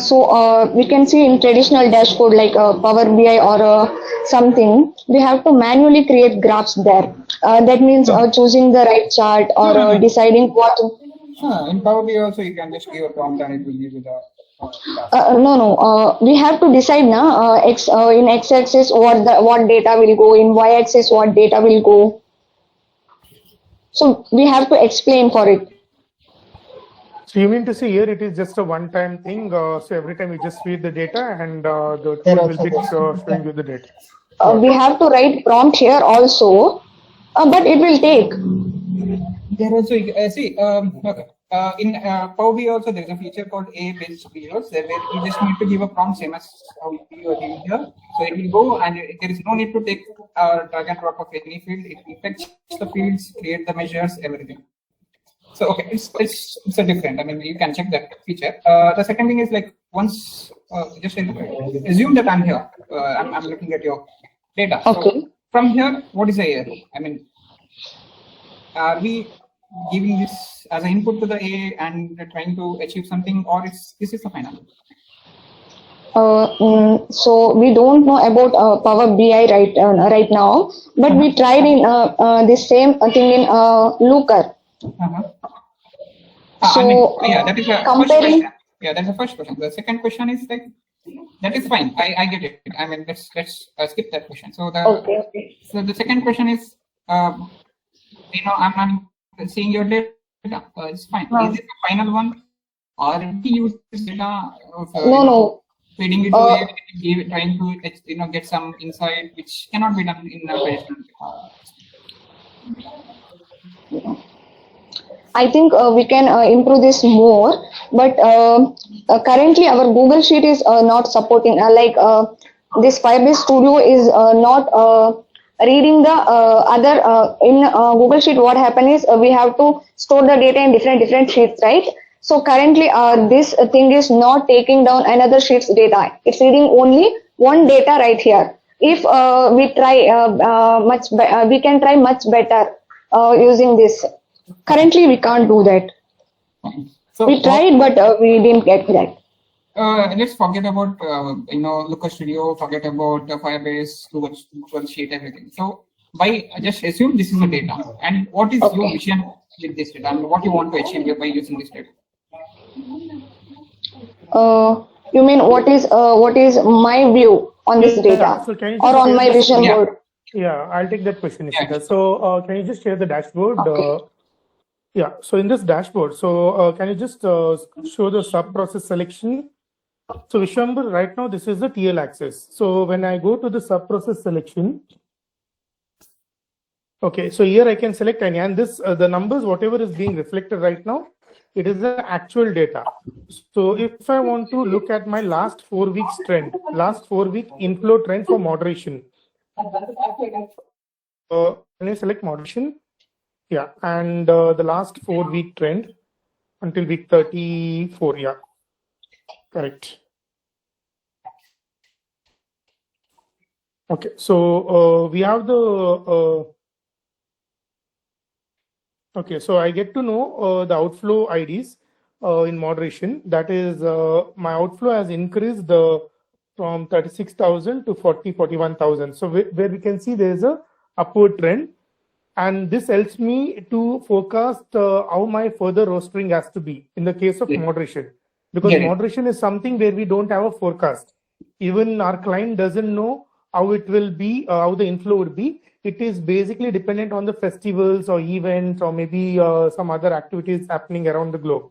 We can see in traditional dashboard like Power BI or something, we have to manually create graphs there. That means choosing the right chart or deciding what. In Power BI also you can just give a prompt and it will give you the. No. We have to decide now. In x-axis what data will go, in y-axis what data will go. So we have to explain for it. So you mean to say here it is just a one-time thing? So every time you just feed the data and the tool will be showing you the data. We have to write prompt here also, but it will take. There also okay. In Power BI also there is a feature called AI-based videos where you just need to give a prompt same as how you are giving here. So it will go and there is no need to take drag and drop of any field. It will fetch the fields, create the measures, everything. So okay, it's a different. I mean, you can check that feature. The second thing is like once just assume that I'm here. I'm looking at your data. Okay. So from here, what is the AI? I mean, are we giving this as an input to the AI and trying to achieve something, or this is the final? So we don't know about Power BI right now, but we tried in this same thing in Looker. So that is a first question. Yeah, that's the first question. The second question is like that is fine. I get it. I mean, let's skip that question. So so the second question is, I'm seeing your data. It's fine. Is it the final one, or do you use this data of feeding it to AI, trying to get some insight which cannot be done in a traditional. I think we can improve this more, but currently our Google Sheet is not supporting. This Firebase Studio is not reading the other in Google Sheet. What happens is we have to store the data in different sheets, right? So currently this thing is not taking down another sheet's data. It's reading only one data right here. If we try we can try much better using this. Currently, we can't do that. So we tried, but we didn't get that. Let's forget about Looker Studio, forget about Firebase, Google Sheet, everything. So by just assume this is the data, and what is your vision with this data, and what you want to achieve by using this data? You mean what is my view on this data, so can you or on my vision board? Yeah, I'll take that question, Nishita. So can you just share the dashboard? Yeah, so in this dashboard, so can you just show the sub-process selection? So Vishwambar, right now, this is the TL axis. So when I go to the sub-process selection, okay, so here I can select any, and this, the numbers, whatever is being reflected right now, it is the actual data. So if I want to look at my last 4 weeks trend, last 4-week inflow trend for moderation, can I select moderation? Yeah, and the last 4-week trend until week 34. Yeah, correct. Okay, so we have the okay, so I get to know the outflow IDs in moderation. That is, my outflow has increased from 36,000 to 41,000. So where we can see there is a upward trend. And this helps me to forecast how my further rostering has to be in the case of moderation. because Get it. moderation is something where we don't have a forecast. Even our client doesn't know how it will be, how the inflow would be. It is basically dependent on the festivals or events or maybe some other activities happening around the globe.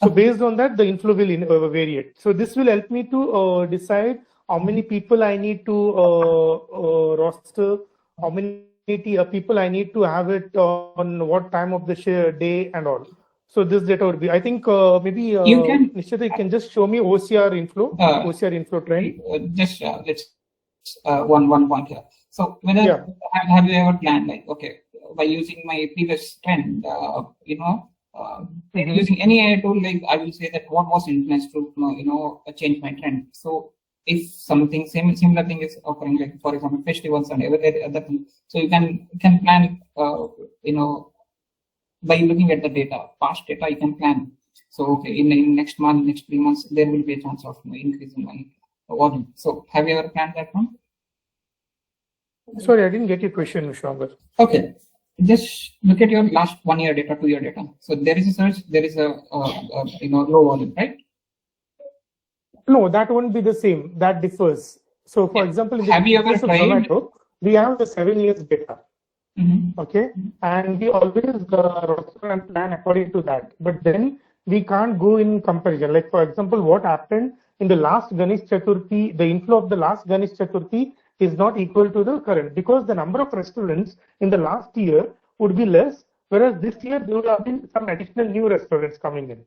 So based on that, the inflow will vary. So this will help me to decide how many people I need to roster, how many people I need to have it on what time of the day and all. So this data would be, I think maybe You can Nishchita, you can just show me OCR inflow, OCR inflow trend. just let's one point here. So whether have you ever planned like, okay, by using my previous trend, using any AI tool, like I will say that what was influenced to change my trend. So if something similar thing is occurring, like for example festivals and every other thing, so you can plan by looking at the data, past data, you can plan. So okay, in next month, next 3 months, there will be a chance of increase in my volume. So have you ever planned that one? Sorry, I didn't get your question, Vishwambar. Okay, just look at your last 1 year data, 2 year data. So there is a surge, there is a low volume, right? No, that won't be the same. That differs. So, for example, in the Have you ever case of tried? Zomato, we have the 7 years data. Okay, and we always roster and plan according to that. But then we can't go in comparison. Like for example, what happened in the last Ganesh Chaturthi, the inflow of the last Ganesh Chaturthi is not equal to the current, because the number of restaurants in the last year would be less, whereas this year there would have been some additional new restaurants coming in.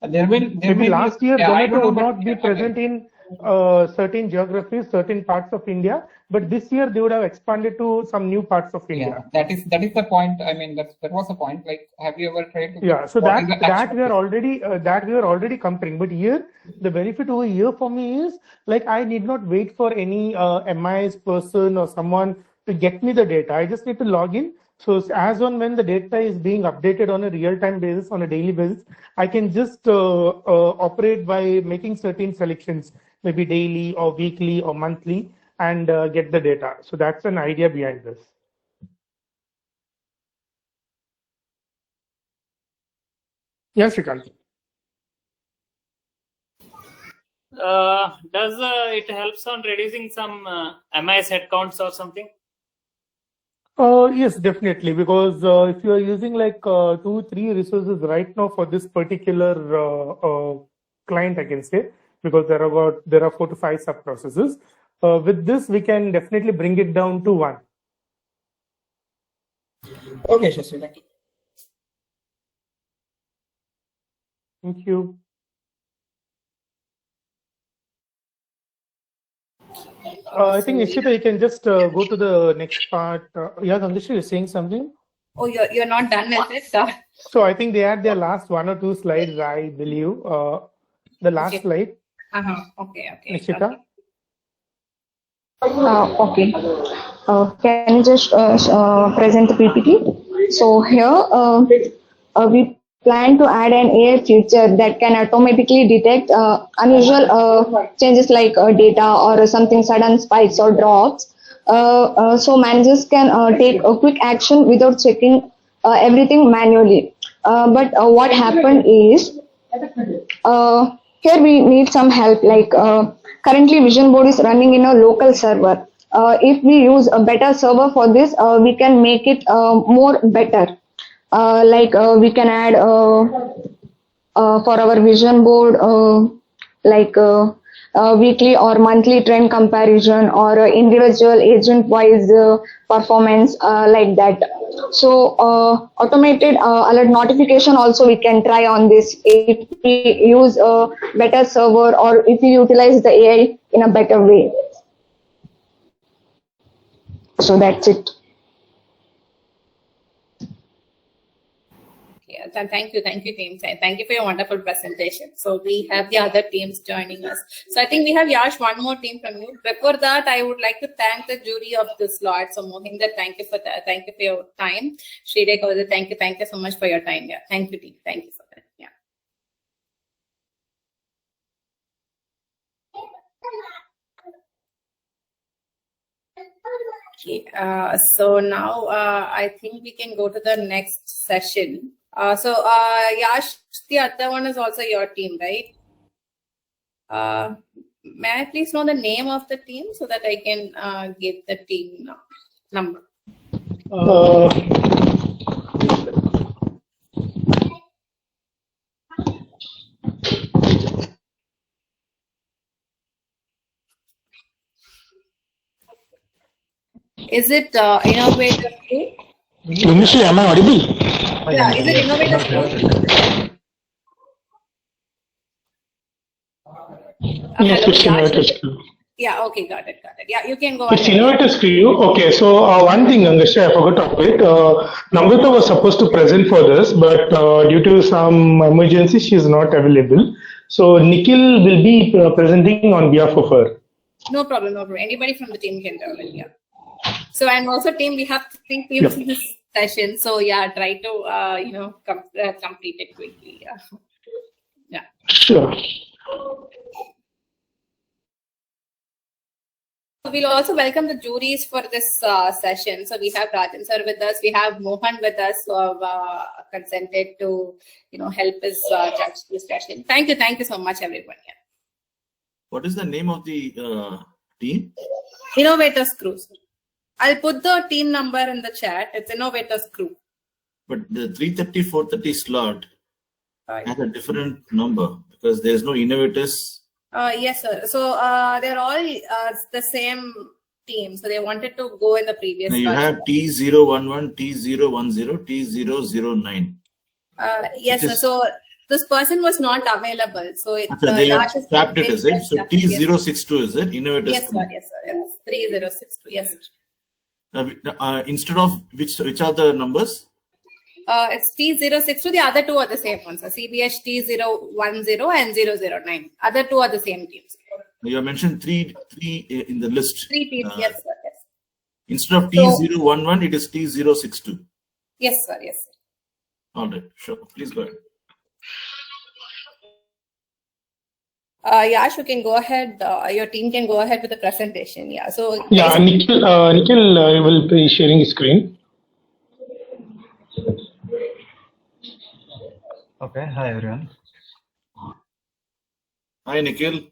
Maybe last year Zomato would not be present in certain geographies, certain parts of India, but this year they would have expanded to some new parts of India. That is the point. I mean, that was the point. Like, have you ever tried to? Yeah, so that we are already comparing. But here, the benefit over here for me is like I need not wait for any MIS person or someone to get me the data. I just need to log in. So as on when the data is being updated on a real-time basis, on a daily basis, I can just operate by making certain selections, maybe daily or weekly or monthly, and get the data. So that's an idea behind this. Yes, Shrikant. Does it helps on reducing some MIS headcounts or something? Yes, definitely, because if you are using like 2-3 resources right now for this particular client, I can say, because there are 4 to 5 sub processes. With this, we can definitely bring it down to 1. Okay, Shashri, thank you. Thank you. I think Nishchita, you can just go to the next part. Yeah, Nandishri, you're saying something? Oh, you're not done with it? So I think they had their last 1 or 2 slides, I believe. The last slide. Okay. Nishchita? Okay. Can you just present the PPT? So here we plan to add an AI feature that can automatically detect unusual changes like data or something sudden spikes or drops. So managers can take a quick action without checking everything manually. But what happened is here we need some help. Like currently Vision Board is running in a local server. If we use a better server for this, we can make it more better. We can add for our Vision Board weekly or monthly trend comparison or individual agent wise performance like that. So automated alert notification also we can try on this if we use a better server or if we utilize the AI in a better way. So that's it. Yeah, thank you, team. Thank you for your wonderful presentation. So we have the other teams joining us. So I think we have Yash, one more team from you. Before that, I would like to thank the jury of this lot. So Mohinder, thank you for that. Thank you for your time. Sridek, thank you so much for your time. Yeah, thank you, team. Thank you for that. Yeah. Okay, so now I think we can go to the next session. Yash, the other one is also your team, right? May I please know the name of the team so that I can give the team number? Is it Innovator Crew? Initially, am I audible? Yeah, is it Innovator Crew? Yes, Hello, it's Yash. Innovators Crew. Yeah, okay, got it. Yeah, you can go It's ahead. Innovators Crew. Okay, so one thing, Angusha, I forgot to update. Namrata was supposed to present for this, but due to some emergency, she is not available. So Nikhil will be presenting on behalf of her. No problem, no problem. Anybody from the team can do it, yeah. So, and also team, we have 3 teams in this session. So yeah, try to, complete it quickly. Yeah. Sure. We'll also welcome the juries for this session. So we have Rajan sir with us. We have Mohan with us who have consented to, help us judge this session. Thank you so much, everyone. Yeah. What is the name of the team? Innovators Crew. I'll put the team number in the chat. It's Innovators Crew. But the 3:30, 4:30 slot has a different number because there's no Innovators. Yes, sir. So they're all the same team. So they wanted to go in the previous. Now you have T011, T010, T009. Yes, sir. So this person was not available. So they have scrapped it, is it? So T062 is it? Innovators. Yes, sir. Yes, sir. Yes. 3062. Yes. Instead of which are the numbers? It's T062. The other 2 are the same ones. So CBH T010 and 009. Other 2 are the same teams. You have mentioned three in the list. 3 teams. Yes, sir. Yes. Instead of T011, it is T062. Yes, sir. Yes, sir. All right. Sure. Please go ahead. Yash, you can go ahead. Your team can go ahead with the presentation. Yeah. So yeah, Nikhil will be sharing his screen. Okay. Hi everyone. Hi Nikhil.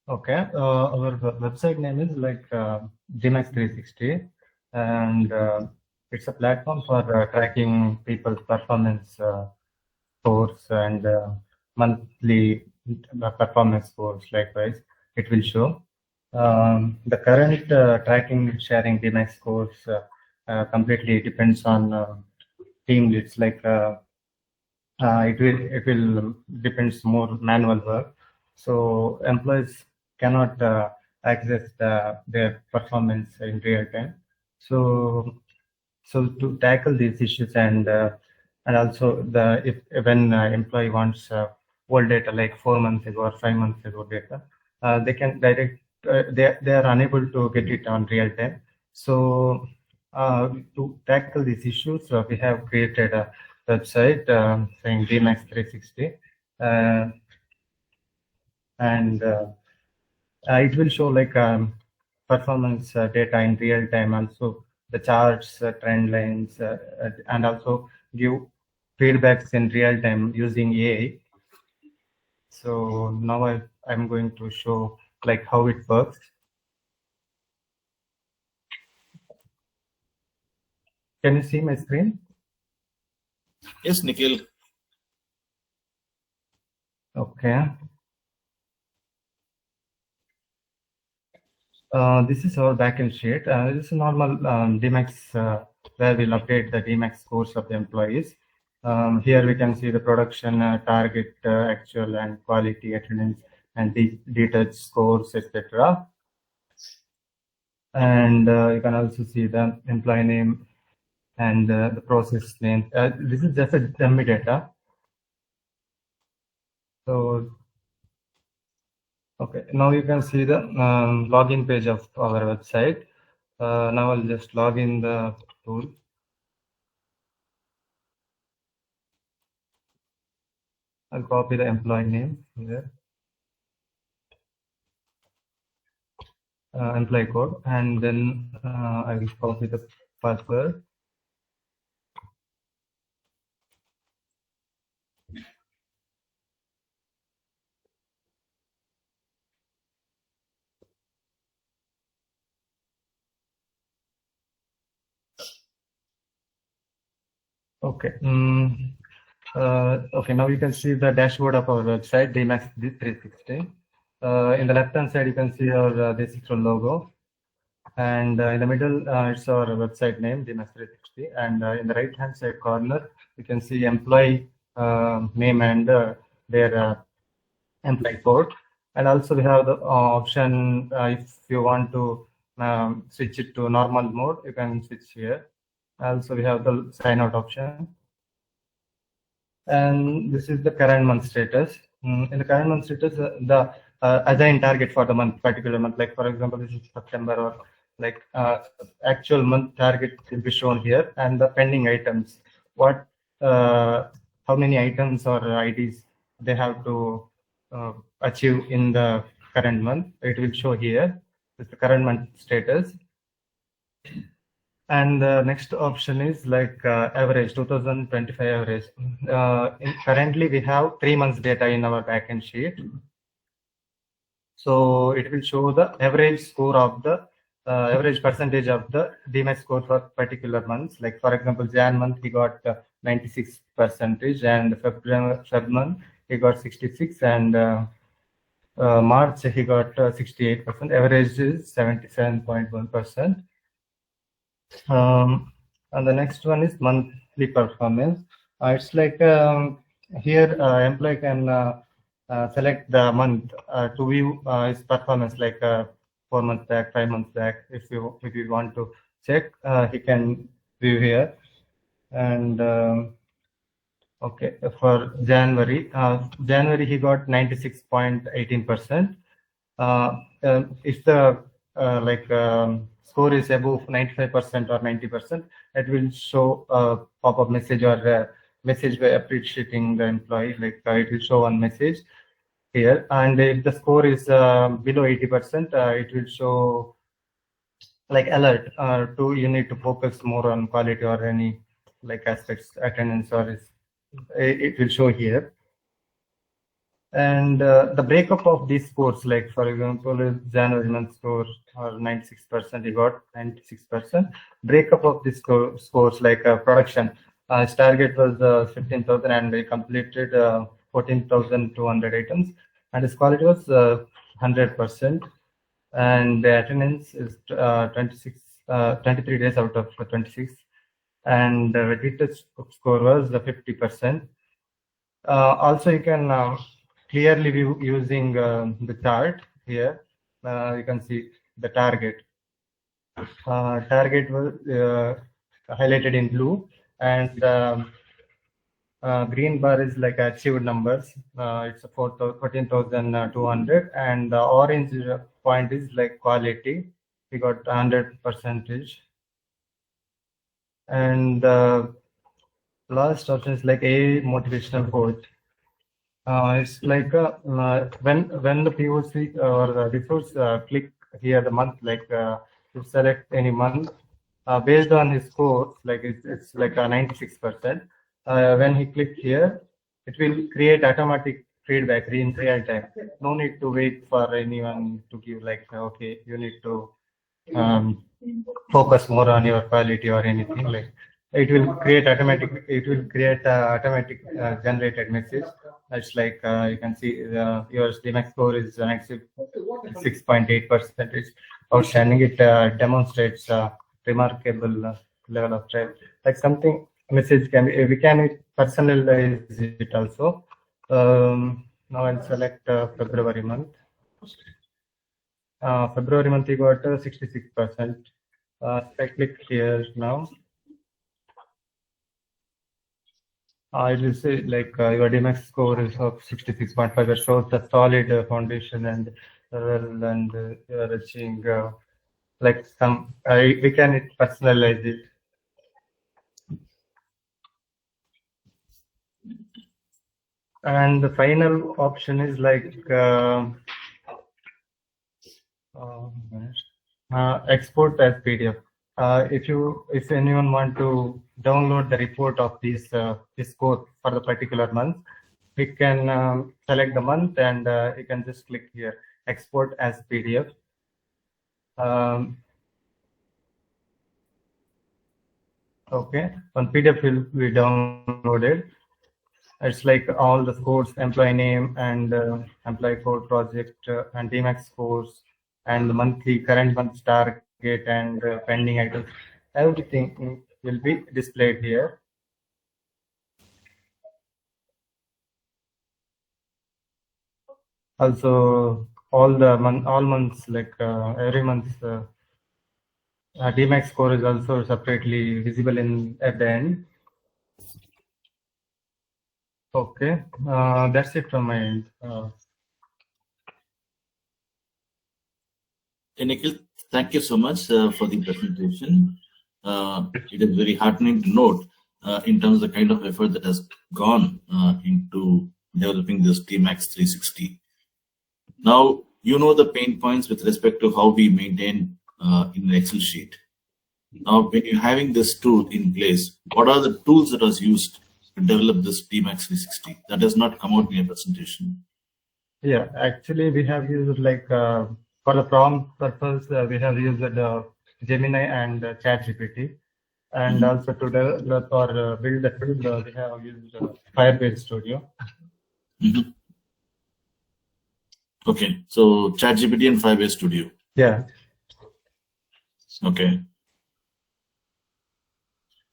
Okay. Our website name is like GMAX 360, and it's a platform for tracking people's performance scores and monthly performance scores. Likewise, it will show the current tracking sharing DMAX scores completely depends on team leads. Like it will depends more manual work. So employees cannot access their performance in real time. So to tackle these issues and also when employee wants old data like 4 months ago or 5 months ago data, they can direct. They are unable to get it on real time. So to tackle these issues, we have created a website saying DMAX 360, and it will show like performance data in real time, also the charts, trend lines, and also give feedbacks in real time using AI. So now I'm going to show like how it works. Can you see my screen? Yes, Nikhil. Okay. This is our backend sheet. This is a normal DMAX where we'll update the DMAX scores of the employees. Here we can see the production, target, actual, and quality, attendance, and detached scores, etc. And you can also see the employee name and the process name. This is just a dummy data. So, okay, now you can see the login page of our website. Now I'll just log in the tool. I'll copy the employee name here, employee code, and then I will copy the password. Okay. Okay, now you can see the dashboard of our website, DMAX 360. In the left-hand side, you can see our Day4 logo. And in the middle, it's our website name, DMAX 360. And in the right-hand side corner, you can see employee name and their employee code. And also we have the option, if you want to switch it to normal mode, you can switch here. Also, we have the sign out option. And this is the current month status. In the current month status, the assigned target for the month, particular month, like for example, this is September, or like actual month target will be shown here, and the pending items, what, how many items or IDs they have to achieve in the current month. It will show here. It's the current month status. And the next option is like average, 2025 average. Currently, we have 3 months data in our backend sheet. So it will show the average score of the average percentage of the DMAX score for particular months. Like for example, Jan month he got 96%, and Feb month he got 66, and March he got 68%. Average is 77.1%. And the next one is monthly performance. It's like here employee can select the month to view his performance, like 4 months back, 5 months back. If you want to check, he can view here. And okay, for January, January he got 96.18%. If the score is above 95% or 90%, it will show a pop-up message or a message by appreciating the employee. Like it will show one message here. And if the score is below 80%, it will show like alert to you need to focus more on quality or any like aspects, attendance, or it will show here. And the breakup of these scores, like for example, January month score or 96%, he got 96%. Breakup of these scores, like production, his target was 15,000 and he completed 14,200 items, and his quality was 100%, and the attendance is 23 days out of 26, and the retreated score was 50%. Also, you can clearly view using the chart here. You can see the target. Target was highlighted in blue, and green bar is like achieved numbers. It's 14,200, and the orange point is like quality. We got 100%. And last option is like a motivational quote. It's like when the POC or the resource click here the month, like to select any month based on his score, like it's like a 96%. When he click here, it will create automatic feedback in real time. No need to wait for anyone to give like okay, you need to focus more on your quality or anything. Like it will create automatic. It will create automatic generated message. It's like you can see your DMAX score is 96.8%. Outstanding. It demonstrates remarkable level of trust. Like something message can be, we can personalize it also. Now I'll select February month. February month, you got 66%. I click here now. I will say like your DMAX score is of 66.5. It shows the solid foundation, and you are achieving like some. We can personalize it. And the final option is like export as PDF. If anyone want to download the report of this score for the particular month, we can select the month, and you can just click here, export as PDF. Okay, one PDF will be downloaded. It's like all the scores, employee name and employee code project and DMAX scores and the monthly current month target and pending items. Everything will be displayed here. Also, all months, like every month, DMAX score is also separately visible at the end. Okay, that's it from my end. Nikhil, thank you so much for the presentation. It is very heartening to note in terms of the kind of effort that has gone into developing this DMAX 360. Now, you know the pain points with respect to how we maintain in an Excel sheet. Now, when you're having this tool in place, what are the tools that was used to develop this DMAX 360? That does not come out in your presentation. Yeah, actually, we have used like for the prompt purpose, we have used Gemini and ChatGPT, and also to develop or build the tool, we have used Firebase Studio. Okay, so ChatGPT and Firebase Studio. Yeah. Okay.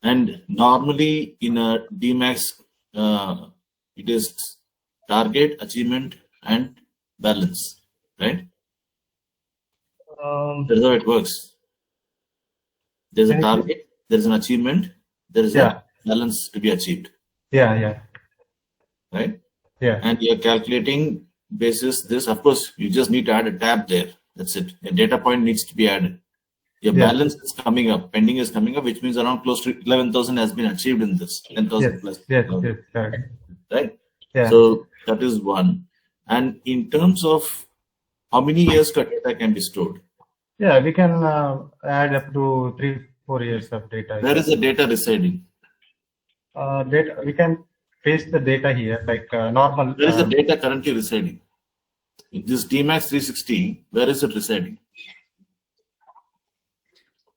And normally in a DMAX, it is target, achievement, and balance, right? That's how it works. There's a target, there's an achievement, there is a balance to be achieved. Yeah. Right? Yeah. And you're calculating basis this. Of course, you just need to add a tab there. That's it. A data point needs to be added. Your balance is coming up, pending is coming up, which means around close to 11,000 has been achieved in this, 10,000 plus. Yes, right? Yeah. So that is one. And in terms of how many years data can be stored? Yeah, we can add up to 3-4 years of data. Where is the data residing? Data, we can paste the data here, like normal. Where is the data currently residing? In this DMAX 360, where is it residing?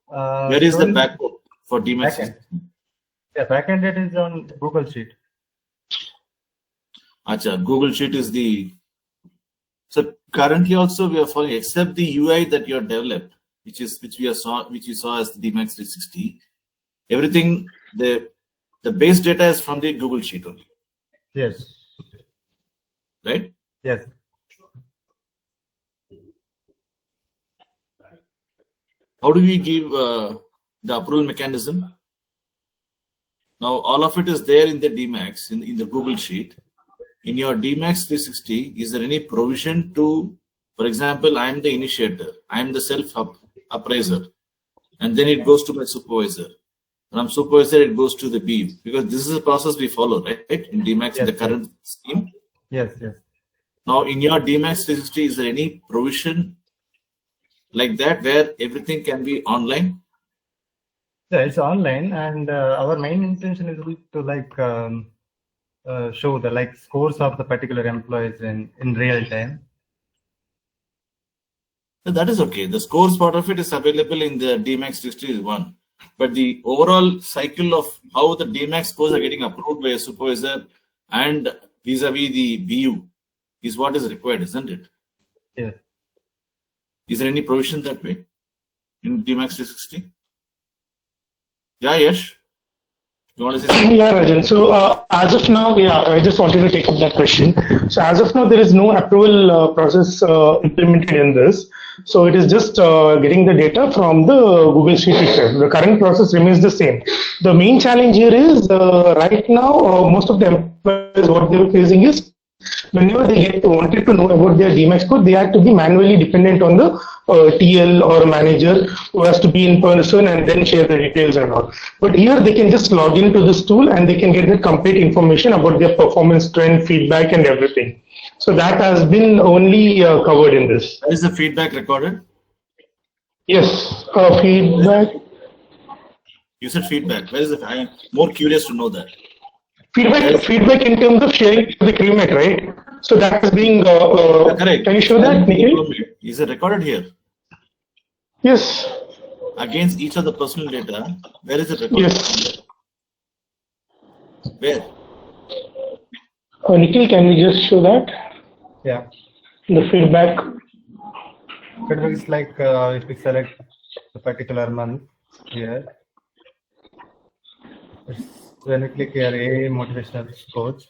Where is the backbone for DMAX? Yeah, backend data is on Google Sheet. Acha, Google Sheet is the. So currently also we are following, except the UI that you have developed, which you saw as the DMAX 360. Everything the base data is from the Google Sheet only. Yes. Right. Yes. How do we give the approval mechanism? Now, all of it is there in the DMAX, in the Google Sheet. In your DMAX 360, is there any provision to, for example, I am the initiator, I am the self-appraiser, and then it goes to my supervisor. From supervisor, it goes to the B, because this is a process we follow, right? In DMAX, in the current scheme. Yes. Now, in your DMAX 360, is there any provision like that where everything can be online? Yeah, it's online, and our main intention is to like show the scores of the particular employees in real time. That is okay. The scores part of it is available in the DMAX 361. But the overall cycle of how the DMAX scores are getting approved by a supervisor and vis-a-vis the BU is what is required, isn't it? Yes. Is there any provision that way in DMAX 360? Yeah, Yash. You want to say something? Yeah, Rajan. So as of now, I just wanted to take up that question. So as of now, there is no approval process implemented in this. So it is just getting the data from the Google Sheet itself. The current process remains the same. The main challenge here is right now, most of the employees, what they are facing is whenever they wanted to know about their DMAX score, they had to be manually dependent on the TL or manager who has to be in person and then share the details and all. But here they can just log into this tool and they can get the complete information about their performance trend, feedback and everything. So that has been only covered in this. Is the feedback recorded? Yes, feedback. You said feedback. Where is it? I am more curious to know that. Feedback in terms of sharing the crewmate, right? So that is being correct. Can you show that, Nikhil? Is it recorded here? Yes. against each of the personal data, where is it recorded? Yes. Where? Nikhil, can we just show that? Yeah. The feedback. Feedback is like if we select a particular month here, when we click here, AA motivational coach.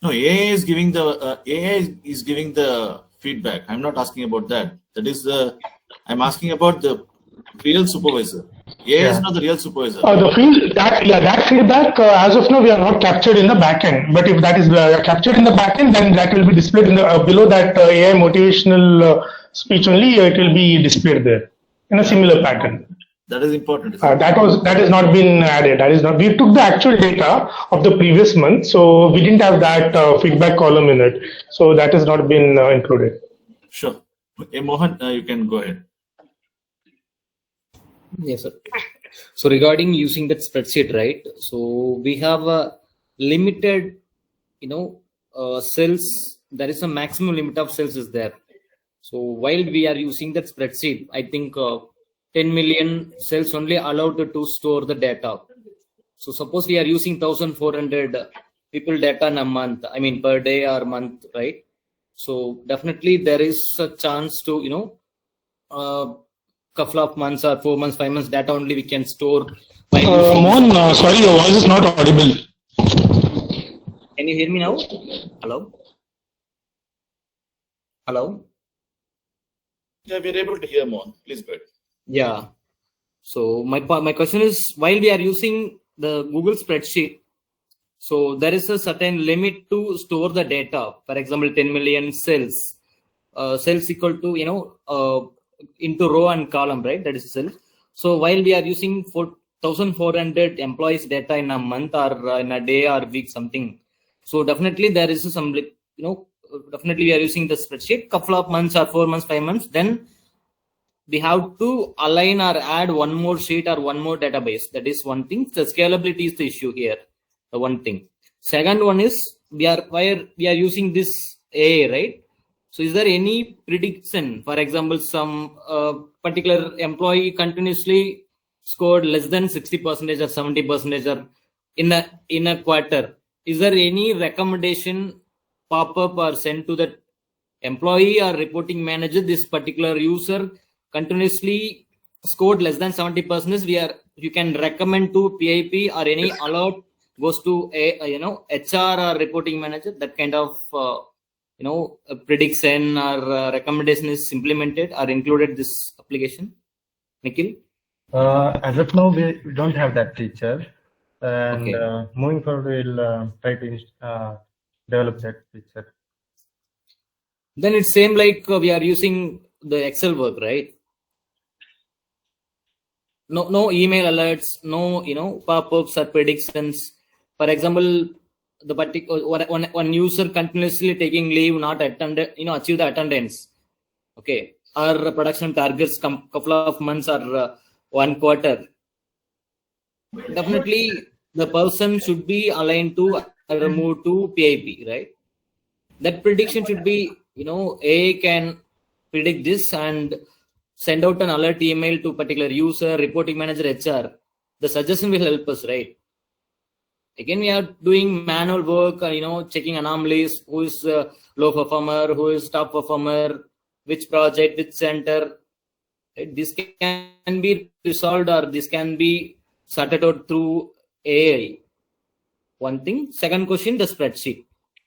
No, AA is giving the feedback. I'm not asking about that. That is the. I'm asking about the real supervisor. AA is not the real supervisor. That feedback, as of now, we are not captured in the backend. But if that is captured in the backend, then that will be displayed in the below that AI motivational speech only. It will be displayed there in a similar pattern. That is important. That has not been added. That is not. We took the actual data of the previous month, so we didn't have that feedback column in it. So that has not been included. Sure. Hey, Mohan, you can go ahead. Yes, sir. So regarding using that spreadsheet, right? So we have a limited, cells. There is a maximum limit of cells is there. So while we are using that spreadsheet, I think 10 million cells only allowed to store the data. So suppose we are using 1,400 people data in a month, I mean per day or month, right? So definitely there is a chance to, couple of months or 4 months, 5 months data only we can store. Mohan, sorry, your voice is not audible. Can you hear me now? Hello? Hello? Yeah, we are able to hear Mohan. Please go ahead. Yeah. So my question is, while we are using the Google spreadsheet, so there is a certain limit to store the data. For example, 10 million cells. Cells equal to, into row and column, right? That is cell. So while we are using 1,400 employees data in a month or in a day or week, something. So definitely there is some, definitely we are using the spreadsheet. Couple of months or 4 months, 5 months, then we have to align or add one more sheet or one more database. That is one thing. The scalability is the issue here. The one thing. Second one is we are using this AI, right? So is there any prediction? For example, some particular employee continuously scored less than 60% or 70% or in a quarter. Is there any recommendation pop up or sent to the employee or reporting manager? This particular user continuously scored less than 70%. You can recommend to PIP or any alert goes to HR or reporting manager. That kind of a prediction or recommendation is implemented or included this application. Nikhil? As of now, we don't have that feature, and Okay. Moving forward, we'll try to develop that feature. Then it's same like we are using the Excel work, right? No email alerts, no pop-ups or predictions. For example, the particular one user continuously taking leave, not attended, achieve the attendance. Okay, or production targets couple of months or 1 quarter. Definitely, the person should be aligned to remove to PIP, right? That prediction should be, AI can predict this and send out an alert email to particular user, reporting manager, HR. The suggestion will help us, right? Again, we are doing manual work, checking anomalies, who is low performer, who is top performer, which project, which center. Right? This can be resolved or this can be sorted out through AI. One thing. Second question, the spreadsheet.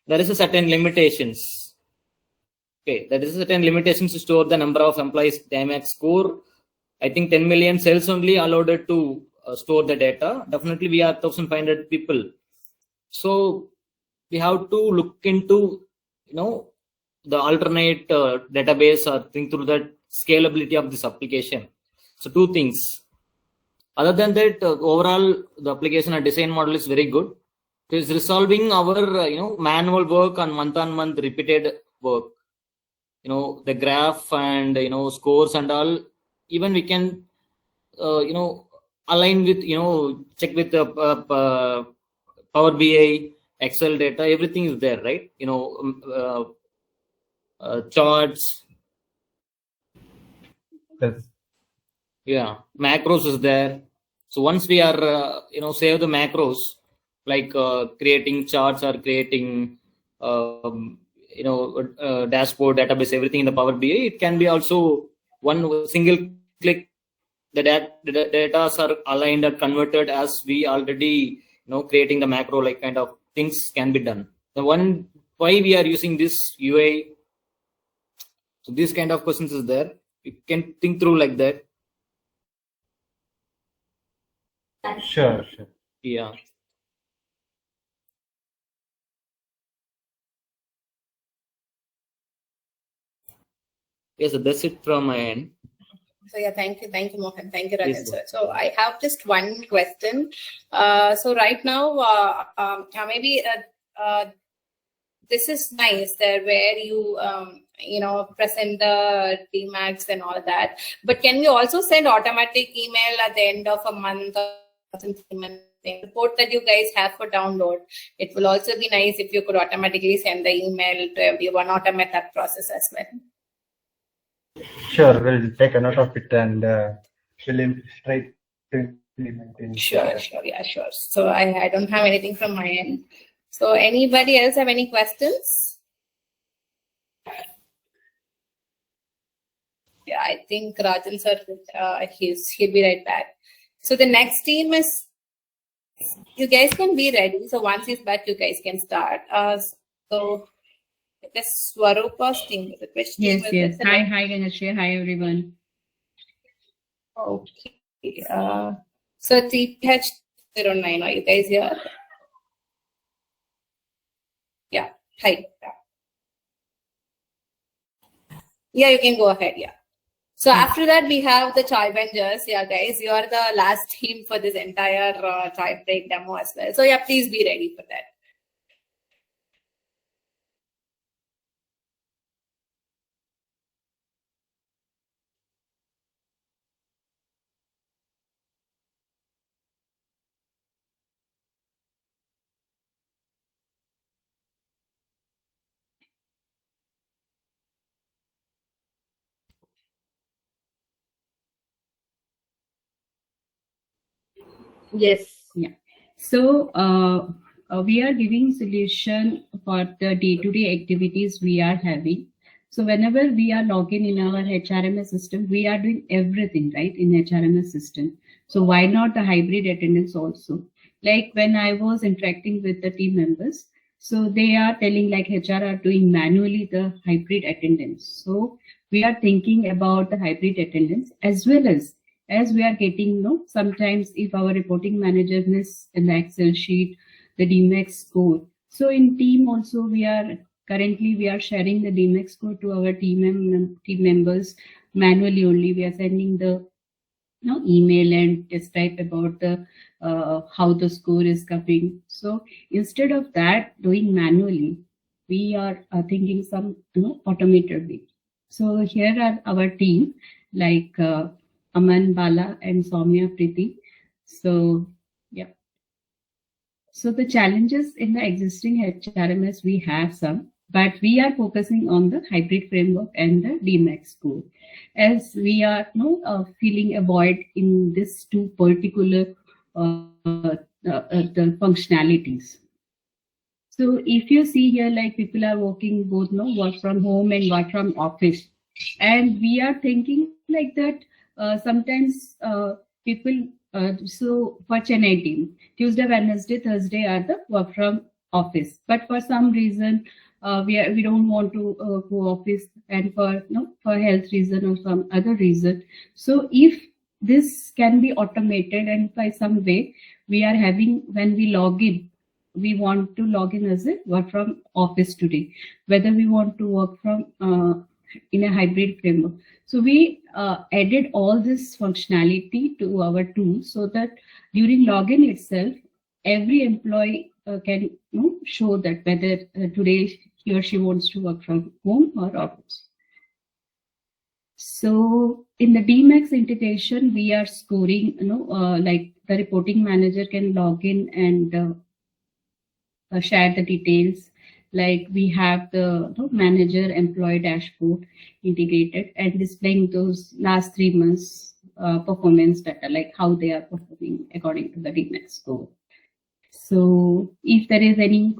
There is a certain limitations. Okay, there is a certain limitations to store the number of employees DMX score. I think 10 million cells only allowed to store the data. Definitely we are 1,500 people. So we have to look into, the alternate database or think through the scalability of this application. So 2 things. Other than that, overall, the application and design model is very good. It is resolving our, manual work on month repeated work. The graph and, scores and all. Even we can, align with, check with the Power BI, Excel data, everything is there, right? Charts. Yes. Yeah, macros is there. So once we are, save the macros, like creating charts or creating, dashboard, database, everything in the Power BI, it can be also one single click. The data are aligned and converted as we already, creating the macro, like kind of things can be done. The one why we are using this UI. So this kind of questions is there. You can think through like that. Sure. Yeah. Yes, so that's it from my end. So yeah, thank you, Mohan, thank you, Yes, Rajan sir. So I have just one question. So right now, maybe this is nice there where you present the DMAX and all that. But can we also send automatic email at the end of a month or the report that you guys have for download? It will also be nice if you could automatically send the email to everyone, automate that process as well. Sure, we'll take a note of it and we'll try to implement it. Sure. Yeah, sure. So I don't have anything from my end. So anybody else have any questions? Yeah, I think Rajan sir, he'll be right back. So the next team is, you guys can be ready. So once he's back, you guys can start. So I guess Swarupa's team. Yes. Hi, Ganeshri. Hi, everyone. Okay. So TH09, are you guys here? Yeah. Hi. Yeah, you can go ahead. Yeah. So after that, we have the Chai Bengers. Yeah, guys, you are the last team for this entire chai break demo as well. So yeah, please be ready for that. Yes. Yeah. So we are giving solution for the day-to-day activities we are having. So whenever we are logging in our HRMS system, we are doing everything right in HRMS system. So why not the hybrid attendance also? Like when I was interacting with the team members, so they are telling like HR are doing manually the hybrid attendance. So we are thinking about the hybrid attendance as well as we are getting, sometimes if our reporting manager miss in the Excel sheet, the DMAX score. So in team also, we are sharing the DMAX score to our team members manually only. We are sending the email and describe about the how the score is coming. So instead of that doing manually, we are thinking some automated way. So here are our team like Aman, Bala, and Soumya Priti. So yeah. So the challenges in the existing HRMS, we have some, but we are focusing on the hybrid framework and the DMAX score, as we are feeling a void in these two particular the functionalities. So if you see here, like people are working both work from home and work from office, and we are thinking like that sometimes people. So for Chennai team, Tuesday, Wednesday, Thursday are the work from office. But for some reason, we don't want to go office, and for health reason or some other reason. So if this can be automated, and by some way we are having, when we log in, we want to log in as a work from office today, whether we want to work from in a hybrid framework. So we added all this functionality to our tool so that during login itself, every employee can show that whether today he or she wants to work from home or office. So in the DMAX integration, we are scoring, like the reporting manager can log in and share the details. Like we have the manager employee dashboard integrated and displaying those last 3 months performance data, like how they are performing according to the DMAX score. So if there is any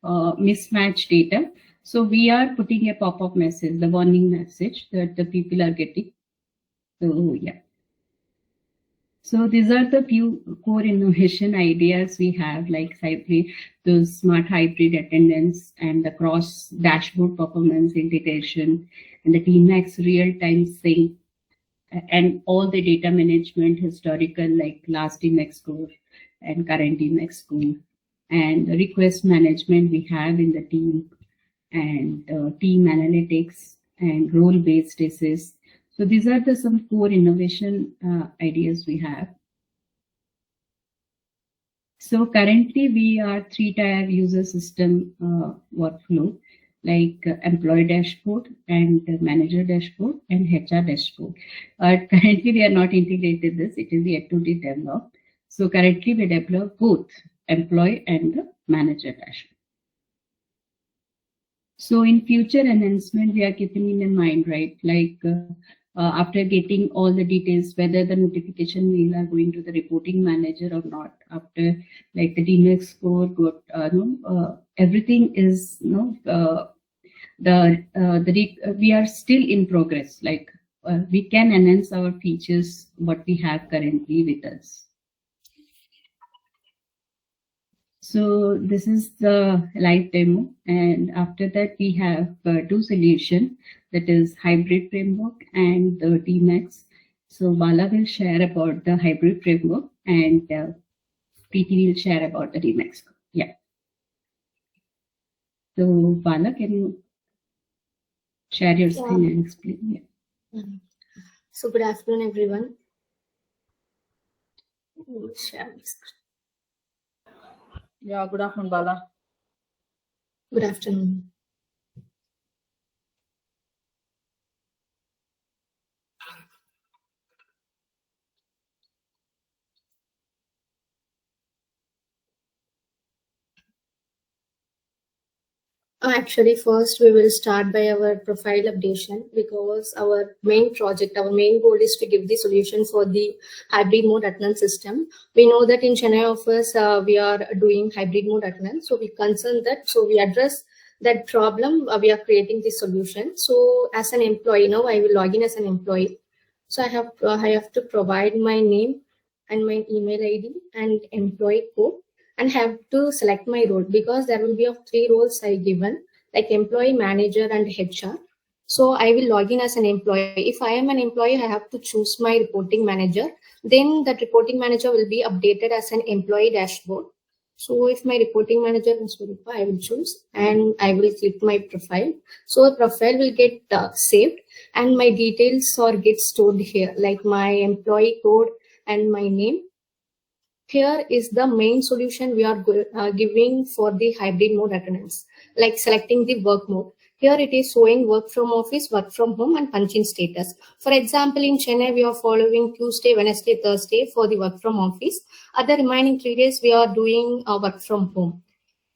mismatch data, so we are putting a pop-up message, the warning message that the people are getting. So yeah. So these are the few core innovation ideas we have, like the smart hybrid attendance and the cross dashboard performance integration and the TMAX real-time sync and all the data management historical, like last TMAX score and current TMAX score, and the request management we have in the team, and team analytics and role-based assess. So these are some core innovation ideas we have. So currently we are 3-tier user system workflow, like employee dashboard and manager dashboard and HR dashboard. Currently we are not integrated this, it is yet to be developed. So currently we develop both employee and the manager dashboard. So in future enhancement, we are keeping in mind, right? Like after getting all the details, whether the notification mail are going to the reporting manager or not, after like the DMAX score got, everything is, we are still in progress. Like we can enhance our features, what we have currently with us. So this is the live demo, and after that we have two solutions, that is hybrid framework and the DMAX. So Bala will share about the hybrid framework, and PT will share about the DMAX. Yeah. So Bala, can you share your screen and explain? Yeah. So good afternoon, everyone. Share my screen. Yeah, good afternoon, Bala. Good afternoon. Actually, first we will start by our profile updation, because our main project, our main goal is to give the solution for the hybrid mode attendance system. We know that in Chennai office, we are doing hybrid mode attendance. So we concern that, so we address that problem, we are creating the solution. So as an employee, now I will log in as an employee. So I have to provide my name and my email ID and employee code, and have to select my role, because there will be of 3 roles I given, like employee, manager, and HR. So I will log in as an employee. If I am an employee, I have to choose my reporting manager. Then that reporting manager will be updated as an employee dashboard. So if my reporting manager is Surupa, I will choose, and I will click my profile. So the profile will get saved, and my details or get stored here, like my employee code and my name. Here is the main solution we are giving for the hybrid mode attendance, like selecting the work mode. Here it is showing work from office, work from home, and punch-in status. For example, in Chennai, we are following Tuesday, Wednesday, Thursday for the work from office. Other remaining 3 days, we are doing work from home.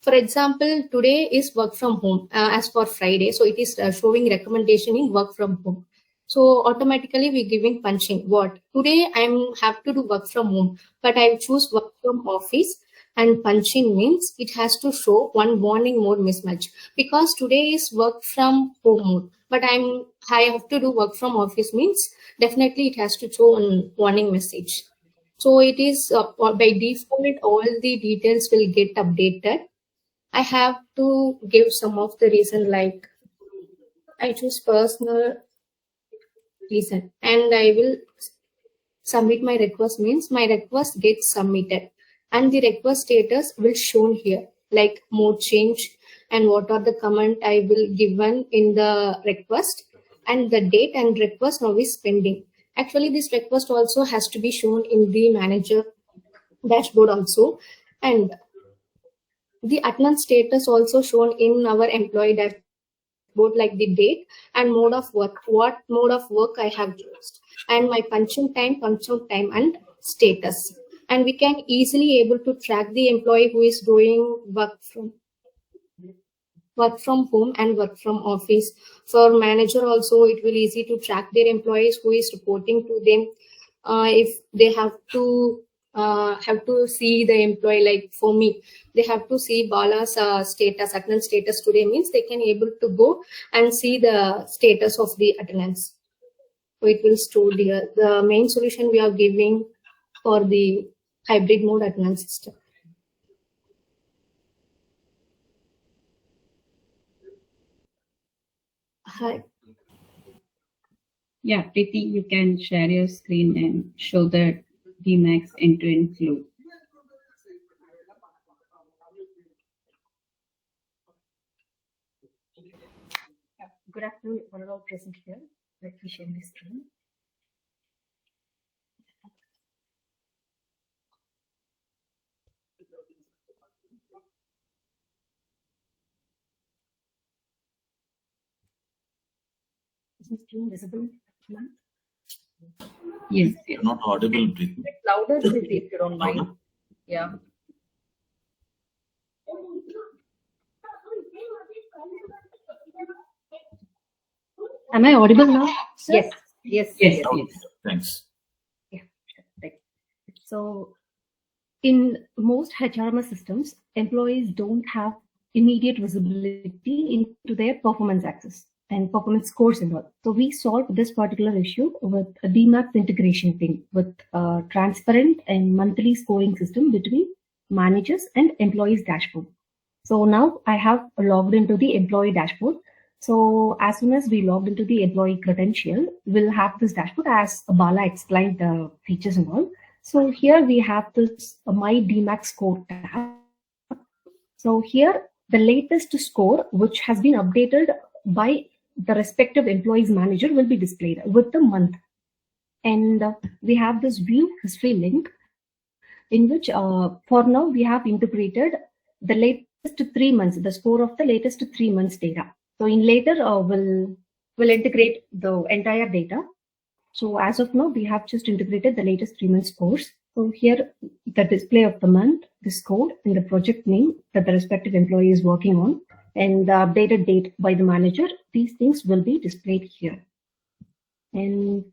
For example, today is work from home as for Friday. So it is showing recommendation in work from home. So automatically we giving punching. What today I have to do work from home, but I choose work from office, and punching means it has to show one warning mode mismatch, because today is work from home mode, but I have to do work from office means definitely it has to show one warning message. So it is by default all the details will get updated. I have to give some of the reason, like I choose personal reason, and I will submit my request means my request gets submitted, and the request status will shown here, like mode change and what are the comment I will given in the request, and the date and request now is pending. Actually, this request also has to be shown in the manager dashboard also, and the attendance status also shown in our employee dashboard, like the date and mode of work, what mode of work I have used, and my punch out time and status. And we can easily able to track the employee who is doing work from home and work from office. For manager also, it will easy to track their employees who is reporting to them, if they have to see the employee, like for me, they have to see Bala's status, attendance status today, means they can able to go and see the status of the attendance. So it will store the main solution we are giving for the hybrid mode attendance system. Hi. Yeah, Priti, you can share your screen and show the DMAX end-to-end flow. Good afternoon, we're all present here. Let me share my screen. Is my screen visible now? Yes. You're not audible, Preeti. Bit louder, Preeti, if you don't mind. Yeah. Am I audible now? Sir? Yes. Thanks. Yeah. Right. So, in most HRMS systems, employees don't have immediate visibility into their performance access and performance scores and all. So we solved this particular issue with a DMAX integration thing with a transparent and monthly scoring system between managers and employees dashboard. So now I have logged into the employee dashboard. So as soon as we logged into the employee credential, we'll have this dashboard as Bala explained the features and all. So here we have this My DMAX score tab. So here the latest score, which has been updated by the respective employee's manager, will be displayed with the month. And we have this view history link in which for now we have integrated the latest 3 months, the score of the latest 3 months data. So in later we'll integrate the entire data. So as of now, we have just integrated the latest 3 months scores. So here, the display of the month, the score, and the project name that the respective employee is working on, and the updated date by the manager, these things will be displayed here. And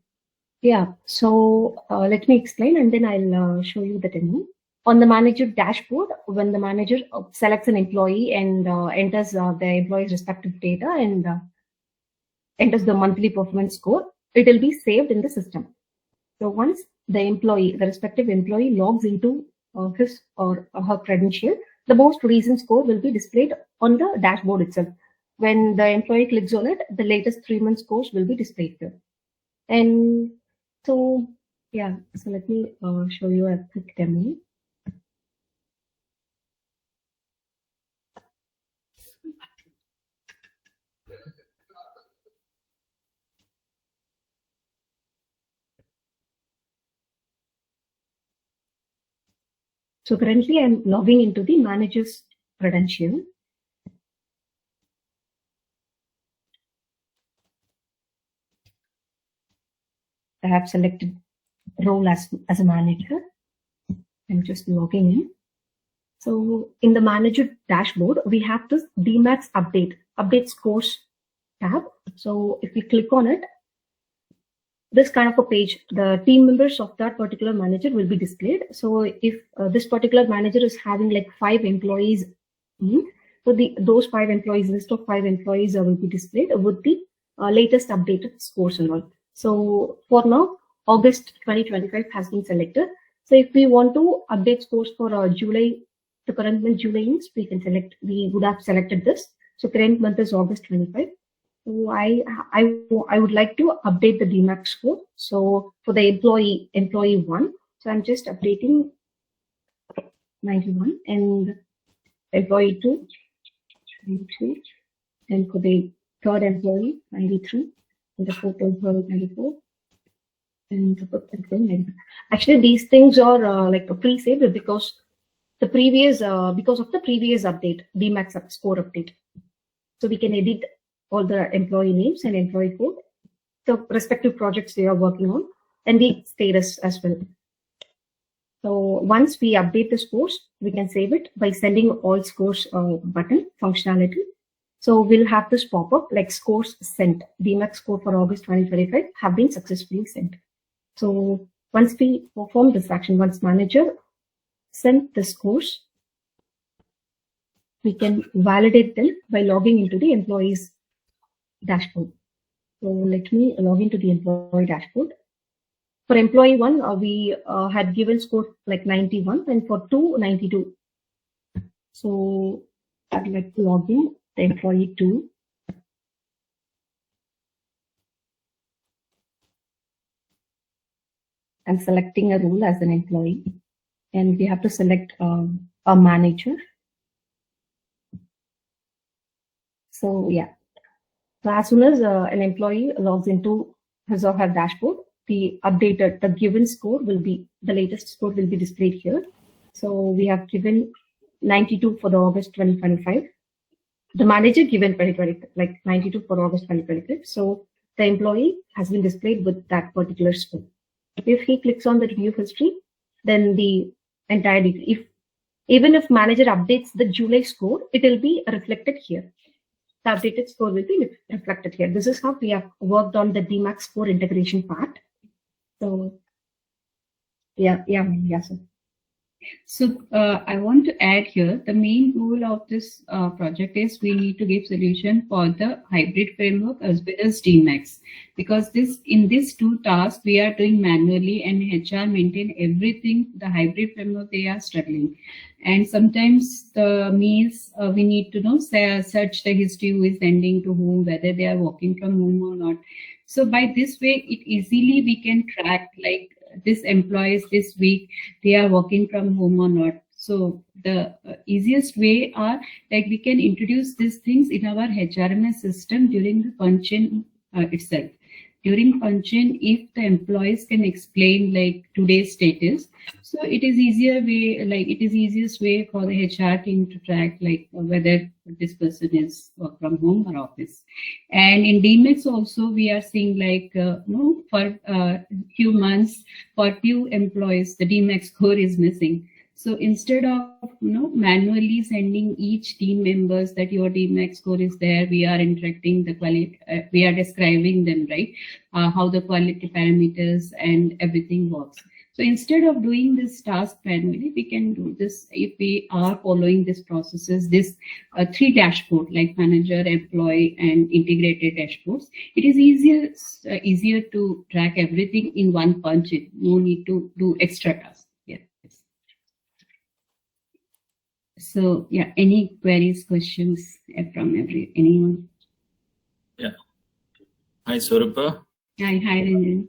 yeah, so let me explain and then I'll show you the demo. On the manager dashboard, when the manager selects an employee and enters the employee's respective data and enters the monthly performance score, it will be saved in the system. So once the respective employee logs into his or her credential, the most recent score will be displayed on the dashboard itself. When the employee clicks on it, the latest 3 month scores will be displayed here. And so, yeah, so let me show you a quick demo. So currently I'm logging into the manager's credential. I have selected role as a manager. I'm just logging in. So in the manager dashboard, we have this DMAX update scores tab. So if we click on it, this kind of a page, the team members of that particular manager will be displayed. So if this particular manager is having like 5 employees, so those 5 employees, list of 5 employees will be displayed with the latest updated scores and all. So for now, August 2025 has been selected. So if we want to update scores for July, the current month July is, we would have selected this. So current month is August 25. So I would like to update the DMAX score. So for the employee 1, so I'm just updating 91 and employee 2, 92, and for the third employee 93, and the fourth employee 94, and the fifth employee 95. Actually, these things are like pre-saved because the previous because of the previous update, DMAX score update. So we can edit all the employee names and employee code, the respective projects they are working on, and the status as well. So once we update the scores, we can save it by sending all scores button functionality. So we'll have this pop up like scores sent. DMAX score for August 2025 have been successfully sent. So Once we perform this action, once manager sent the scores, we can validate them by logging into the employee's dashboard. So let me log into the employee dashboard. For employee 1, we had given score like 91, and for 2, 92. So I'd like to log in the employee 2. I'm selecting a role as an employee, and we have to select a manager. So yeah, so as soon as an employee logs into his or her dashboard, the given score will be, the latest score will be displayed here. So we have given 92 for the August 2025. The manager given 2025, like 92 for August 2025. So the employee has been displayed with that particular score. If he clicks on the review history, then the entire detail, even if manager updates the July score, it will be reflected here. The updated score will be reflected here. This is how we have worked on the DMAX score integration part. So yeah, sir. So I want to add here, the main goal of this project is we need to give solution for the hybrid framework as well as DMAX, because in these two tasks we are doing manually, and HR maintain everything. The hybrid framework, they are struggling, and sometimes the means we need to know search the history, who is sending to whom, whether they are working from home or not. So by this way, it easily we can track, like, this employees this week they are working from home or not. So the easiest way are, like, we can introduce these things in our HRMS system during the function itself. During function, if the employees can explain like today's status, so it is easier way, like it is easiest way for the HR team to track like whether this person is work from home or office. And in DMAX also we are seeing like for few months, for few employees the DMAX score is missing. So instead of manually sending each team members that your DMAX score is there, we are interacting the quality, we are describing them, right? How the quality parameters and everything works. So instead of doing this task manually, we can do this if we are following these processes, this 3 dashboard like manager, employee, and integrated dashboards. It is easier to track everything in one punch. No need to do extra tasks. So yeah, any queries, questions from anyone? Yeah. Hi, Swarupa. Hi, Ranjan.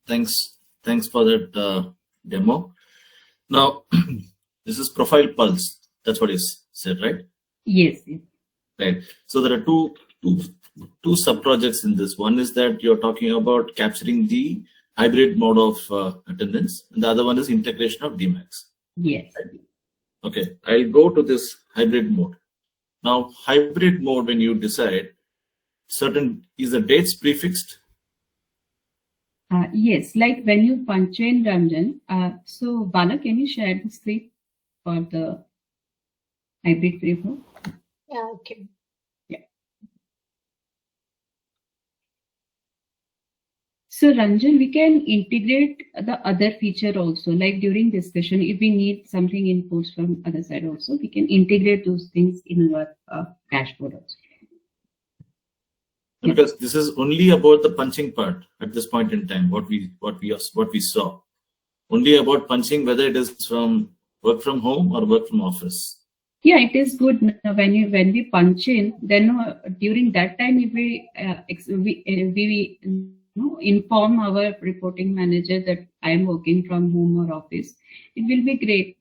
Thanks for that demo. Now, this is Profile Pulse. That's what you said, right? Yes. Right. So there are two sub-projects in this. One is that you're talking about capturing the hybrid mode of attendance, and the other one is integration of DMAX. Yes. Right? Okay, I'll go to this hybrid mode. Now, hybrid mode, when you decide, is the dates prefixed? Yes, like when you punch in Ranjan. So Bala, can you share the screen for the hybrid framework? Yeah, okay. So Ranjan, we can integrate the other feature also, like during discussion, if we need something inputs from other side also, we can integrate those things in our dashboard also. Because this is only about the punching part at this point in time, what we saw. Only about punching, whether it is from work from home or work from office. Yeah, it is good when we punch in, then during that time if we inform our reporting manager that I am working from home or office, it will be great.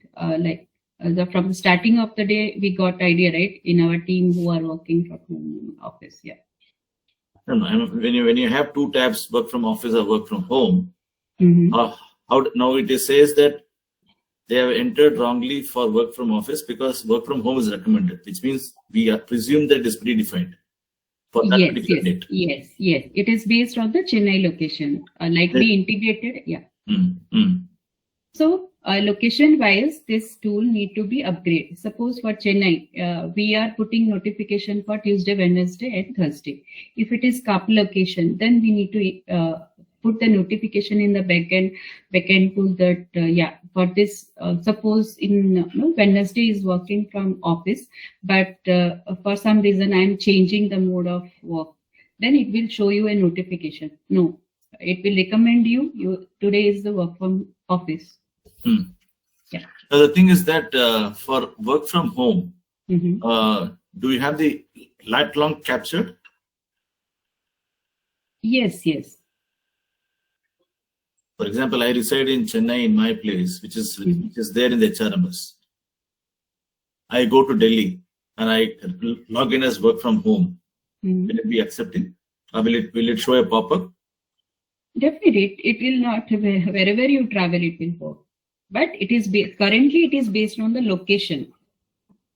From the starting of the day, we got idea, right, in our team who are working from home office. Yeah. No, when you have 2 tabs, work from office or work from home, now it says that they have entered wrongly for work from office because work from home is recommended, which means we presume that it is predefined. For that particular date. Yes. It is based on the Chennai location, we integrated. Yeah. So location-wise, this tool need to be upgraded. Suppose for Chennai, we are putting notification for Tuesday, Wednesday, and Thursday. If it is Kap location, then we need to put the notification in the backend tool that for this suppose in Wednesday is working from office, but for some reason I'm changing the mode of work, then it will show you a notification. No, it will recommend you today is the work from office. Yeah. Now the thing is that for work from home, do you have the lat long captured? Yes. For example, I reside in Chennai in my place, which is there in the HRMS. I go to Delhi and I log in as work from home. Will it be accepted? Or will it show a pop-up? Definitely, it will not. Wherever you travel, it will work. But it is currently it is based on the location.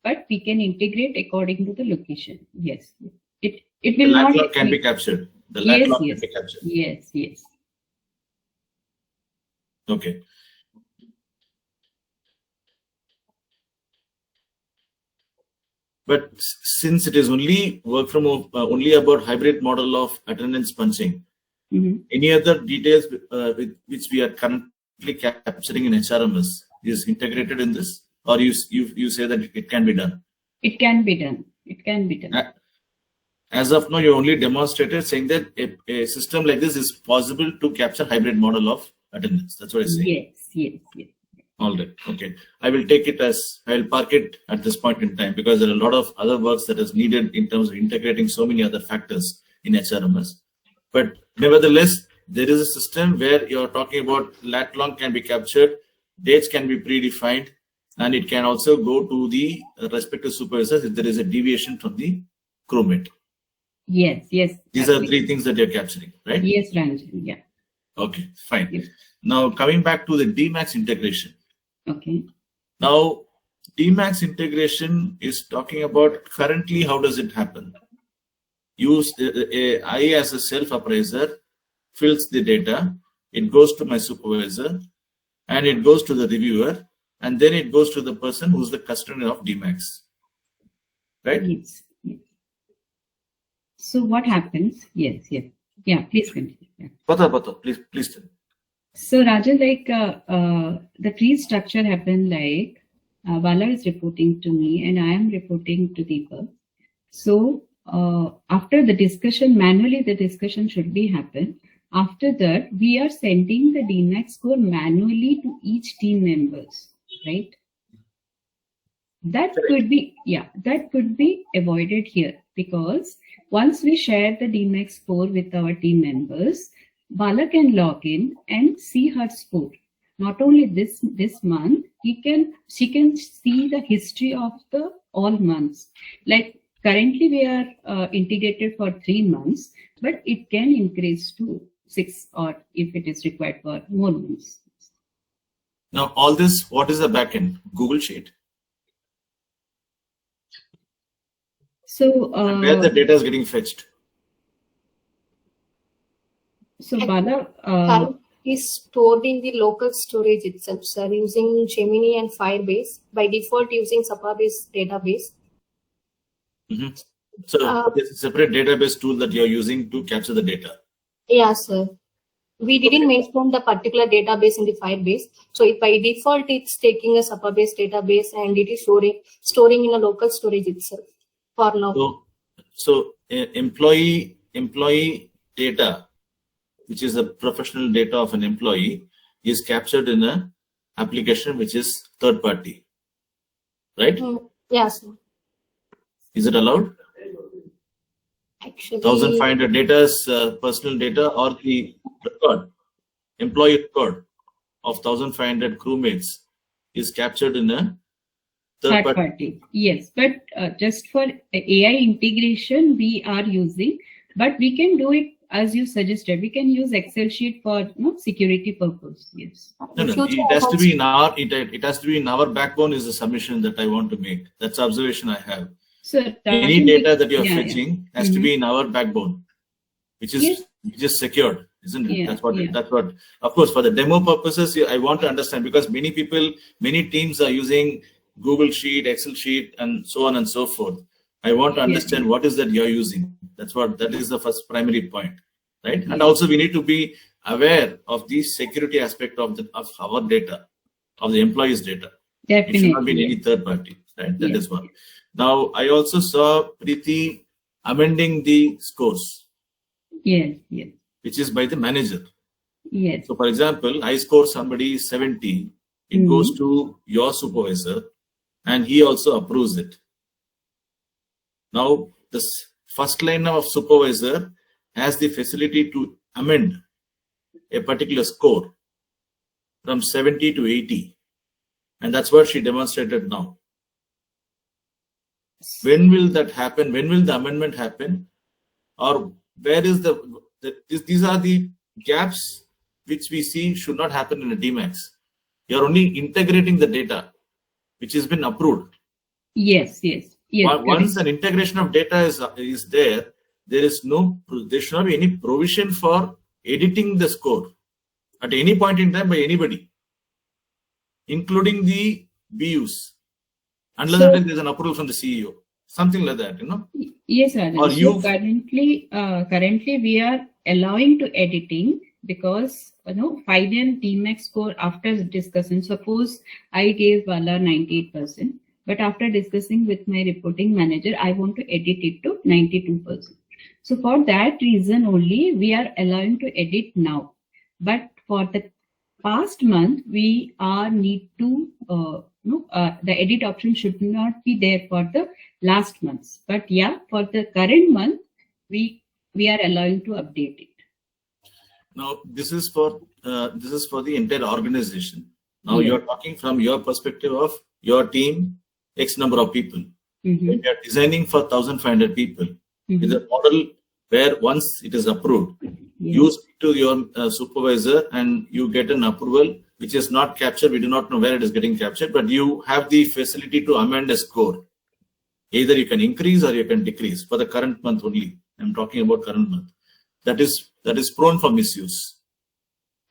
But we can integrate according to the location. Yes, it will The not. lat long can be captured. The lat long can be captured. Yes. Okay. But since it is only work from home, only about hybrid model of attendance punching, any other details which we are currently capturing in HRMS is integrated in this, or you say that it can be done? It can be done. It can be done. As of now, you only demonstrated saying that a system like this is possible to capture hybrid model of attendance. That's what I say. Yes. All right. Okay. I will take it as, I will park it at this point in time because there are a lot of other works that is needed in terms of integrating so many other factors in HRMS. But nevertheless, there is a system where you're talking about lat long can be captured, dates can be predefined, and it can also go to the respective supervisors if there is a deviation from the crewmate. Yes. These are three things that you're capturing, right? Yes, Ranjan. Yeah. Okay, fine. Yes. Now coming back to the DMAX integration. Okay. Now, DMAX integration is talking about currently how does it happen? I as a self-appraiser fills the data, it goes to my supervisor, and it goes to the reviewer, and then it goes to the person who's the custodian of DMAX. Right? Yes. So what happens? Yes. Yeah, please continue. Yeah. Pata, please tell me. So Rajan, the tree structure happened like Bala is reporting to me and I am reporting to Deepak. So after the discussion, manually the discussion should be happen. After that, we are sending the DMAX score manually to each team members, right? That could be avoided here because once we share the DMAX score with our team members, Bala can log in and see her score. Not only this month, she can see the history of the all months. Like currently we are integrated for 3 months, but it can increase to 6 or if it is required for more months. Now all this, what is the backend? Google Sheet. So where the data is getting fetched. So Bala is stored in the local storage itself, sir, using Gemini and Firebase. By default, using Supabase database. So it's a separate database tool that you're using to capture the data. Yeah, sir. We didn't mention the particular database in the Firebase. So by default, it's taking a Supabase database and it is storing in a local storage itself for now. So employee data, which is the professional data of an employee, is captured in an application which is third party, right? Yes. Is it allowed? Actually, 1,500 data is personal data, or the employee record of 1,500 crewmates is captured in a third party. Yes, but just for AI integration we are using, but we can do it as you suggested. We can use Excel sheet for security purpose. Yes. No, it has to be in our it has to be in our backbone is the submission that I want to make. That's the observation I have. So any data that you're fetching has to be in our backbone, which is secured, isn't it? That's what. Of course, for the demo purposes, I want to understand because many teams are using Google Sheet, Excel sheet, and so on and so forth. I want to understand what is that you're using. That is the first primary point. right? And also we need to be aware of the security aspect of our data, of the employees' data. Definitely. It should not be in any third party, right? That is one. Now, I also saw Preeti amending the scores. Yes, yes. Which is by the manager. Yes. So, for example, I score somebody 70, it goes to your supervisor, and he also approves it. Now, this first line of supervisor has the facility to amend a particular score from 70 to 80. And that's what she demonstrated now. When will that happen? When will the amendment happen? Or where is these are the gaps which we see should not happen in a DMAX. You're only integrating the data which has been approved. Yes, yes. Yes, once an integration of data is there, there should not be any provision for editing the score at any point in time by anybody, including the BUs, unless there is an approval from the CEO, something like that, you know. Yes, Rajan. Or so currently we are allowing to editing because final DMAX score after discussion. Suppose I gave Wala 98%. But after discussing with my reporting manager, I want to edit it to 92%. So for that reason only, we are allowing to edit now. But for the past month, we need to, the edit option should not be there for the last months. But yeah, for the current month, we are allowing to update it. Now, this is for the entire organization. Now you're talking from your perspective of your team, X number of people. When you are designing for 1,500 people, with a model where once it is approved, you speak to your supervisor and you get an approval which is not captured. We do not know where it is getting captured, but you have the facility to amend a score. Either you can increase or you can decrease for the current month only. I'm talking about current month. That is prone for misuse.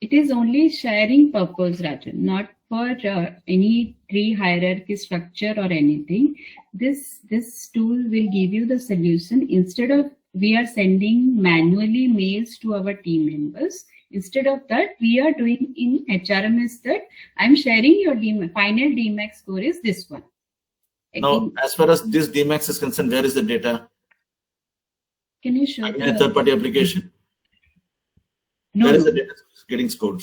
It is only sharing purpose, Rajan, not for any tree hierarchy structure or anything. This tool will give you the solution. Instead of we are sending manually mails to our team members, instead of that, we are doing in HRMS that I'm sharing your final DMAX score is this one. Now, as far as this DMAX is concerned, where is the data? Can you show in a third-party application? No. Where is the data getting stored?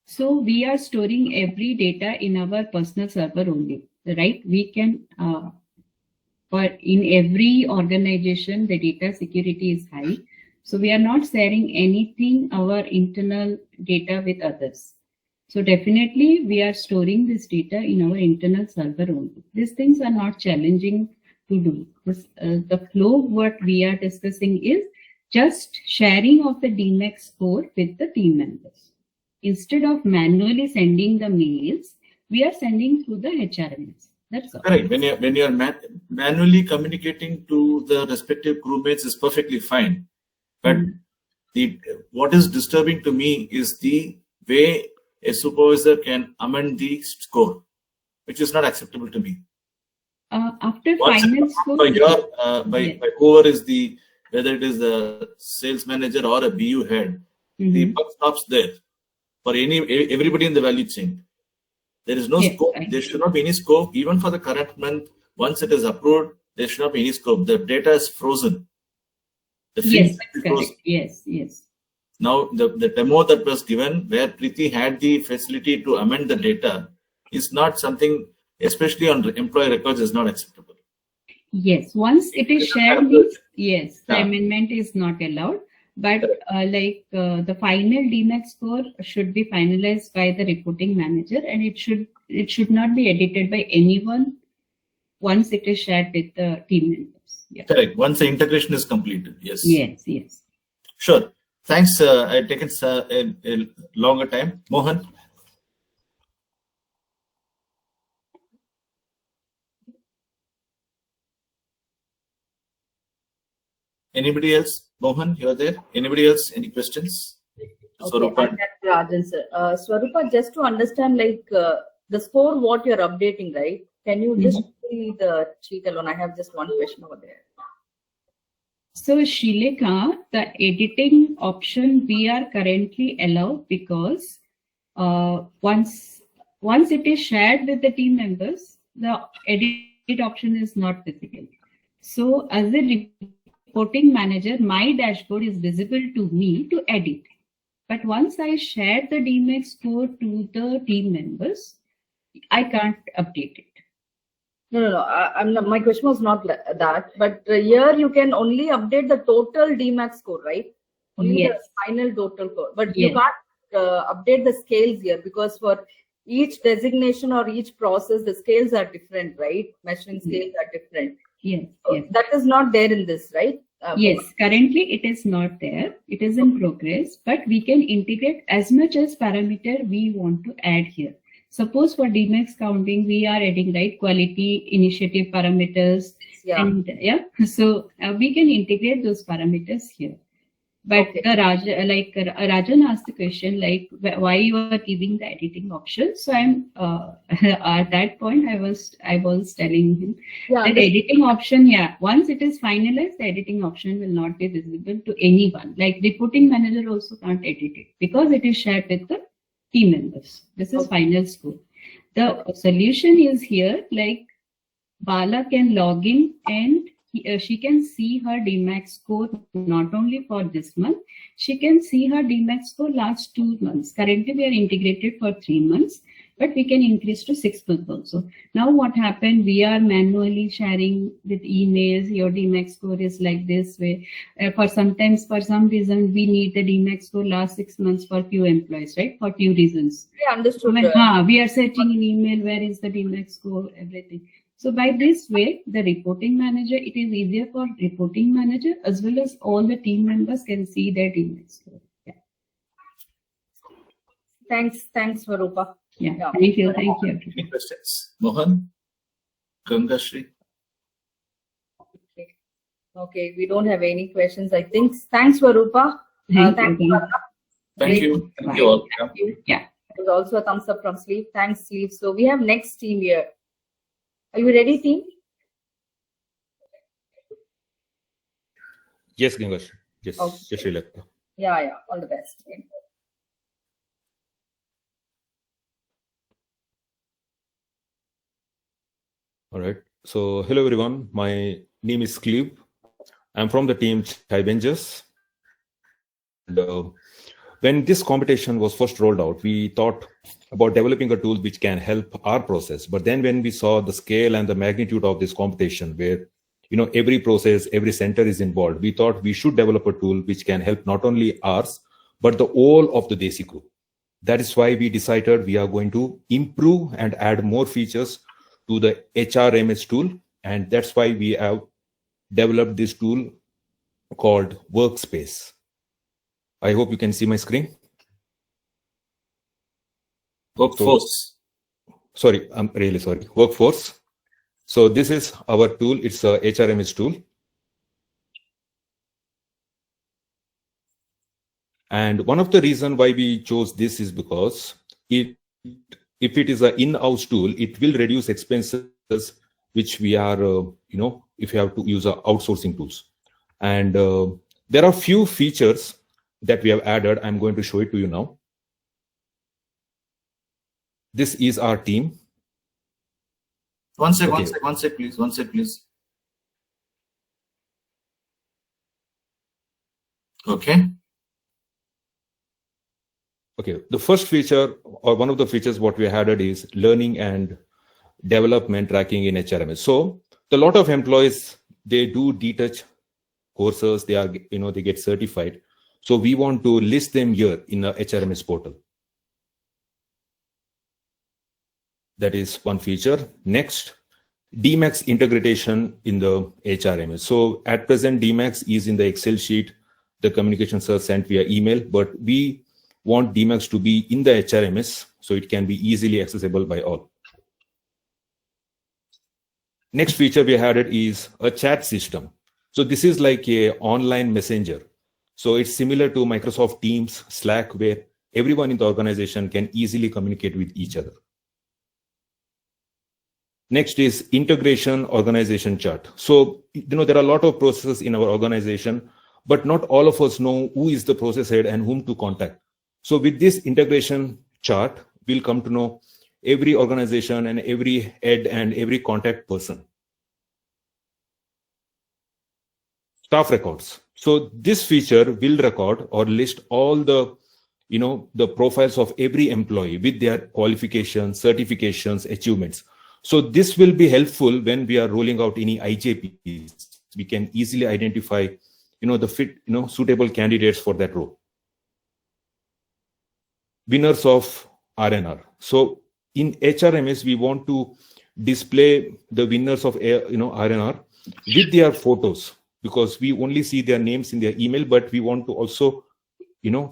So we are storing every data in our personal server only, right? We can, but in every organization, the data security is high. So we are not sharing anything, our internal data with others. So definitely we are storing this data in our internal server only. These things are not challenging to do. The flow, what we are discussing is just sharing of the DMAX score with the team members. Instead of manually sending the mails, we are sending through the HRMS. That's all. Correct. When you're manually communicating to the respective crewmates is perfectly fine. But what is disturbing to me is the way a supervisor can amend the score, which is not acceptable to me. After final score, by whoever is whether it is the sales manager or a BU head, the buck stops there for everybody in the value chain. There is no scope. There should not be any scope even for the current month. Once it is approved, there should not be any scope. The data is frozen. Yes, correct. Yes. Now, the demo that was given where Preeti had the facility to amend the data is not something, especially on employee records, is not acceptable. Yes, once it is shared, the amendment is not allowed. But the final DMAX score should be finalized by the reporting manager, and it should not be edited by anyone once it is shared with the team members. Yeah. Correct. Once the integration is completed. Yes. Yes. Sure. Thanks. I've taken a longer time. Mohan. Anybody else? Mohan, you're there. Anybody else? Any questions? Okay, Rajan sir. Swarupa, just to understand, the score, what you're updating, right? Can you just see the sheet alone? I have just one question over there. So Shilika, the editing option we are currently allowed because once it is shared with the team members, the edit option is not visible. So as a reporting manager, my dashboard is visible to me to edit. But once I share the DMAX score to the team members, I can't update it. No. I'm not, my question was not that, but here you can only update the total DMAX score, right? Only Yes. the final total score, but Yes. you can't update the scales here because for each designation or each process, the scales are different, right? Measuring scales are different. Yes. So Yes. that is not there in this, right? Yes, currently it is not there. It is in progress, but we can integrate as much as parameter we want to add here. Suppose for DMAX counting, we are adding right quality initiative parameters. Yeah. And so we can integrate those parameters here. But Okay. Rajan asked the question like why you are giving the editing option. So I'm at that point I was telling him that editing option, once it is finalized, the editing option will not be visible to anyone. Like reporting manager also can't edit it because it is shared with the team members. This is final score. The solution is here, like Bala can log in and she can see her DMAX score not only for this month, she can see her DMAX score last 2 months. Currently, we are integrated for 3 months, but we can increase to 6 months also. Now, what happened? We are manually sharing with emails. Your DMAX score is like this way. For some reason, we need the DMAX score last 6 months for few employees, right? For few reasons. Yeah, understood. We are searching in email, where is the DMAX score, everything. So by this way, the reporting manager, it is easier for reporting manager as well as all the team members can see their DMAX score. Yeah. Thanks, Swarupa. Yeah. Thank you. Any questions? Mohan? Gangashri? Okay, we don't have any questions, I think. Thanks, Swarupa. Thank you. Thank you. Thank you all. Yeah. There's also a thumbs up from Sleep. Thanks, Sleep. So we have next team here. Are you ready, team? Yes, Gangash. Yes, Okay. yes, Srilekha. Yeah. All the best. All right. So, hello everyone. My name is Cleve. I'm from the team Avengers. And, when this competition was first rolled out, we thought about developing a tool which can help our process. But then when we saw the scale and the magnitude of this competition, where every process, every center is involved, we thought we should develop a tool which can help not only ours, but the whole of the Desi group. That is why we decided we are going to improve and add more features to the HRMS tool. And that's why we have developed this tool called Workspace. I hope you can see my screen. Workforce. Sorry, I'm really sorry. Workforce. So this is our tool. It's a HRMS tool. And one of the reasons why we chose this is because if it is an in-house tool, it will reduce expenses, which we are, if you have to use outsourcing tools. And there are few features that we have added. I'm going to show it to you now. This is our team. One sec, please. Okay. Okay, the first feature or one of the features what we added is learning and development tracking in HRMS. So a lot of employees, they do detach courses, they get certified. So we want to list them here in the HRMS portal. That is one feature. Next, DMAX integration in the HRMS. So at present, DMAX is in the Excel sheet. The communications are sent via email, but we want DMAX to be in the HRMS so it can be easily accessible by all. Next feature we added is a chat system. So this is like a online messenger. So it's similar to Microsoft Teams, Slack, where everyone in the organization can easily communicate with each other. Next is integration organization chart. So, there are a lot of processes in our organization, but not all of us know who is the process head and whom to contact. So with this integration chart, we'll come to know every organization and every head and every contact person. Staff records. So this feature will record or list all the the profiles of every employee with their qualifications, certifications, achievements. So this will be helpful when we are rolling out any IJPs. We can easily identify, the fit, suitable candidates for that role. Winners of RNR. So in HRMS, we want to display the winners of RNR with their photos, because we only see their names in their email, but we want to also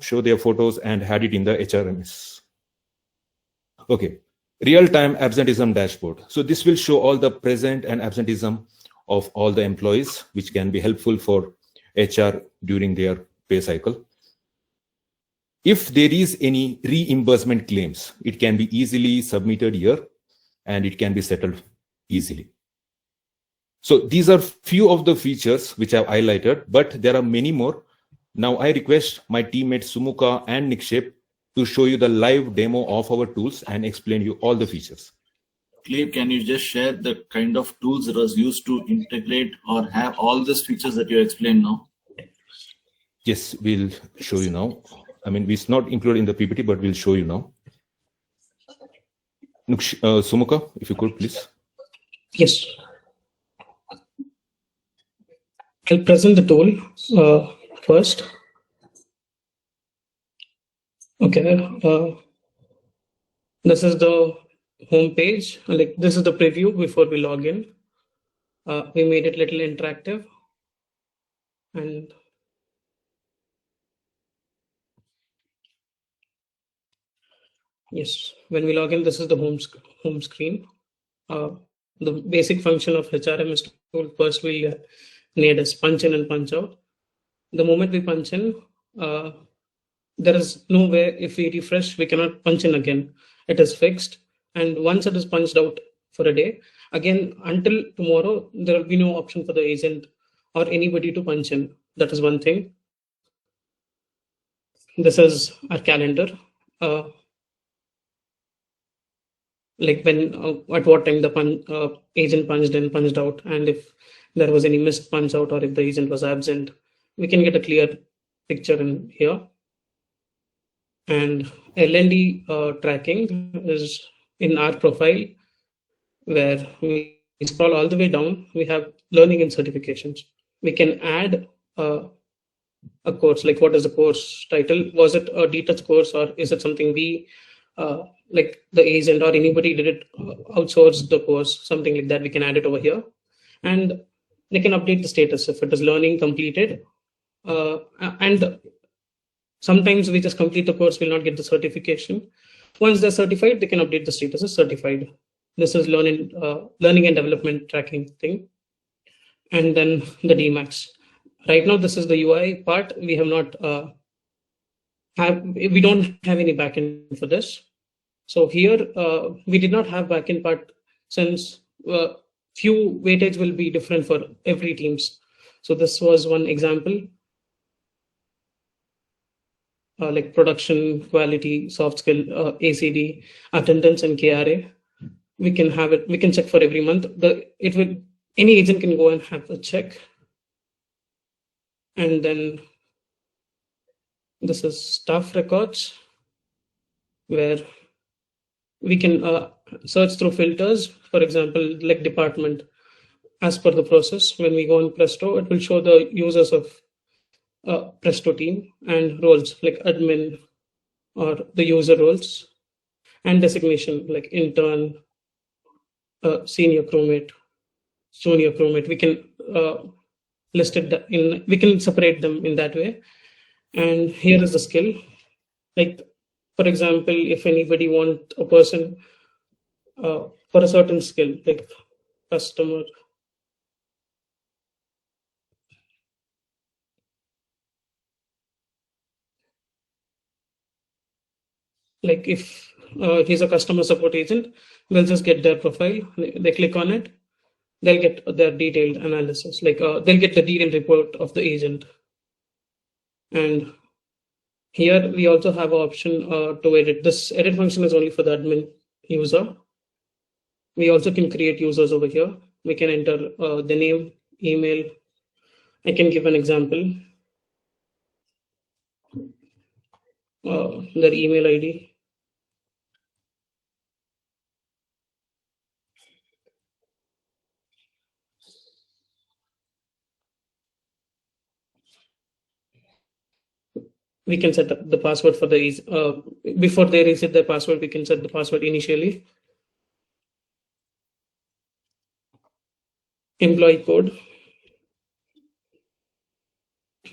show their photos and had it in the HRMS. Okay, real-time absenteeism dashboard. So this will show all the present and absenteeism of all the employees, which can be helpful for HR during their pay cycle. If there is any reimbursement claims, it can be easily submitted here and it can be settled easily. So these are few of the features which I've highlighted, but there are many more. Now I request my teammates Sumukha and Nikshep to show you the live demo of our tools and explain you all the features. Cleve, can you just share the kind of tools that was used to integrate or have all these features that you explained now? Yes, we'll show you now. I mean, it's not included in the PPT, but we'll show you now. Sumukha, if you could, please. Yes. I'll present the tool first. Okay. This is the home page. Like, this is the preview before we log in. We made it a little interactive. And yes, when we log in, this is the home screen. The basic function of HRMS tool, first we need is punch in and punch out. The moment we punch in, there is no way, if we refresh, we cannot punch in again. It is fixed. And once it is punched out for a day, again, until tomorrow, there will be no option for the agent or anybody to punch in. That is one thing. This is our calendar. Like when, at what time the agent punched in, punched out, and if there was any missed punch out or if the agent was absent, we can get a clear picture in here. And L&D tracking is in our profile, where we scroll all the way down. We have learning and certifications. We can add a course, like what is the course title? Was it a detached course, or is it something we like the agent or anybody did it outsource the course, something like that? We can add it over here, and they can update the status if it is learning completed. And sometimes we just complete the course, will not get the certification. Once they're certified, they can update the status as certified. This is learning and development tracking thing. And then the DMAX. Right now, this is the UI part. We have not we don't have any backend for this. So here we did not have backend part, since few weightage will be different for every teams. So this was one example. Like production, quality, soft skill, ACD, attendance, and KRA. We can have it. We can check for every month. Any agent can go and have a check. And then this is staff records, where we can search through filters. For example, like department, as per the process. When we go on Presto, it will show the users of Presto team and roles like admin or the user roles, and designation like intern, senior crewmate, junior crewmate. We can list it we can separate them in that way. And here is the skill. Like, for example, if anybody want a person for a certain skill, like customer, like if he's a customer support agent. We'll just get their profile. They click on it. They'll get their detailed analysis. Like they'll get the detailed report of the agent. And here we also have an option to edit. This edit function is only for the admin user. We also can create users over here. We can enter the name, email. I can give an example. Their email ID. We can set up the password for the before they reset their password. We can set the password initially. Employee code.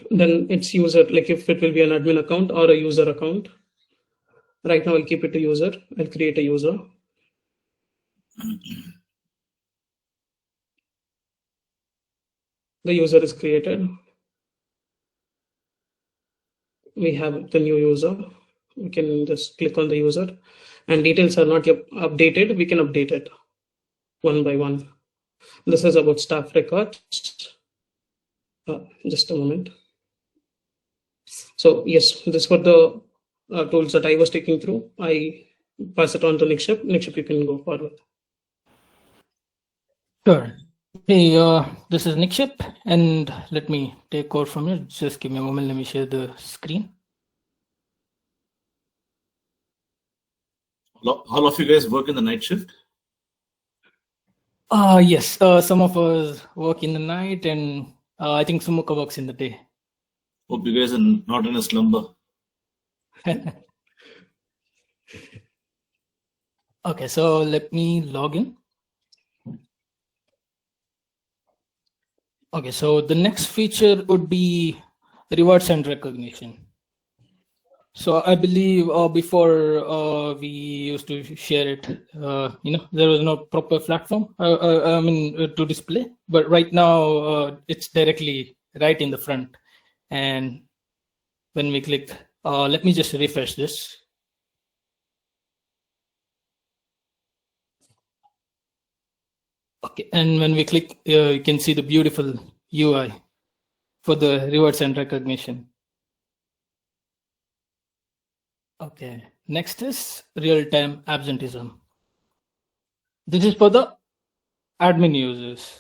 Then it's user, like if it will be an admin account or a user account. Right now I'll keep it to user. I'll create a user. The user is created. We have the new user. We can just click on the user, and details are not yet updated. We can update it one by one. This is about staff records. Just a moment. So yes, this were the tools that I was taking through. I pass it on to Nikship. Nikship, you can go forward. Sure. Hey, this is Nikship, and let me take over from here. Just give me a moment. Let me share the screen. All of you guys work in the night shift? Yes, some of us work in the night, and I think Sumukha works in the day. Hope you guys are not in a slumber. Okay, so let me log in. Okay, so the next feature would be rewards and recognition. So I believe before we used to share it, there was no proper platform, to display. But right now it's directly right in the front. And when we click, let me just refresh this. Okay, and when we click, you can see the beautiful UI for the rewards and recognition. Okay, next is real-time absenteeism. This is for the admin users.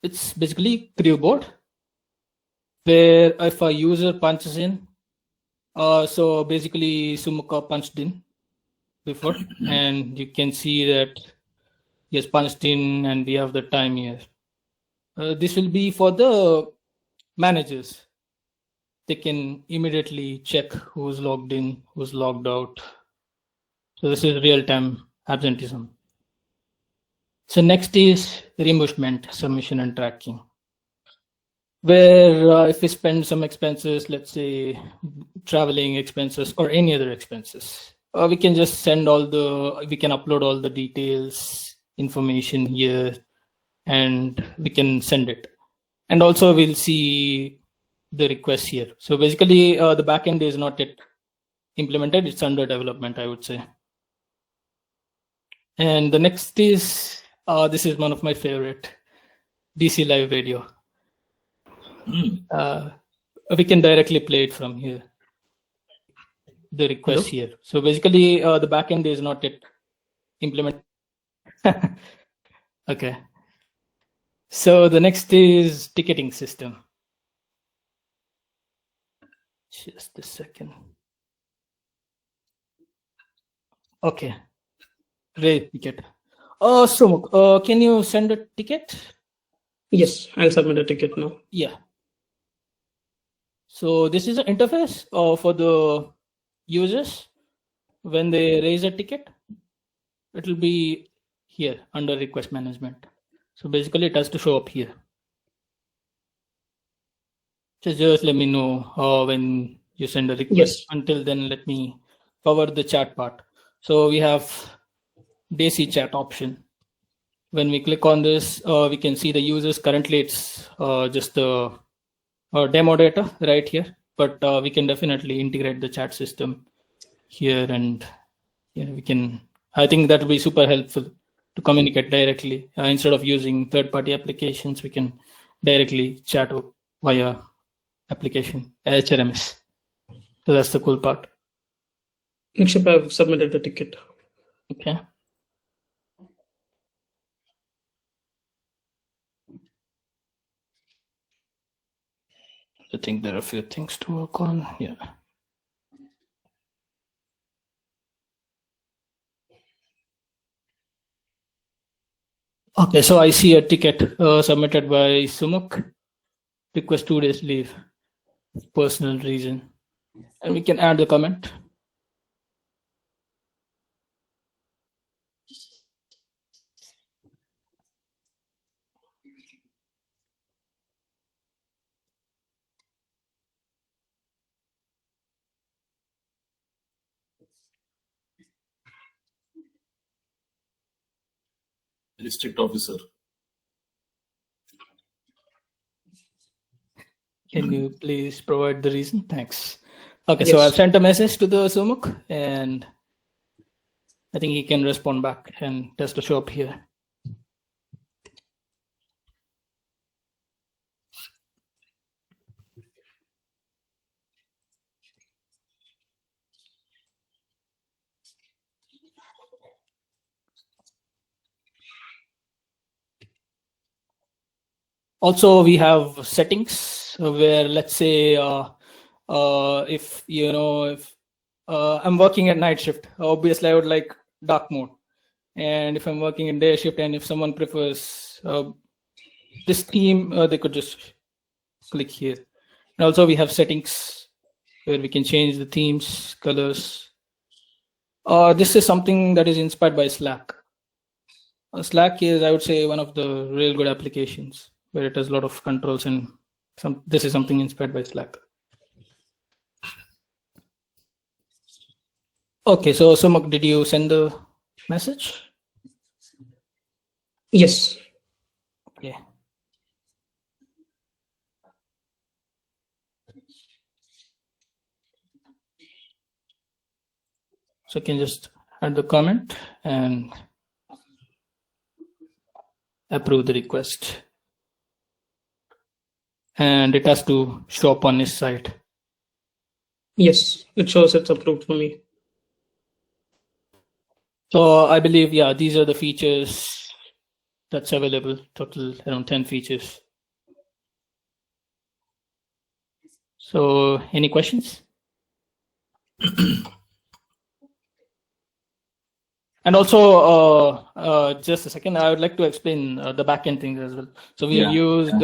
It's basically crew board, where if a user punches in, so basically Sumukha punched in before, and you can see that he has punched in, and we have the time here. This will be for the managers. They can immediately check who's logged in, who's logged out. So this is real-time absenteeism. So next is reimbursement, submission, and tracking, where if we spend some expenses, let's say traveling expenses or any other expenses, we can just send we can upload all the details, information here, and we can send it. And also we'll see the request here. So basically the backend is not yet implemented. It's under development, I would say. And the next is, this is one of my favorite, DC Live Radio. We can directly play it from here. The request here. So basically the backend is not yet implemented. Okay. So the next is ticketing system. Just a second. Okay. Great ticket. So can you send a ticket? Yes, I'll submit a ticket now. Yeah. So this is an interface for the users. When they raise a ticket, it will be here under request management. So basically it has to show up here. So just let me know when you send a request. Yes. Until then, let me cover the chat part. So we have Daisy chat option. When we click on this, we can see the users. Currently it's just the demo data right here, but we can definitely integrate the chat system here, and we can. I think that will be super helpful to communicate directly instead of using third-party applications. We can directly chat via application HRMS. So that's the cool part. Nikship, I've submitted the ticket. Okay. I think there are a few things to work on. Yeah. Okay, so I see a ticket submitted by Sumuk. Request 2 days leave, personal reason, and we can add the comment. District officer. Can you please provide the reason? Thanks. Okay, Yes. so I've sent a message to the Sumuk, and I think he can respond back and test the show up here. Also, we have settings where, let's say, if I'm working at night shift, obviously I would like dark mode. And if I'm working in day shift, and if someone prefers this theme, they could just click here. And also we have settings where we can change the themes, colors. This is something that is inspired by Slack. Slack is, I would say, one of the real good applications where it has a lot of controls, and this is something inspired by Slack. Okay, so Sumak, did you send the message? Yes. Okay. So you can just add the comment and approve the request. And it has to show up on his side. Yes, it shows it's approved for me. So I believe, yeah, these are the features that's available, total around 10 features. So any questions? And also, just a second, I would like to explain the backend things as well. So we have used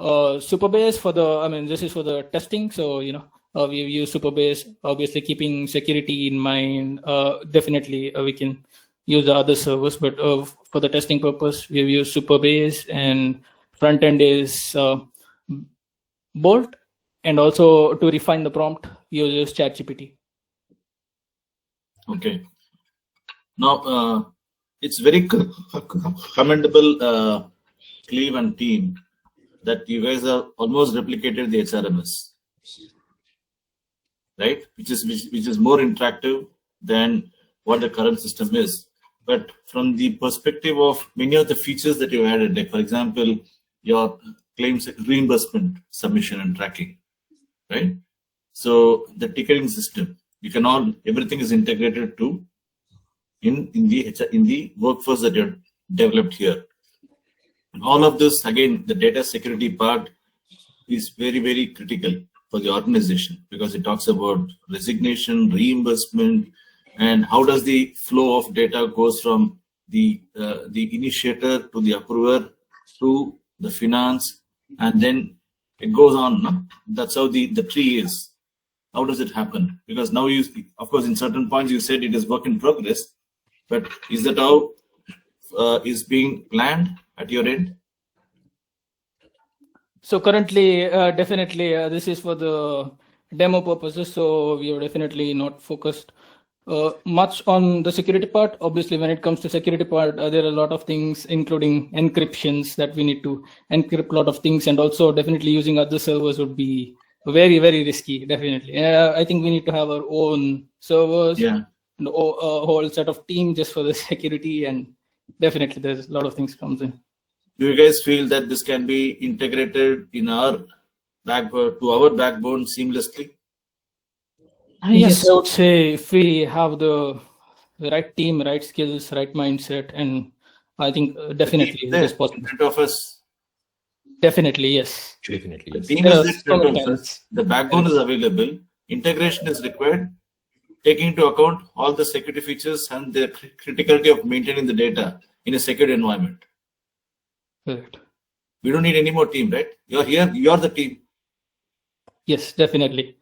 Superbase for the, this is for the testing. So, we've used Superbase, obviously keeping security in mind. Definitely, we can use the other servers, but for the testing purpose, we've used Superbase, and front end is Bolt. And also to refine the prompt, you use ChatGPT. Okay. Now, it's very commendable, Cleve and team, that you guys have almost replicated the HRMS, right? Which is more interactive than what the current system is. But from the perspective of many of the features that you added, like for example, your claims reimbursement submission and tracking, right? So the ticketing system, everything is integrated to in the workforce that you're developed here. And all of this, again, the data security part is very, very critical for the organization, because it talks about resignation, reimbursement, and how does the flow of data goes from the initiator to the approver to the finance, and then it goes on. No? That's how the tree is. How does it happen? Because now of course, in certain points you said it is work in progress, but is that how is being planned at your end? So currently, definitely, this is for the demo purposes. So we are definitely not focused much on the security part. Obviously, when it comes to security part, there are a lot of things, including encryptions, that we need to encrypt a lot of things, and also definitely using other servers would be very, very risky, definitely. I think we need to have our own servers, Yeah. a whole set of team just for the security, and definitely there's a lot of things comes in. Do you guys feel that this can be integrated in our backbone to our backbone seamlessly? Yes, I would say if we have the right team, right skills, right mindset, and I think definitely it is possible. In front of us. Definitely, yes. Definitely, The yes. team is there in front of us. The backbone is available. Integration is required, taking into account all the security features and the criticality of maintaining the data in a secure environment. Correct. We don't need any more team, right? You're here, you're the team. Yes, definitely.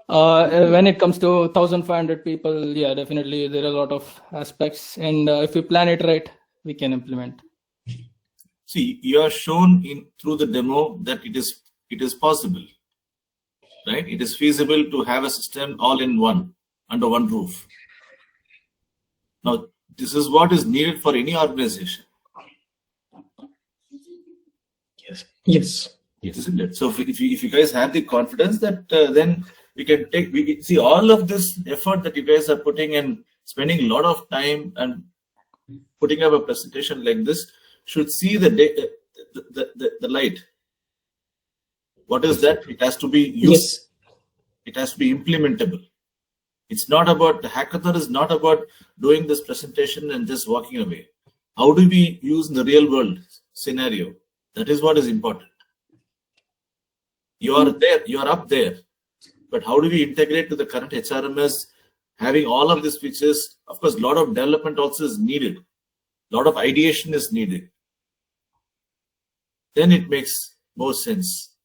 When it comes to 1,500 people, yeah, definitely there are a lot of aspects, and if we plan it right, we can implement. See, you are shown through the demo that it is possible, right? It is feasible to have a system all in one, under one roof. Now, this is what is needed for any organization. Yes. Isn't it? So if you guys have the confidence that then we can see all of this effort that you guys are putting and spending a lot of time and putting up a presentation like this should see the light. What is that? It has to be used. Yes. It has to be implementable. It's not about the hackathon is not about doing this presentation and just walking away. How do we use in the real world scenario? That is what is important. You are there, you are up there. But how do we integrate to the current HRMS, having all of these features? Of course, a lot of development also is needed. A lot of ideation is needed. Then it makes more sense.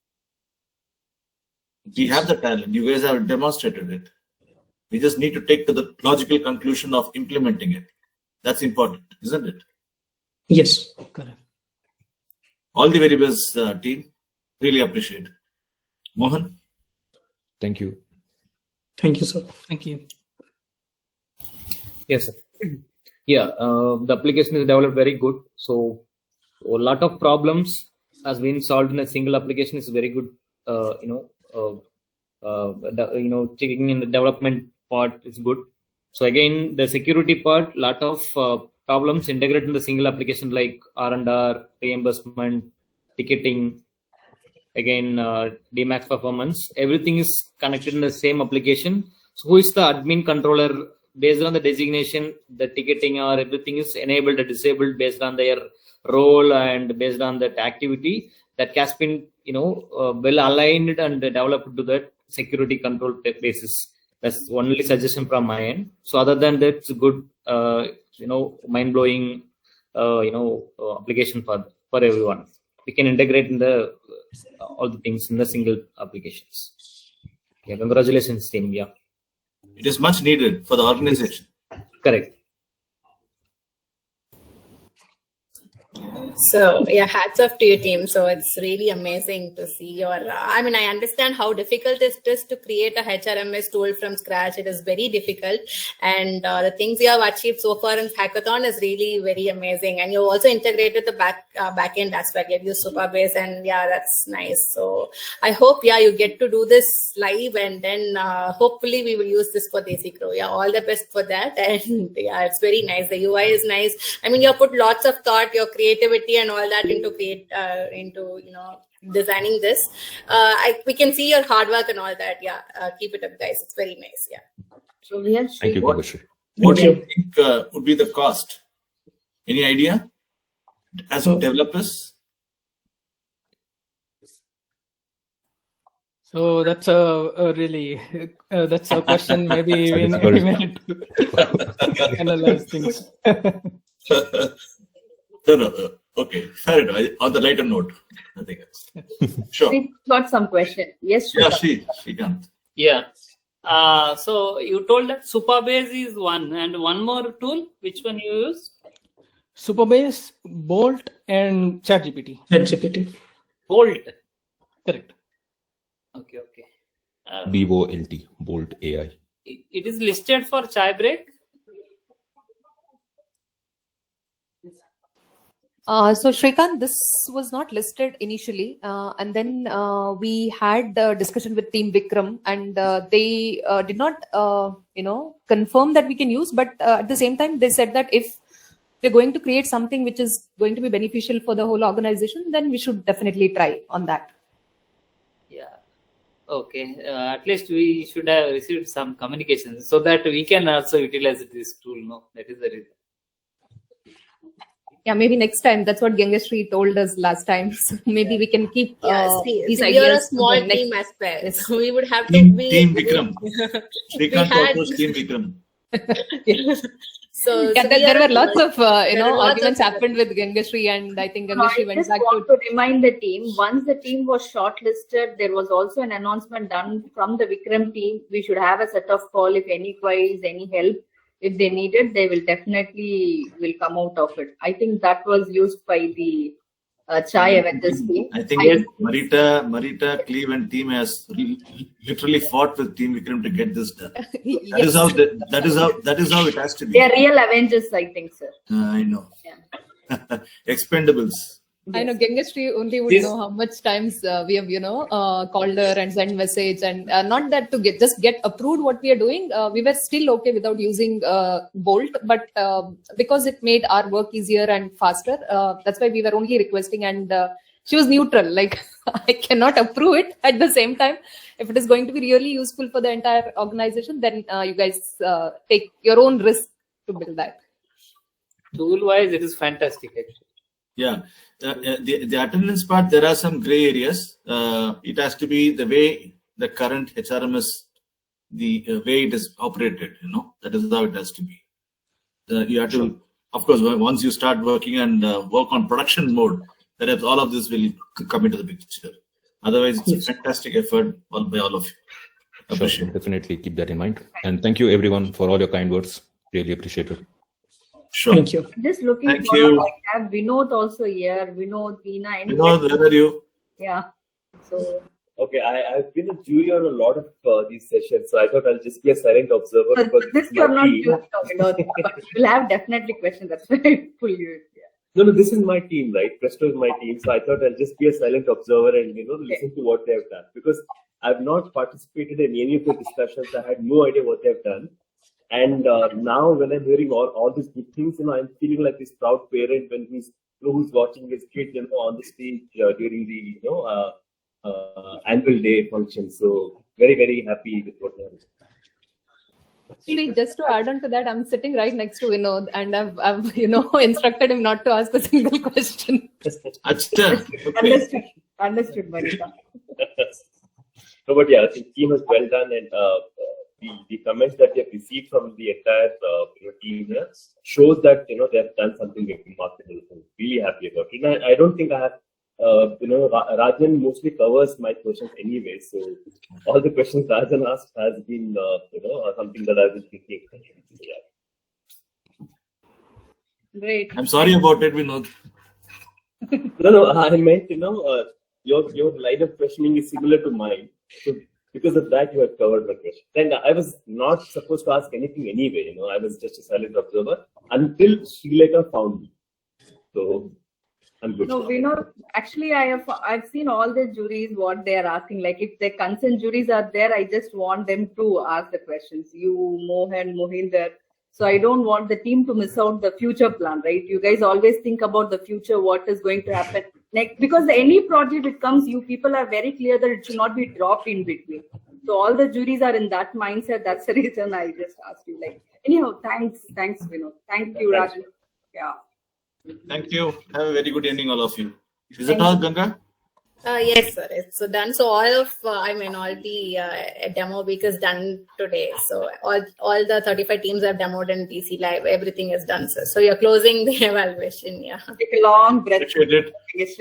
We have the talent. You guys have demonstrated it. We just need to take to the logical conclusion of implementing it. That's important, isn't it? Yes. Correct. All the very best, team. Really appreciate it. Mohan? Thank you. Thank you, sir. Thank you. Yes, sir. Yeah, the application is developed very good. So a lot of problems has been solved in a single application is very good. Checking in the development part is good. So again, the security part, lot of problems integrated in the single application like R&R, reimbursement, ticketing, again, DMAX performance, everything is connected in the same application. So who is the admin controller? Based on the designation, the ticketing or everything is enabled or disabled based on their role and based on that activity. That has been, well aligned and developed to that security control basis. That's only suggestion from my end. So other than that, it's a good, mind-blowing, application for everyone. We can integrate in the all the things in the single applications. Yeah, congratulations, team. Yeah, it is much needed for the organization. Correct. So yeah, hats off to your team. So it's really amazing to see your, I understand how difficult it is to create a HRMS tool from scratch. It is very difficult. And the things you have achieved so far in Hackathon is really very amazing. And you also integrated the back end as well. You have used Supabase, and yeah, that's nice. So I hope, yeah, you get to do this live, and then hopefully we will use this for Desi Crow. Yeah, all the best for that. And yeah, it's very nice. The UI is nice. You have put lots of thought, your creativity and all that into designing this. We can see your hard work and all that. Yeah, keep it up, guys. It's very nice. Yeah. So we have Thank you, what do you think would be the cost? Any idea? As developers? So that's a really that's a question. Maybe we need to analyze things. No. Okay, fair enough. On the lighter note, I think. Sure. We've got some question. Yes, yeah, she can. Yeah. So you told that Supabase is one, and one more tool. Which one you use? Supabase, Bolt, and ChatGPT. ChatGPT. Bolt. Correct. Okay. BOLT, Bolt AI. It is listed for chai break. So Shrikant, this was not listed initially, and then we had a discussion with Team Vikram, and they did not, confirm that we can use. But at the same time, they said that if we're going to create something which is going to be beneficial for the whole organization, then we should definitely try on that. Yeah. Okay. At least we should have received some communications so that we can also utilize this tool. No, that is the reason. Yeah, maybe next time. That's what Gangashri told us last time. So maybe we can keep these we are a ideas. small for next- team as well, so we would have to Team be Vikram. we Shrikant had- proposed Team Vikram. So, Yeah, so there, we are there a were lots small- of there are lots arguments of- happened with Gangashri, and I think I Gangashri went just back want to. to remind the team, once the team was shortlisted, there was also an announcement done from the Vikram team. We should have a set of call if any queries, any help. If they need it, they will definitely will come out of it. I think that was used by the Chai Avengers team. I think Marita, Cleve and team has literally fought with Team Vikram to get this done. That is how it has to be. They are real Avengers, I think, sir. I know. Expendables. I know Gangashri only would This- know how much times we have, called her and sent message, and not that to get approved what we are doing. We were still okay without using Bolt, but because it made our work easier and faster, that's why we were only requesting. And she was neutral, like I cannot approve it. At the same time, if it is going to be really useful for the entire organization, then you guys take your own risk to build that. Tool-wise, it is fantastic, actually. Yeah. The attendance part, there are some gray areas. It has to be the way the current HRMS, the way it is operated, that is how it has to be. You have to, of course, once you start working and work on production mode, perhaps all of this will come into the picture. Otherwise, it's a fantastic effort by all of you. Sure, definitely keep that in mind. And thank you everyone for all your kind words. Really appreciate it. Sure. Thank you. Just looking Thank forward, you. I have Vinod also here. Vinod, Veena, and Where are you? yeah. So Okay, I've been a jury on a lot of these sessions, so I thought I'll just be a silent observer so because this is you're my not team. used to, Vinod. You'll have definitely questions. That's why I pull you. No, this is my team, right? Presto is my team, so I thought I'll just be a silent observer and listen to what they've done because I've not participated in any of the discussions. I had no idea what they've done, and now when I'm hearing all these good things, I'm feeling like this proud parent when he's who's watching his kid, on the stage during the annual day function. So very, very happy with what they're doing. Actually, just to add on to that, I'm sitting right next to Vinod, and I've instructed him not to ask a single question. Understood, Marita. No, but yeah, I think team has well done, and the comments that we have received from the entire team here shows that they have done something remarkable. I'm really happy about it. And I don't think I have. Rajan mostly covers my questions anyway, so all the questions Rajan asked has been something that I've been thinking. Yeah. Great. I'm sorry about it, Vinod. No, I meant your line of questioning is similar to mine. So because of that, you have covered my question. And I was not supposed to ask anything anyway. I was just a silent observer until Srilekha found me. So I'm good. No, Vinod, actually, I've seen all the juries what they are asking. Like if the consent juries are there, I just want them to ask the questions. You, Mohan, Mohinder. So I don't want the team to miss out the future plan, right? You guys always think about the future, what is going to happen next. Because any project it comes, you people are very clear that it should not be dropped in between. So all the juries are in that mindset. That's the reason I just asked you. Anyhow, thanks, Vinod. Thank you, Raj. Yeah. Thank you. Have a very good evening, all of you. Is it all, Ganga? Yes, sir. It's done. So all the demo week is done today. So all the 35 teams have demoed in TC Live. Everything is done, sir. So you're closing the evaluation. Yeah. Take a long breath. Appreciate it.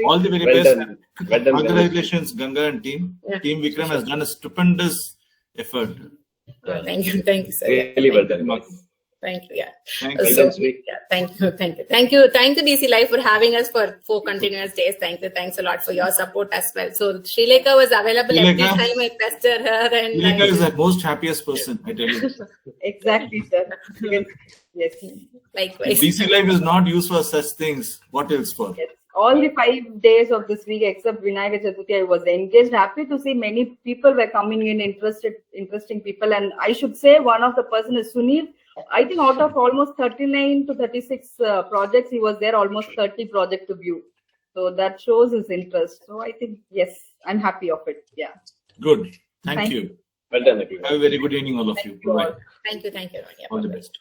All the very Well best. done. Well done. Congratulations, Ganga and team. Yeah. Team Vikram has done a stupendous effort. Thank you, sir. Really well done. Thank you. Yeah. Thank you. So, yeah, thank you, DC Live for having us for 4 continuous days. Thank you. Thanks a lot for your support as well. So Srilekha was available every time I pester her, and Srilekha is the most happiest person, I tell you. Exactly, sir. Yes. Likewise. DC Live is not used for such things. What else for? Yes. All the 5 days of this week, except Vinayaka Chaturthi, I was engaged. Happy to see many people were coming in, interesting people. And I should say one of the person is Sunil. I think out of almost 39 to 36 projects, he was there almost 30 projects to view. So that shows his interest. So I think, yes, I'm happy of it. Yeah. Good. Thank you. Well done, everyone. Have a very good evening, all of you. Bye. Thank you. All the best.